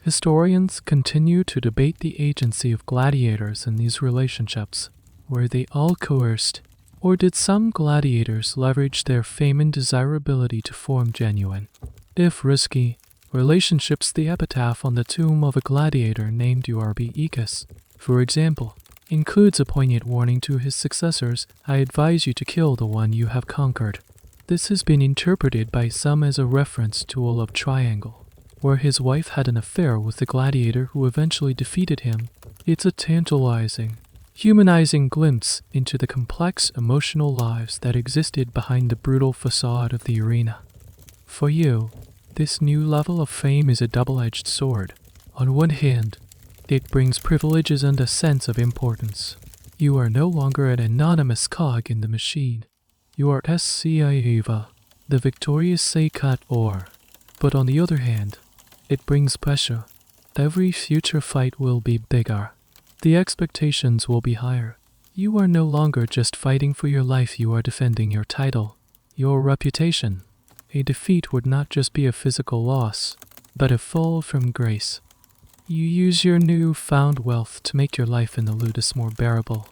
Historians continue to debate the agency of gladiators in these relationships. Were they all coerced, or did some gladiators leverage their fame and desirability to form genuine, if risky, relationships? The epitaph on the tomb of a gladiator named Urbi, for example, includes a poignant warning to his successors: I advise you to kill the one you have conquered. This has been interpreted by some as a reference to a love triangle, where his wife had an affair with the gladiator who eventually defeated him. It's a tantalizing, humanizing glimpse into the complex emotional lives that existed behind the brutal facade of the arena. For you, this new level of fame is a double-edged sword. On one hand, it brings privileges and a sense of importance. You are no longer an anonymous cog in the machine. You are Eva, the victorious Sekat or. But on the other hand, it brings pressure. Every future fight will be bigger. The expectations will be higher. You are no longer just fighting for your life, you are defending your title, your reputation. A defeat would not just be a physical loss, but a fall from grace. You use your new-found wealth to make your life in the Rudis more bearable.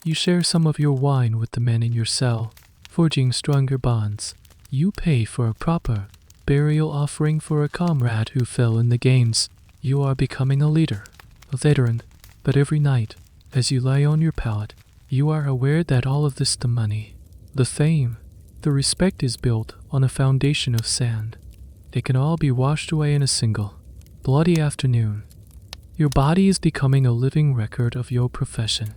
You share some of your wine with the men in your cell, forging stronger bonds. You pay for a proper burial offering for a comrade who fell in the games. You are becoming a leader, a veteran, but every night, as you lie on your pallet, you are aware that all of this, the money, the fame, the respect, is built on a foundation of sand. It can all be washed away in a single, bloody afternoon. Your body is becoming a living record of your profession.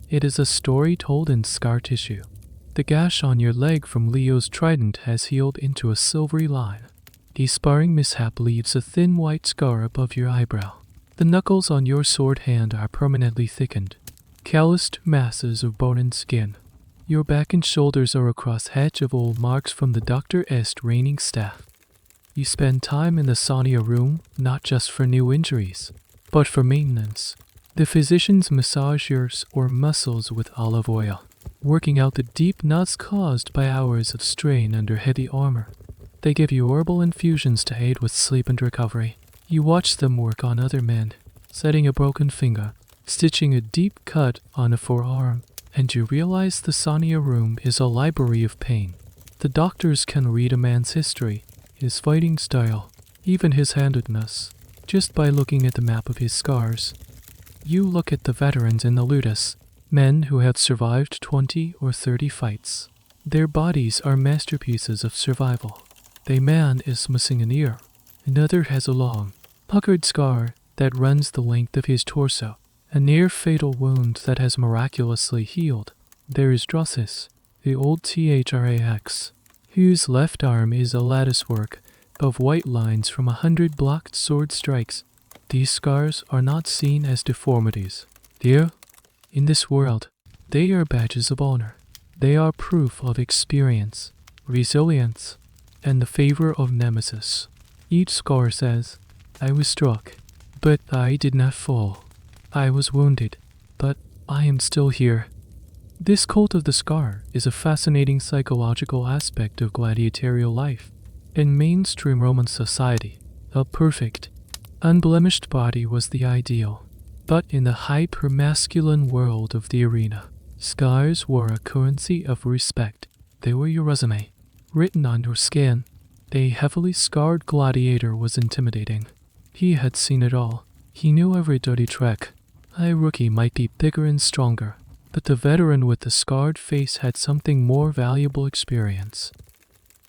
It is a story told in scar tissue. The gash on your leg from Leo's trident has healed into a silvery line. The sparring mishap leaves a thin white scar above your eyebrow. The knuckles on your sword hand are permanently thickened, calloused masses of bone and skin. Your back and shoulders are a cross-hatch of old marks from the Dr.'s raining staff. You spend time in the sauna room not just for new injuries, but for maintenance. The physicians massage your sore muscles with olive oil, working out the deep knots caused by hours of strain under heavy armor. They give you herbal infusions to aid with sleep and recovery. You watch them work on other men, setting a broken finger, stitching a deep cut on a forearm, and you realize the sauna room is a library of pain. The doctors can read a man's history, his fighting style, even his handedness, just by looking at the map of his scars. You look at the veterans in the Rudis, men who have survived 20 or 30 fights. Their bodies are masterpieces of survival. A man is missing an ear. Another has a long, puckered scar that runs the length of his torso, a near-fatal wound that has miraculously healed. There is Rudis, the old THRAX, whose left arm is a latticework of white lines from 100 blocked sword strikes. These scars are not seen as deformities. Here, in this world, they are badges of honor. They are proof of experience, resilience, and the favor of Nemesis. Each scar says, I was struck, but I did not fall. I was wounded, but I am still here. This cult of the scar is a fascinating psychological aspect of gladiatorial life. In mainstream Roman society, a perfect, unblemished body was the ideal. But in the hyper-masculine world of the arena, scars were a currency of respect. They were your resume, written on your skin. A heavily scarred gladiator was intimidating. He had seen it all. He knew every dirty trick. A rookie might be bigger and stronger, but the veteran with the scarred face had something more valuable: experience.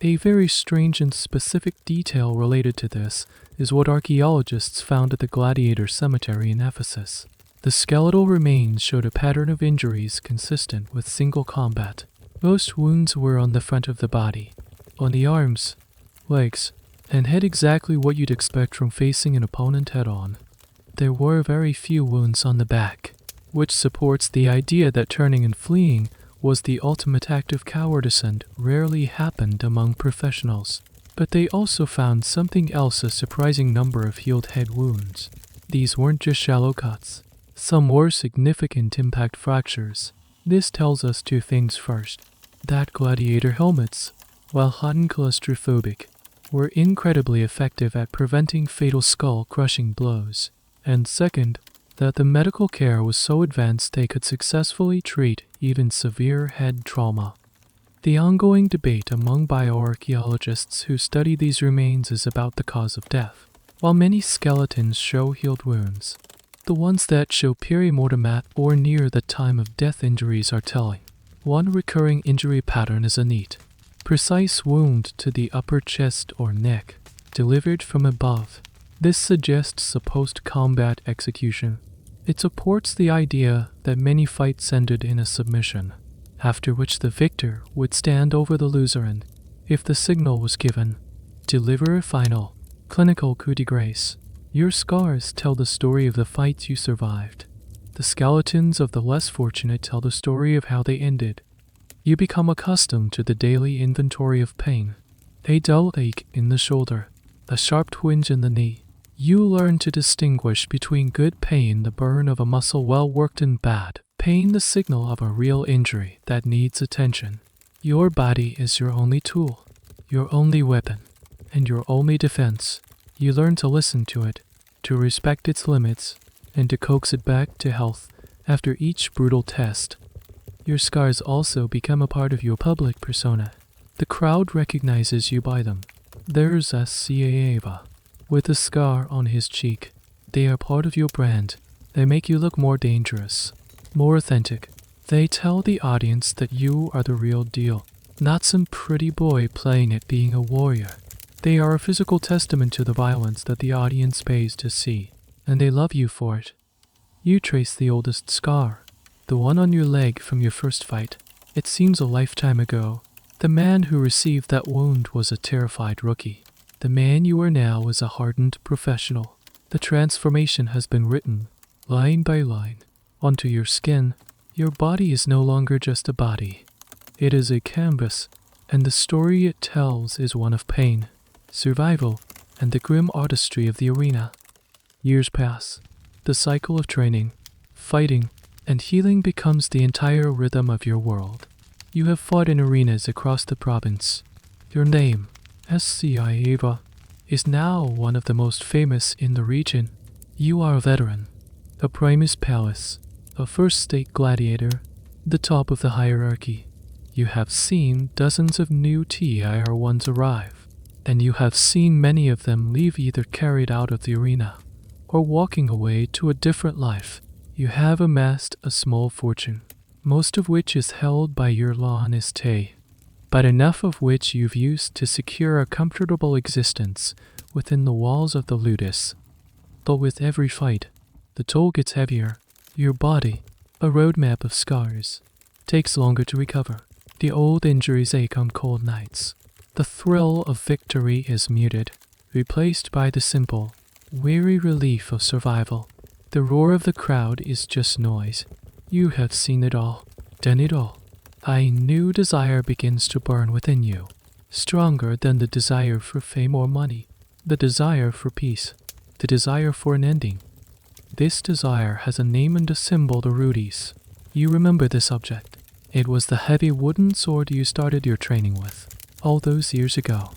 A very strange and specific detail related to this is what archaeologists found at the Gladiator cemetery in Ephesus. The skeletal remains showed a pattern of injuries consistent with single combat. Most wounds were on the front of the body, on the arms, legs, and head, exactly what you'd expect from facing an opponent head-on. There were very few wounds on the back, which supports the idea that turning and fleeing was the ultimate act of cowardice and rarely happened among professionals. But they also found something else: a surprising number of healed head wounds. These weren't just shallow cuts. Some were significant impact fractures. This tells us two things. First, that gladiator helmets, while hot and claustrophobic, were incredibly effective at preventing fatal skull-crushing blows. And second, that the medical care was so advanced they could successfully treat even severe head trauma. The ongoing debate among bioarchaeologists who study these remains is about the cause of death. While many skeletons show healed wounds, the ones that show perimortem at or near the time of death injuries are telling. One recurring injury pattern is a neat, precise wound to the upper chest or neck, delivered from above. This suggests a post-combat execution. It supports the idea that many fights ended in a submission, after which the victor would stand over the loser and, if the signal was given, deliver a final, clinical coup de grace. Your scars tell the story of the fights you survived. The skeletons of the less fortunate tell the story of how they ended. You become accustomed to the daily inventory of pain. A dull ache in the shoulder, a sharp twinge in the knee. You learn to distinguish between good pain, the burn of a muscle well worked, and bad pain, the signal of a real injury that needs attention. Your body is your only tool, your only weapon, and your only defense. You learn to listen to it, to respect its limits, and to coax it back to health after each brutal test. Your scars also become a part of your public persona. The crowd recognizes you by them. There's Eva, with a scar on his cheek. They are part of your brand. They make you look more dangerous, more authentic. They tell the audience that you are the real deal, not some pretty boy playing at being a warrior. They are a physical testament to the violence that the audience pays to see, and they love you for it. You trace the oldest scar, the one on your leg from your first fight. It seems a lifetime ago. The man who received that wound was a terrified rookie. The man you are now is a hardened professional. The transformation has been written, line by line, onto your skin. Your body is no longer just a body. It is a canvas, and the story it tells is one of pain, survival, and the grim artistry of the arena. Years pass. The cycle of training, fighting, and healing becomes the entire rhythm of your world. You have fought in arenas across the province. Your name, SCI Ava, is now one of the most famous in the region. You are a veteran, a Primus Palace, a first-state gladiator, the top of the hierarchy. You have seen dozens of new TIR1s arrive, and you have seen many of them leave either carried out of the arena or walking away to a different life. You have amassed a small fortune, most of which is held by your l'honnêteté, but enough of which you've used to secure a comfortable existence within the walls of the Rudis. But with every fight, the toll gets heavier. Your body, a roadmap of scars, takes longer to recover. The old injuries ache on cold nights. The thrill of victory is muted, replaced by the simple, weary relief of survival. The roar of the crowd is just noise. You have seen it all, done it all. A new desire begins to burn within you, stronger than the desire for fame or money, the desire for peace, the desire for an ending. This desire has a name and a symbol, the Rudis. You remember this object. It was the heavy wooden sword you started your training with, all those years ago.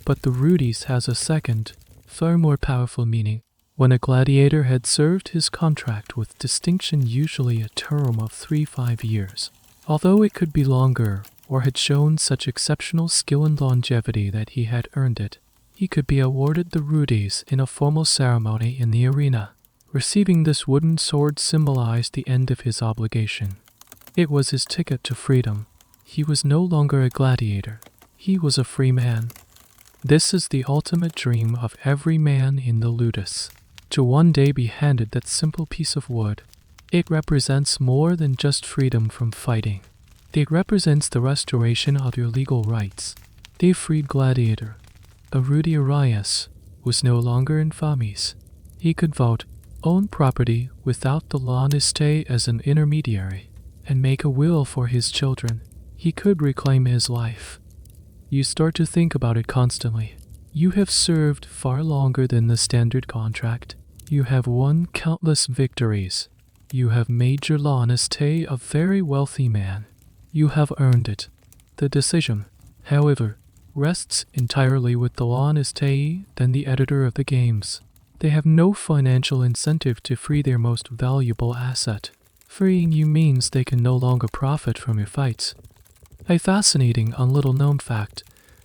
But the Rudis has a second, far more powerful meaning. When a gladiator had served his contract with distinction, usually a term of 3-5 years, although it could be longer, or had shown such exceptional skill and longevity that he had earned it, he could be awarded the Rudis in a formal ceremony in the arena. Receiving this wooden sword symbolized the end of his obligation. It was his ticket to freedom. He was no longer a gladiator. He was a free man. This is the ultimate dream of every man in the Rudis, to one day be handed that simple piece of wood. It represents more than just freedom from fighting. It represents the restoration of your legal rights. The freed gladiator, a Rudi Arias, was no longer infamous. He could vote, own property without the l'honnêteté as an intermediary, and make a will for his children. He could reclaim his life. You start to think about it constantly. You have served far longer than the standard contract. You have won countless victories. You have made your l'honnêteté a very wealthy man. You have earned it. The decision, however, rests entirely with the l'honnêteté than the editor of the games. They have no financial incentive to free their most valuable asset. Freeing you means they can no longer profit from your fights. A fascinating and little-known fact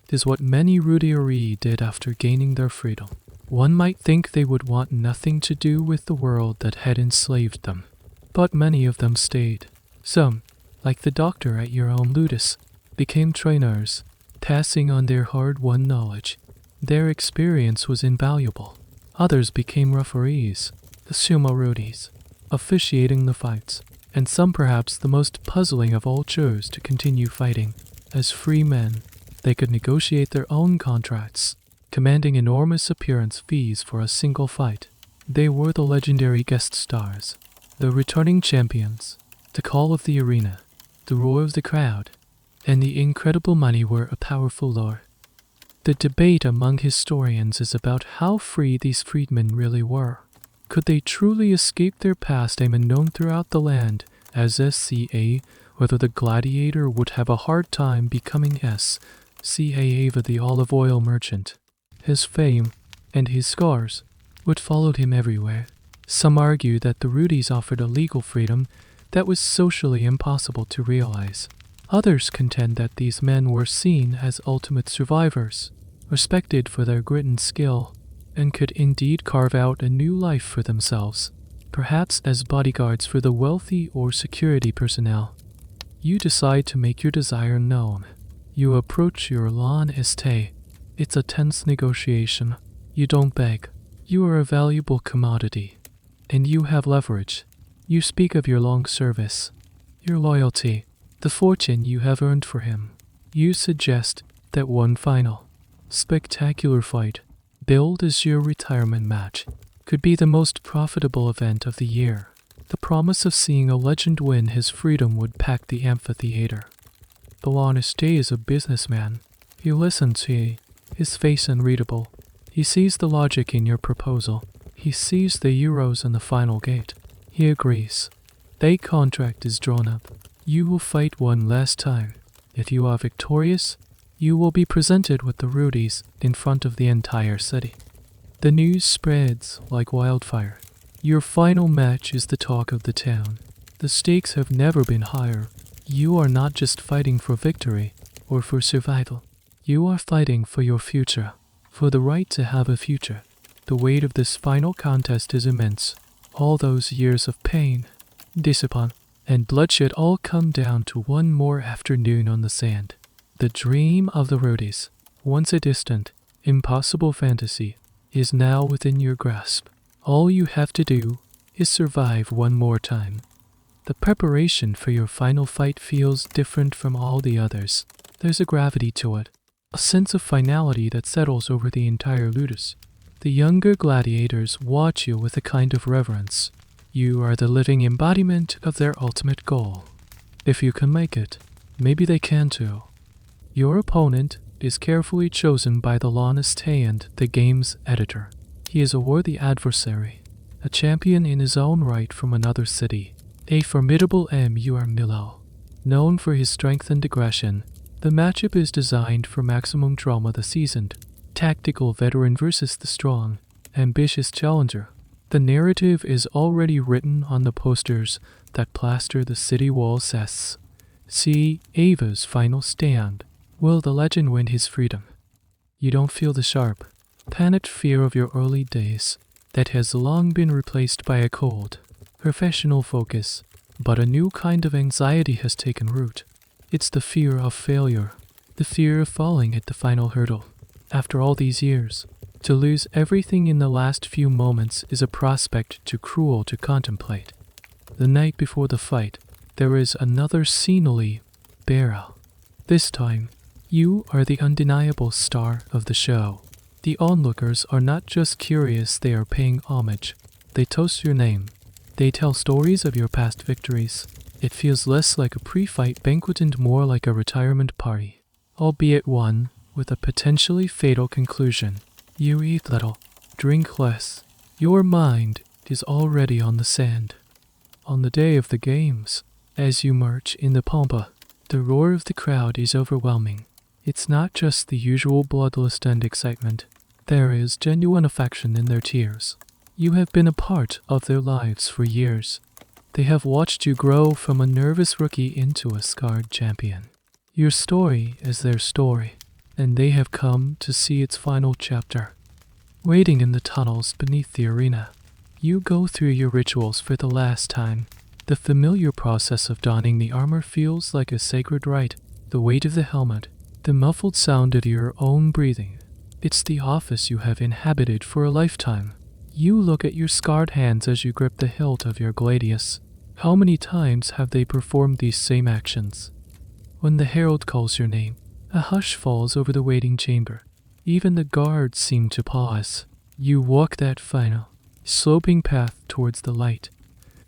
is what many Rudis did after gaining their freedom. One might think they would want nothing to do with the world that had enslaved them, but many of them stayed. Some, like the doctor at your own Rudis, became trainers, passing on their hard-won knowledge. Their experience was invaluable. Others became referees, the sumo Rudis, officiating the fights, and some, perhaps the most puzzling of all, chose to continue fighting. As free men, they could negotiate their own contracts, commanding enormous appearance fees for a single fight. They were the legendary guest stars, the returning champions. The call of the arena, the roar of the crowd, and the incredible money were a powerful lure. The debate among historians is about how free these freedmen really were. Could they truly escape their past and be known throughout the land as SCA, whether the gladiator would have a hard time becoming SCA Ava, the olive oil merchant. His fame and his scars would follow him everywhere. Some argue that the Rudis offered a legal freedom that was socially impossible to realize. Others contend that these men were seen as ultimate survivors, respected for their grit and skill, and could indeed carve out a new life for themselves, perhaps as bodyguards for the wealthy or security personnel. You decide to make your desire known. You approach your l'honnêteté. It's a tense negotiation. You don't beg. You are a valuable commodity, and you have leverage. You speak of your long service, your loyalty, the fortune you have earned for him. You suggest that one final, spectacular fight, billed as your retirement match, could be the most profitable event of the year. The promise of seeing a legend win his freedom would pack the amphitheater. Balanis Day is a businessman. He listens to you, his face unreadable. He sees the logic in your proposal. He sees the euros in the final gate. He agrees. The contract is drawn up. You will fight one last time. If you are victorious, you will be presented with the Rudis in front of the entire city. The news spreads like wildfire. Your final match is the talk of the town. The stakes have never been higher. You are not just fighting for victory or for survival. You are fighting for your future, for the right to have a future. The weight of this final contest is immense. All those years of pain, discipline, and bloodshed all come down to one more afternoon on the sand. The dream of the Rudis, once a distant, impossible fantasy, is now within your grasp. All you have to do is survive one more time. The preparation for your final fight feels different from all the others. There's a gravity to it, a sense of finality that settles over the entire Rudis. The younger gladiators watch you with a kind of reverence. You are the living embodiment of their ultimate goal. If you can make it, maybe they can too. Your opponent is carefully chosen by the and the game's editor. He is a worthy adversary, a champion in his own right from another city, a formidable Milo. Known for his strength and aggression, the matchup is designed for maximum drama. The seasoned, tactical veteran versus the strong, ambitious challenger. The narrative is already written on the posters that plaster the city walls. See Ava's final stand. Will the legend win his freedom? You don't feel the sharp, panicked fear of your early days that has long been replaced by a cold, professional focus, but a new kind of anxiety has taken root. It's the fear of failure, the fear of falling at the final hurdle. After all these years, to lose everything in the last few moments is a prospect too cruel to contemplate. The night before the fight, there is another scenery barrel. This time, you are the undeniable star of the show. The onlookers are not just curious, they are paying homage. They toast your name. They tell stories of your past victories. It feels less like a pre-fight banquet and more like a retirement party, albeit one with a potentially fatal conclusion. You eat little, drink less. Your mind is already on the sand. On the day of the games, as you march in the pampa, the roar of the crowd is overwhelming. It's not just the usual bloodlust and excitement. There is genuine affection in their tears. You have been a part of their lives for years. They have watched you grow from a nervous rookie into a scarred champion. Your story is their story, and they have come to see its final chapter. Waiting in the tunnels beneath the arena, you go through your rituals for the last time. The familiar process of donning the armor feels like a sacred rite. The weight of the helmet, the muffled sound of your own breathing. It's the office you have inhabited for a lifetime. You look at your scarred hands as you grip the hilt of your gladius. How many times have they performed these same actions? When the herald calls your name, a hush falls over the waiting chamber. Even the guards seem to pause. You walk that final, sloping path towards the light.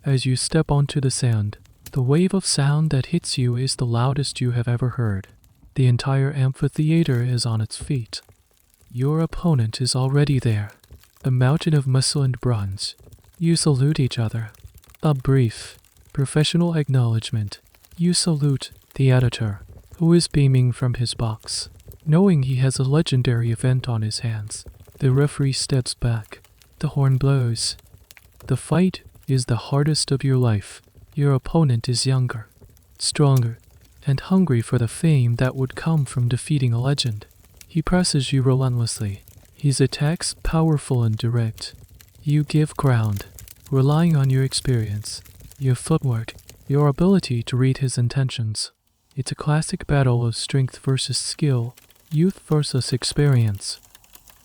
As you step onto the sand, the wave of sound that hits you is the loudest you have ever heard. The entire amphitheater is on its feet. Your opponent is already there, a mountain of muscle and bronze. You salute each other. A brief, professional acknowledgement. You salute the editor, who is beaming from his box, knowing he has a legendary event on his hands. The referee steps back. The horn blows. The fight is the hardest of your life. Your opponent is younger, stronger, and hungry for the fame that would come from defeating a legend. He presses you relentlessly. His attacks powerful and direct. You give ground, relying on your experience, your footwork, your ability to read his intentions. It's a classic battle of strength versus skill, youth versus experience.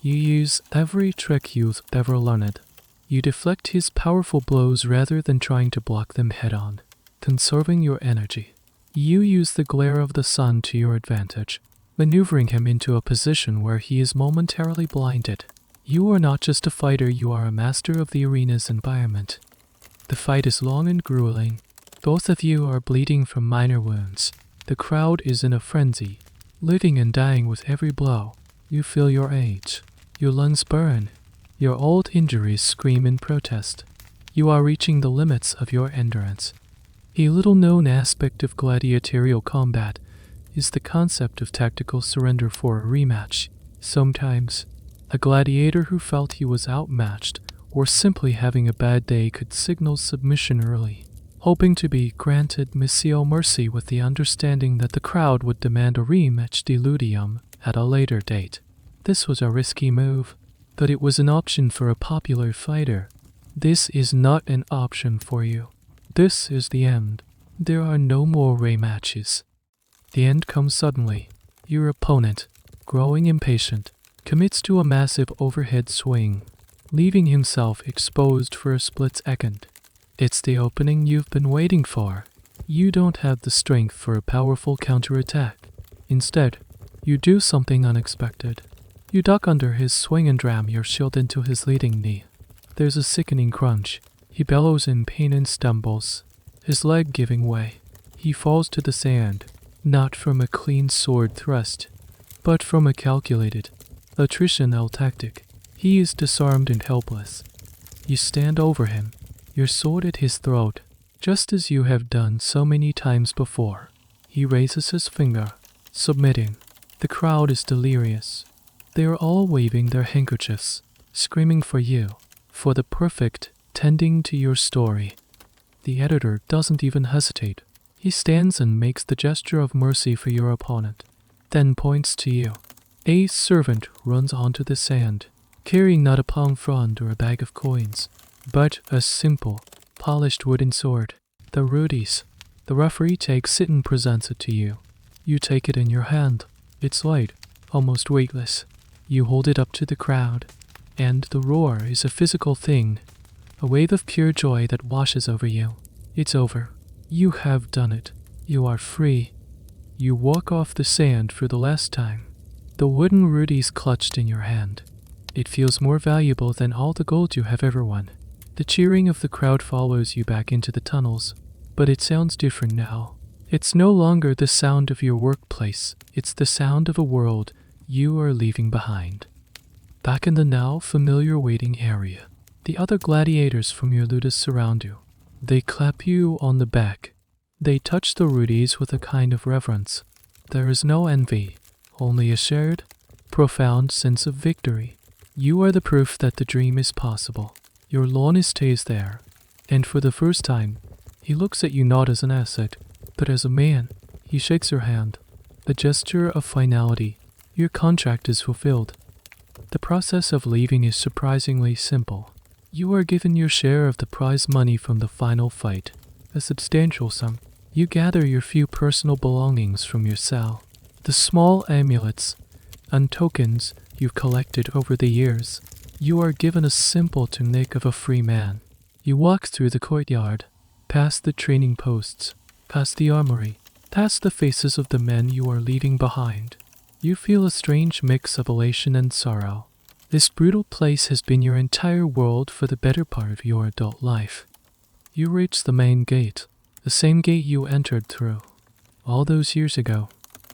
You use every trick you've ever learned. You deflect his powerful blows rather than trying to block them head-on, conserving your energy. You use the glare of the sun to your advantage, maneuvering him into a position where he is momentarily blinded. You are not just a fighter, you are a master of the arena's environment. The fight is long and grueling. Both of you are bleeding from minor wounds. The crowd is in a frenzy, living and dying with every blow. You feel your age. Your lungs burn. Your old injuries scream in protest. You are reaching the limits of your endurance. A little-known aspect of gladiatorial combat is the concept of tactical surrender for a rematch. Sometimes, a gladiator who felt he was outmatched or simply having a bad day could signal submission early, hoping to be granted missio mercy with the understanding that the crowd would demand a rematch diluvium at a later date. This was a risky move, but it was an option for a popular fighter. This is not an option for you. This is the end. There are no more rematches. The end comes suddenly. Your opponent, growing impatient, commits to a massive overhead swing, leaving himself exposed for a split second. It's the opening you've been waiting for. You don't have the strength for a powerful counterattack. Instead, you do something unexpected. You duck under his swing and ram your shield into his leading knee. There's a sickening crunch. He bellows in pain and stumbles, his leg giving way. He falls to the sand, not from a clean sword thrust, but from a calculated, attritional tactic. He is disarmed and helpless. You stand over him, your sword at his throat, just as you have done so many times before. He raises his finger, submitting. The crowd is delirious. They are all waving their handkerchiefs, screaming for you, for the perfect tending to your story. The editor doesn't even hesitate. He stands and makes the gesture of mercy for your opponent, then points to you. A servant runs onto the sand, carrying not a palm frond or a bag of coins, but a simple, polished wooden sword, the Rudis. The referee takes it and presents it to you. You take it in your hand. It's light, almost weightless. You hold it up to the crowd, and the roar is a physical thing, a wave of pure joy that washes over you. It's over. You have done it. You are free. You walk off the sand for the last time. The wooden Rudis clutched in your hand. It feels more valuable than all the gold you have ever won. The cheering of the crowd follows you back into the tunnels, but it sounds different now. It's no longer the sound of your workplace. It's the sound of a world you are leaving behind. Back in the now familiar waiting area, the other gladiators from your ludus surround you. They clap you on the back. They touch the Rudis with a kind of reverence. There is no envy, only a shared, profound sense of victory. You are the proof that the dream is possible. Your lawn stays there, and for the first time, he looks at you not as an asset, but as a man. He shakes your hand, a gesture of finality. Your contract is fulfilled. The process of leaving is surprisingly simple. You are given your share of the prize money from the final fight, a substantial sum. You gather your few personal belongings from your cell, the small amulets and tokens you've collected over the years. You are given a simple tunic of a free man. You walk through the courtyard, past the training posts, past the armory, past the faces of the men you are leaving behind. You feel a strange mix of elation and sorrow. This brutal place has been your entire world for the better part of your adult life. You reach the main gate, the same gate you entered through, all those years ago,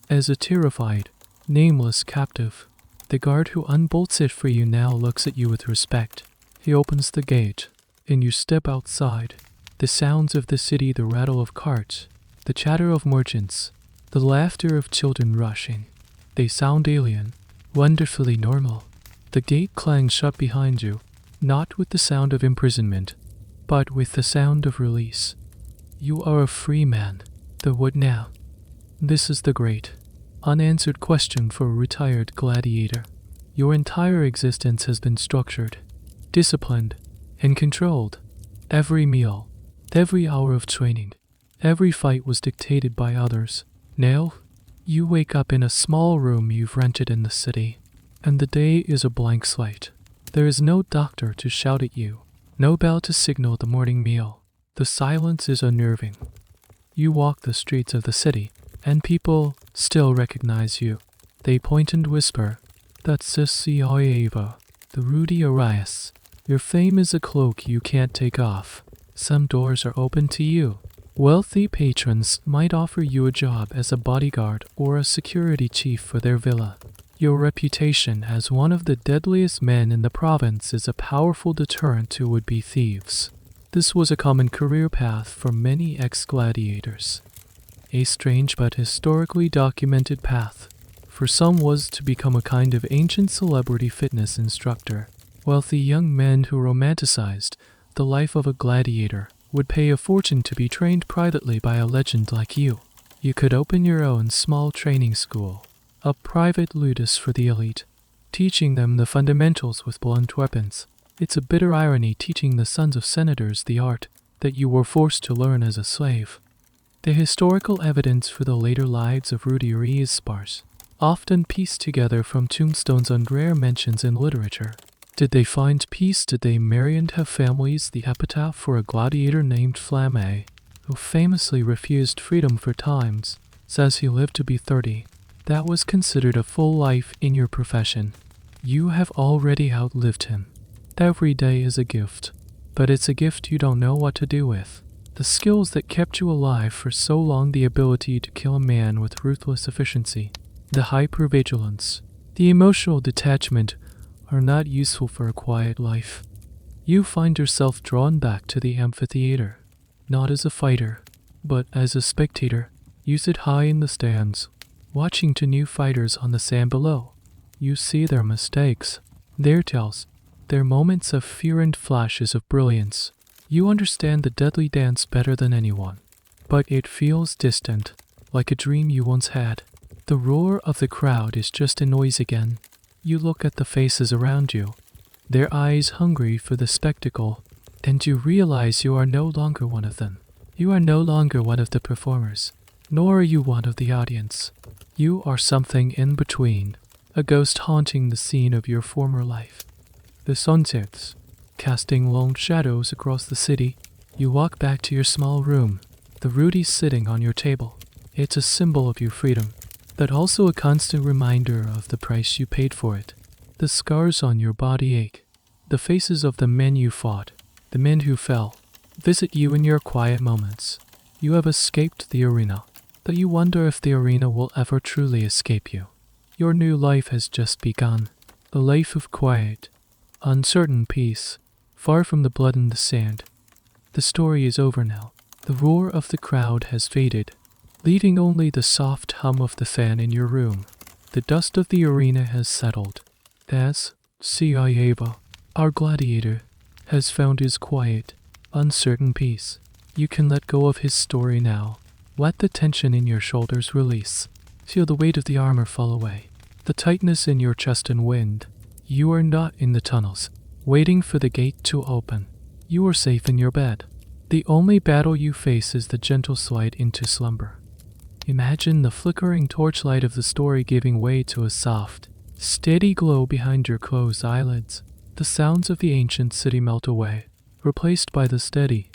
as a terrified, nameless captive. The guard who unbolts it for you now looks at you with respect. He opens the gate, and you step outside. The sounds of the city, the rattle of carts, the chatter of merchants, the laughter of children rushing. They sound alien, wonderfully normal. The gate clangs shut behind you, not with the sound of imprisonment, but with the sound of release. You are a free man. The what now? This is the great, unanswered question for a retired gladiator. Your entire existence has been structured, disciplined, and controlled. Every meal, every hour of training, every fight was dictated by others. Now, you wake up in a small room you've rented in the city, and the day is a blank slate. There is no doctor to shout at you, no bell to signal the morning meal. The silence is unnerving. You walk the streets of the city, and people still recognize you. They point and whisper, "That's Eva, the Rudy Arias." Your fame is a cloak you can't take off. Some doors are open to you. Wealthy patrons might offer you a job as a bodyguard or a security chief for their villa. Your reputation as one of the deadliest men in the province is a powerful deterrent to would-be thieves. This was a common career path for many ex-gladiators. A strange but historically documented path. For some was to become a kind of ancient celebrity fitness instructor. Wealthy young men who romanticized the life of a gladiator would pay a fortune to be trained privately by a legend like you. You could open your own small training school, a private Rudis for the elite, teaching them the fundamentals with blunt weapons. It's a bitter irony teaching the sons of senators the art that you were forced to learn as a slave. The historical evidence for the later lives of Rudis is sparse, often pieced together from tombstones and rare mentions in literature. Did they find peace? Did they marry and have families? The epitaph for a gladiator named Flamme, who famously refused freedom for times, says he lived to be 30. That was considered a full life in your profession. You have already outlived him. Every day is a gift, but it's a gift you don't know what to do with. The skills that kept you alive for so long, the ability to kill a man with ruthless efficiency, the hypervigilance, the emotional detachment, are not useful for a quiet life. You find yourself drawn back to the amphitheater, not as a fighter, but as a spectator. You sit high in the stands, watching two new fighters on the sand below. You see their mistakes, their tells, their moments of fear and flashes of brilliance. You understand the deadly dance better than anyone, but it feels distant, like a dream you once had. The roar of the crowd is just a noise again. You look at the faces around you, their eyes hungry for the spectacle, and you realize you are no longer one of them. You are no longer one of the performers, nor are you one of the audience. You are something in between, a ghost haunting the scene of your former life. The sun sets, casting long shadows across the city. You walk back to your small room, the Rudis sitting on your table. It's a symbol of your freedom, but also a constant reminder of the price you paid for it. The scars on your body ache. The faces of the men you fought, the men who fell, visit you in your quiet moments. You have escaped the arena, but you wonder if the arena will ever truly escape you. Your new life has just begun, a life of quiet, uncertain peace, far from the blood and the sand. The story is over now. The roar of the crowd has faded, leaving only the soft hum of the fan in your room. The dust of the arena has settled. As Eva, our gladiator, has found his quiet, uncertain peace. You can let go of his story now. Let the tension in your shoulders release. Feel the weight of the armor fall away, the tightness in your chest and wind. You are not in the tunnels, waiting for the gate to open. You are safe in your bed. The only battle you face is the gentle slide into slumber. Imagine the flickering torchlight of the story giving way to a soft, steady glow behind your closed eyelids. The sounds of the ancient city melt away, replaced by the steady,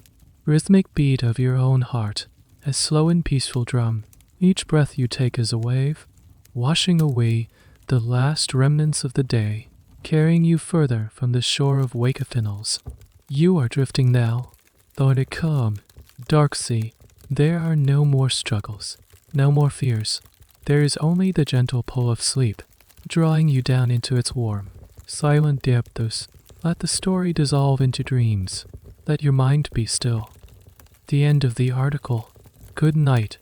rhythmic beat of your own heart, a slow and peaceful drum. Each breath you take is a wave, washing away the last remnants of the day, carrying you further from the shore of Wakefinals. You are drifting now, though in a calm, dark sea. There are no more struggles, no more fears. There is only the gentle pull of sleep, drawing you down into its warm, silent depths. Let the story dissolve into dreams. Let your mind be still. The end of the article. Good night.